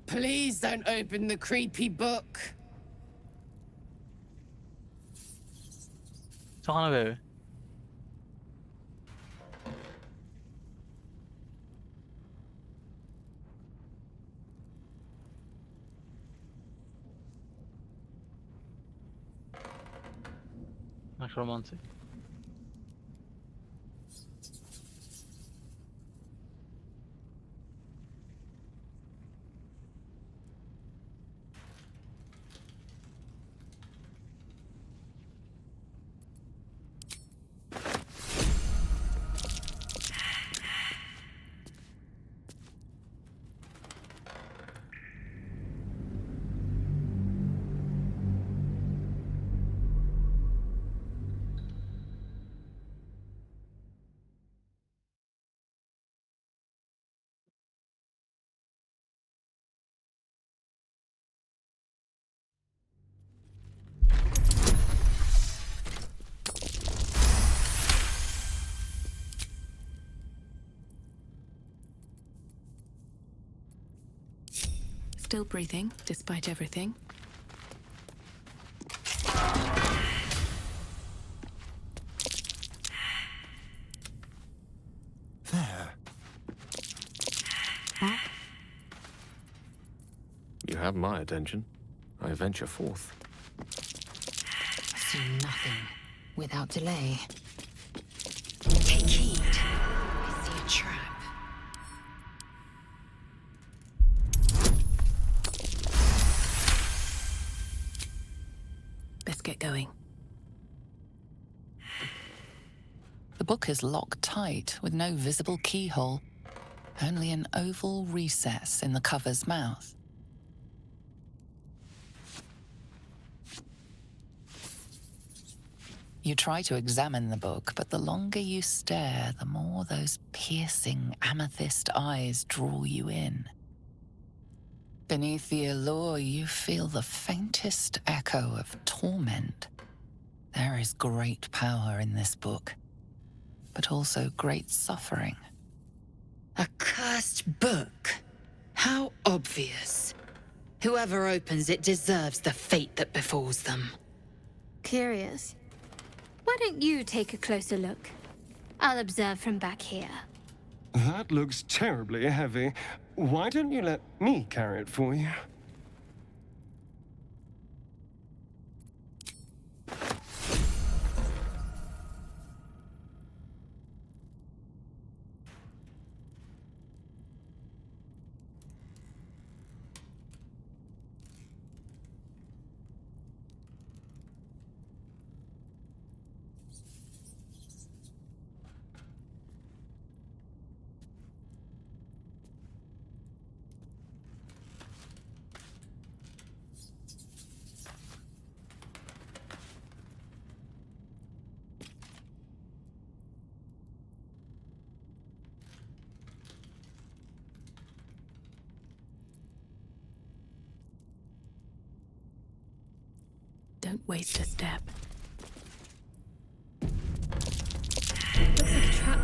Please don't open the creepy book. 저 하나 왜? Necromancy. Still breathing, despite everything. There. Huh? You have my attention. I venture forth. See nothing without delay. Take heed. I see a trap. Best get going. The book is locked tight with no visible keyhole, only an oval recess in the cover's mouth. You try to examine the book, but the longer you stare, the more those piercing amethyst eyes draw you in. Beneath the allure, you feel the faintest echo of torment. There is great power in this book, but also great suffering. A cursed book? How obvious. Whoever opens it deserves the fate that befalls them. Curious. Why don't you take a closer look? I'll observe from back here. That looks terribly heavy. Why don't you let me carry it for you? Don't waste a step. Looks like a trap.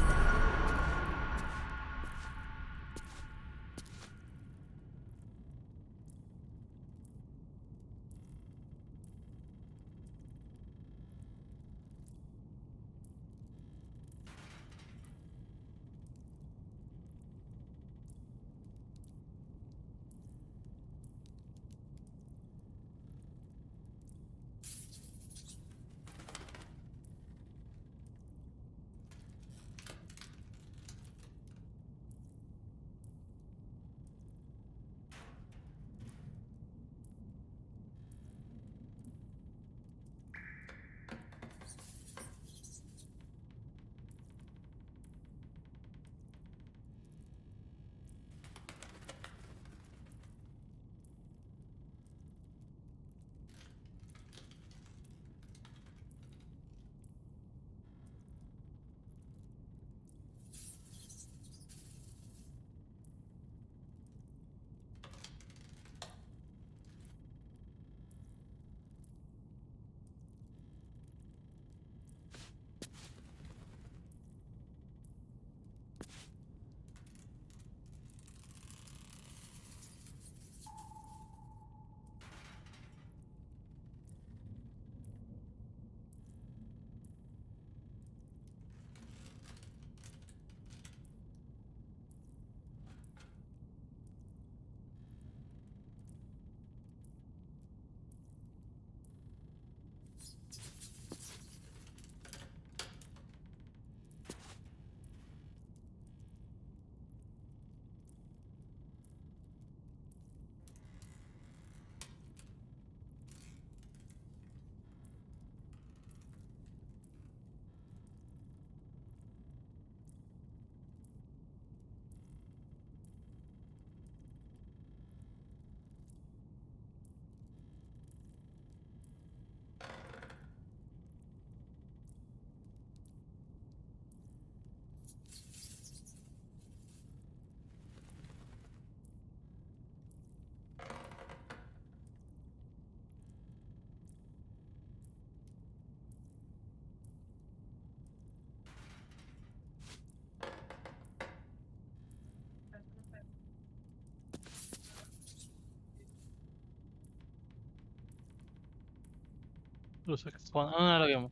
Terus expand. Ano nalagay mo?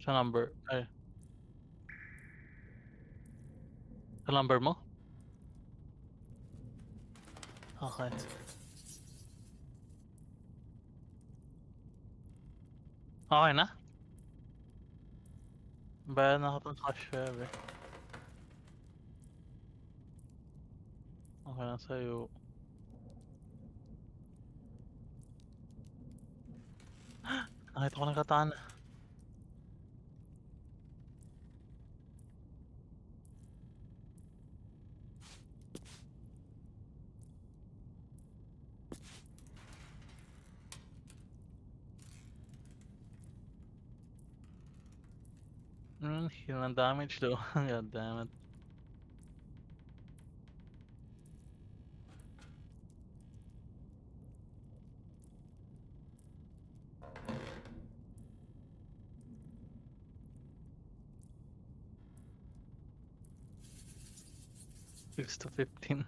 Sa number. Ay. Sa number mo? Okay. Okay na? Bayan na ako ng cash share eh. Okay na sa'yo. Nakita ko ng katana. Heal ng damage though. God damn it. Six to 15.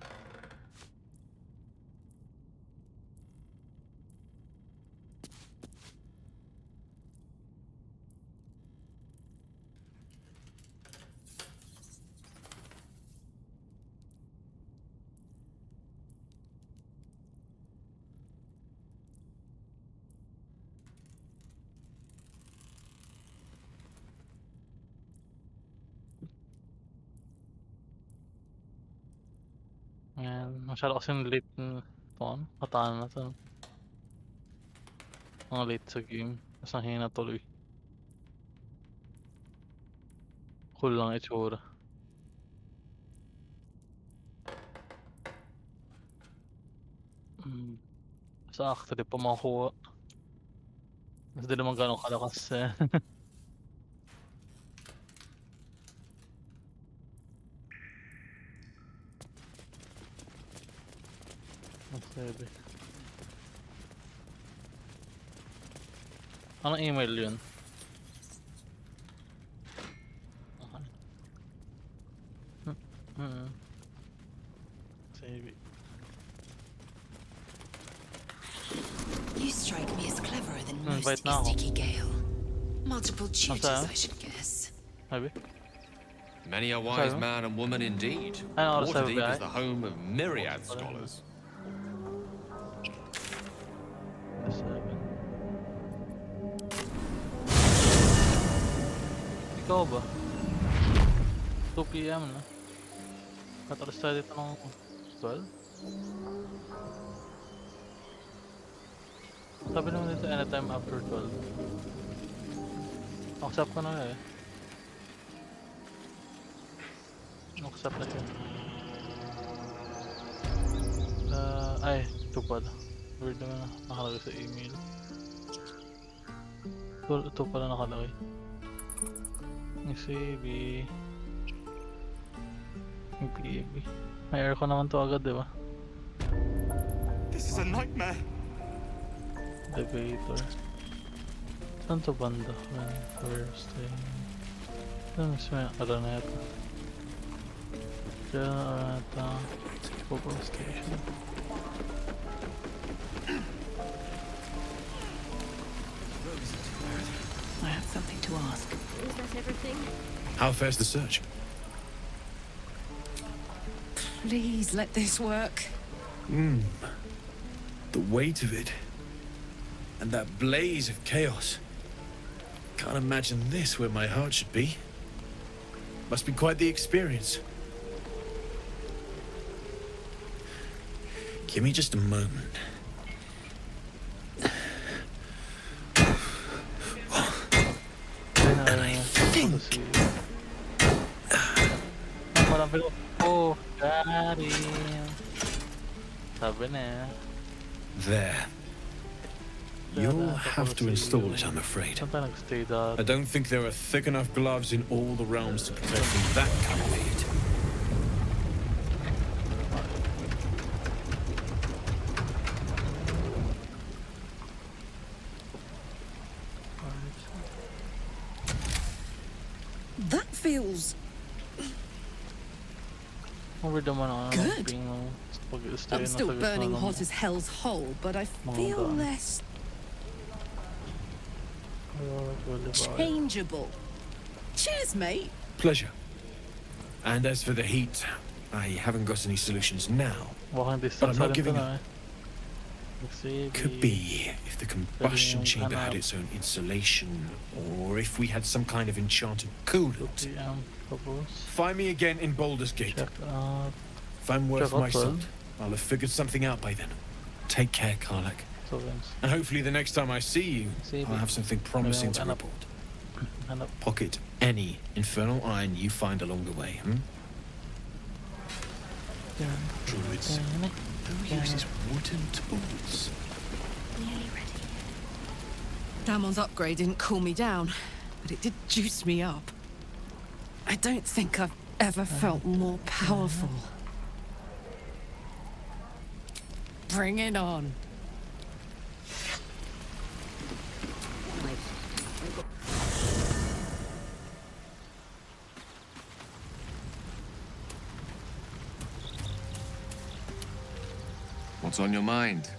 Ayan, masyado kasing late na ito, ano? Katana na to. Mga late sa game. Tapos nahina tuloy. Cool lang itsura. Sa actually pa makakuha. Mas di naman gano'ng kalakas eh. Sabi. Anong email yun? Okay. Save it. You strike me as cleverer than most Invite na ako. Sticky Gale. Multiple tutors, I should guess. Maybe. Many a wise man and woman indeed. Ano oras sabi Waterdeep ba? is the home of myriad scholars. Ikaw ba? 2 PM na. Katalas tayo dito ng 12? Sabi naman dito anytime after 12. Accept ko na eh. Accept na siya. Ay, ito pala. Weird naman na nakalagay sa email. Ito pala nakalagay. CV. Yung PAB. May aircon naman to agad, diba? This is a nightmare. Debator. Saan to banda? When first thing. Saan mas may Aryanna? Diyan Aryanna. Football station. I have something to ask. Is that everything? How fares the search? Please let this work. The weight of it. And that blaze of chaos. Can't imagine this where my heart should be. Must be quite the experience. Give me just a moment. And I think... Oh, daddy. Sabi na. There. You'll have to install it, I'm afraid. I don't think there are thick enough gloves in all the realms to protect from that kind of heat. That feels Good. I'm still burning hot as hell's hole, but I feel less changeable. Cheers, mate. Pleasure. And as for the heat, I haven't got any solutions now. But I'm not giving up. Could be if the combustion chamber had its own insulation, or if we had some kind of enchanted coolant. Find me again in Baldur's Gate. If I'm worth my salt, I'll have figured something out by then. Take care, Karlak. And hopefully the next time I see you, I'll have something promising to report. Pocket any infernal iron you find along the way, Druids. Who uses wooden tools? Damon's upgrade didn't cool me down, but it did juice me up. I don't think I've ever felt more powerful. Bring it on. What's on your mind?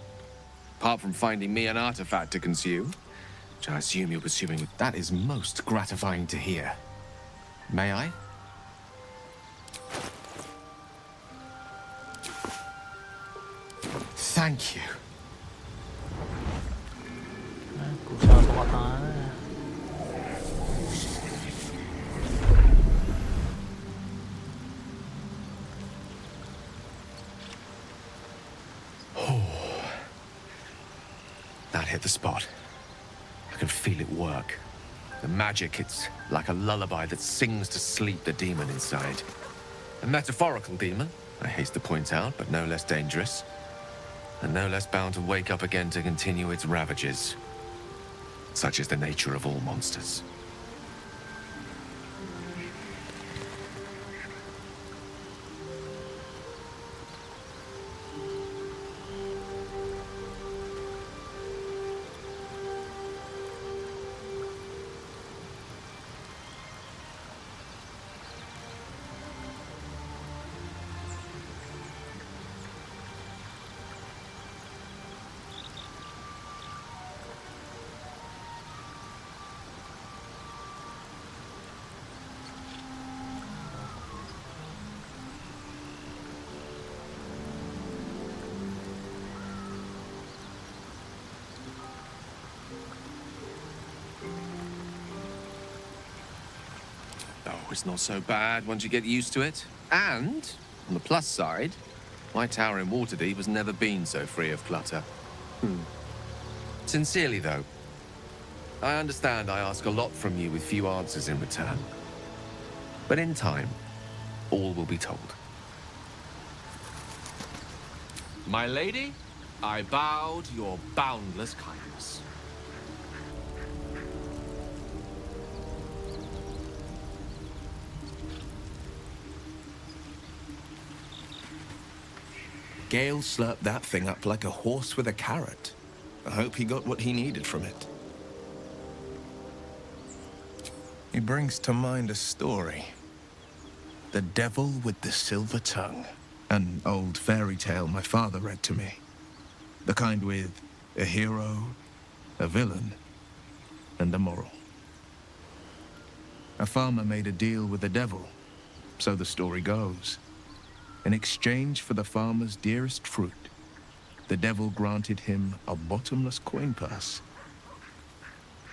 Apart from finding me an artifact to consume, which I assume you're pursuing, that is most gratifying to hear. May I? Thank you. That hit the spot. I can feel it work. The magic, it's like a lullaby that sings to sleep the demon inside. A metaphorical demon, I haste to point out, but no less dangerous. And no less bound to wake up again to continue its ravages. Such is the nature of all monsters. Oh, it's not so bad once you get used to it. And, on the plus side, my tower in Waterdeep has never been so free of clutter. Sincerely, though, I understand I ask a lot from you with few answers in return. But in time, all will be told. My lady, I bow to your boundless kindness. Gale slurped that thing up like a horse with a carrot. I hope he got what he needed from it. He brings to mind a story. The Devil with the Silver Tongue. An old fairy tale my father read to me. The kind with a hero, a villain, and a moral. A farmer made a deal with the devil, so the story goes. In exchange for the farmer's dearest fruit, the devil granted him a bottomless coin purse.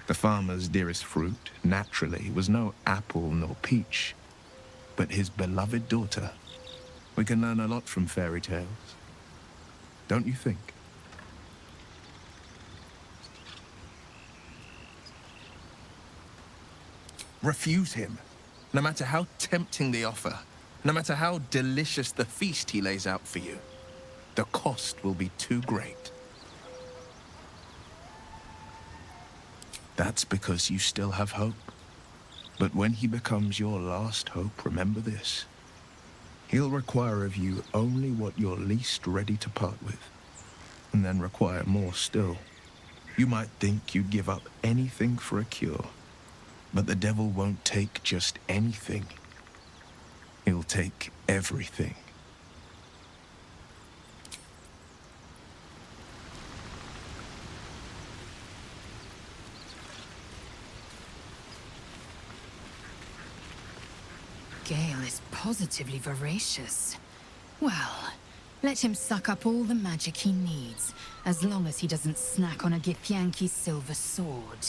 The farmer's dearest fruit, naturally, was no apple nor peach, but his beloved daughter. We can learn a lot from fairy tales, don't you think? Refuse him, no matter how tempting the offer. No matter how delicious the feast he lays out for you, the cost will be too great. That's because you still have hope. But when he becomes your last hope, remember this. He'll require of you only what you're least ready to part with, and then require more still. You might think you'd give up anything for a cure, but the devil won't take just anything. He'll take everything. positively voracious. Well, let him suck up all the magic he needs, as long as he doesn't snack on a Githyanki's silver sword.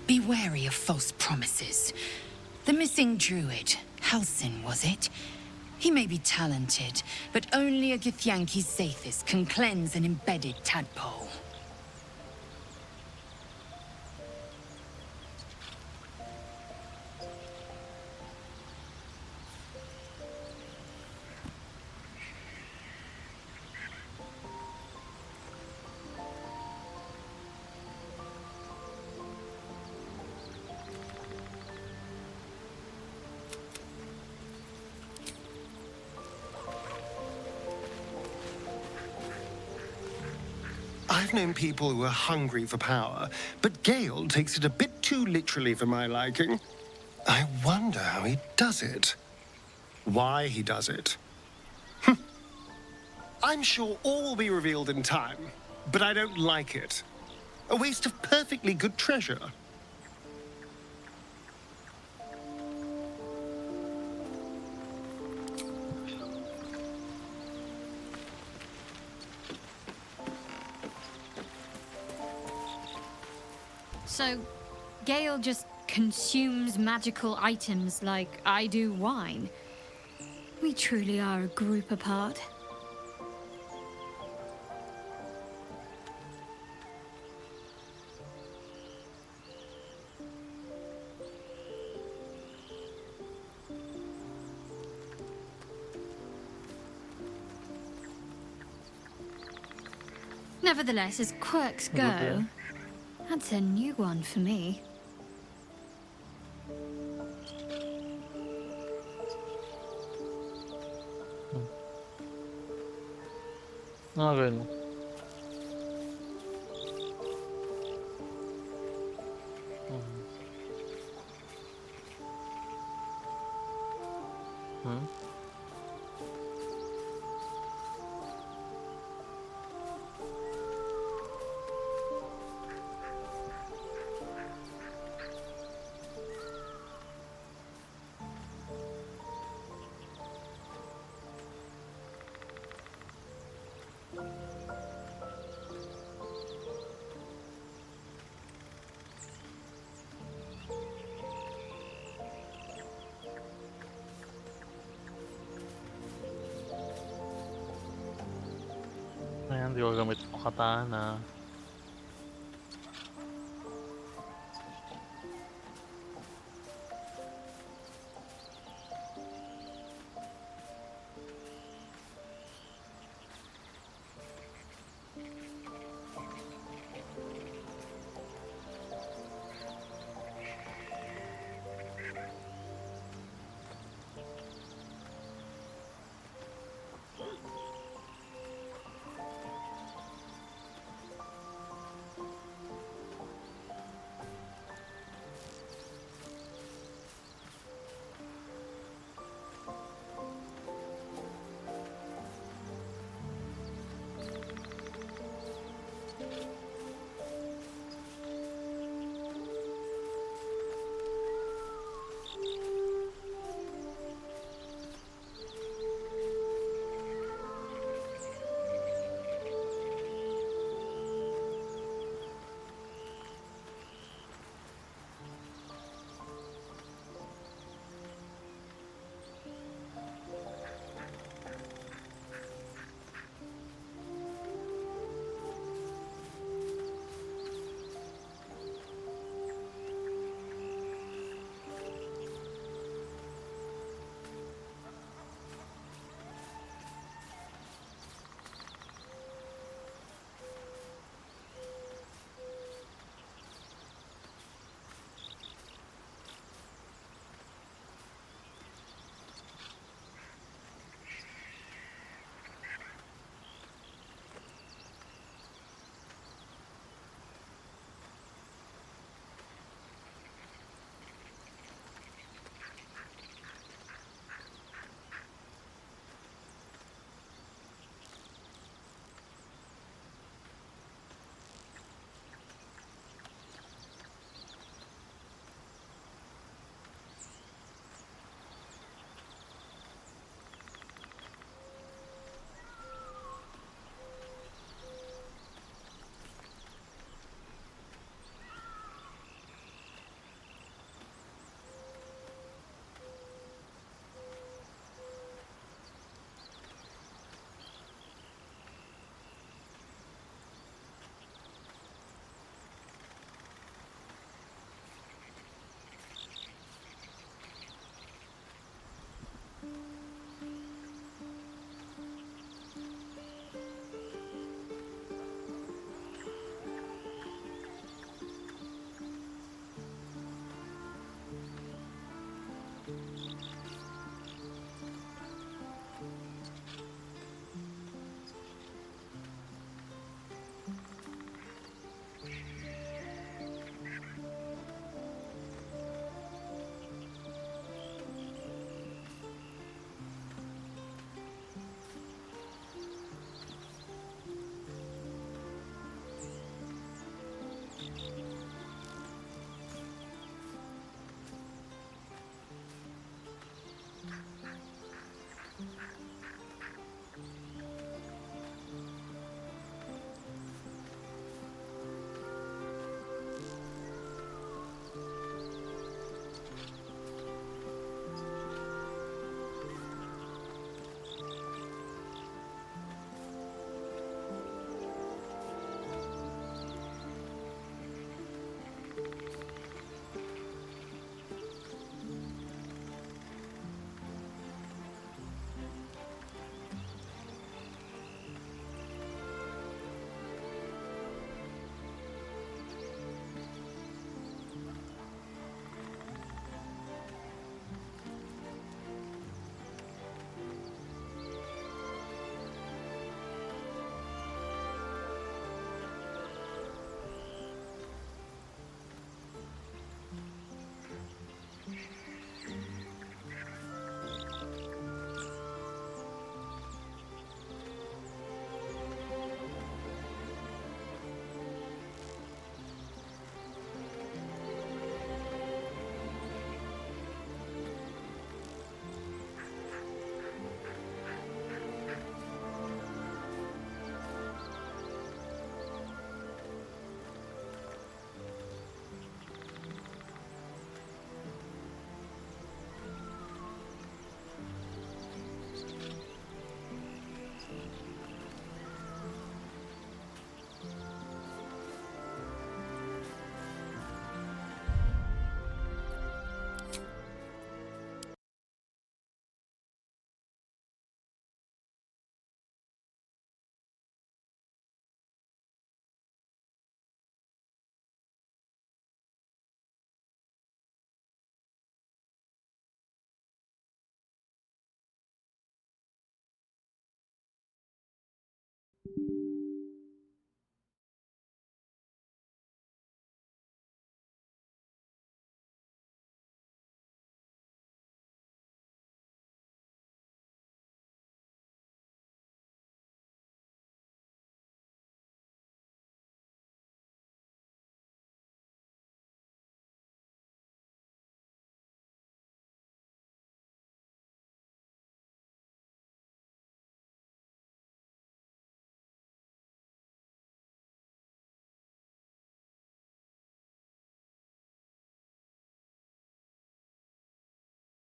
Be wary of false promises. The missing druid, Halsin, was it? He may be talented, but only a Githyanki's Zathis can cleanse an embedded tadpole. I've known people who are hungry for power, but Gale takes it a bit too literally for my liking. I wonder how he does it. Why he does it. I'm sure all will be revealed in time, but I don't like it. A waste of perfectly good treasure. So, Gale just consumes magical items like I do wine. We truly are a group apart. Nevertheless, as quirks go, that's a new one for me. Okay. Ayan, di ko gamit yung katana.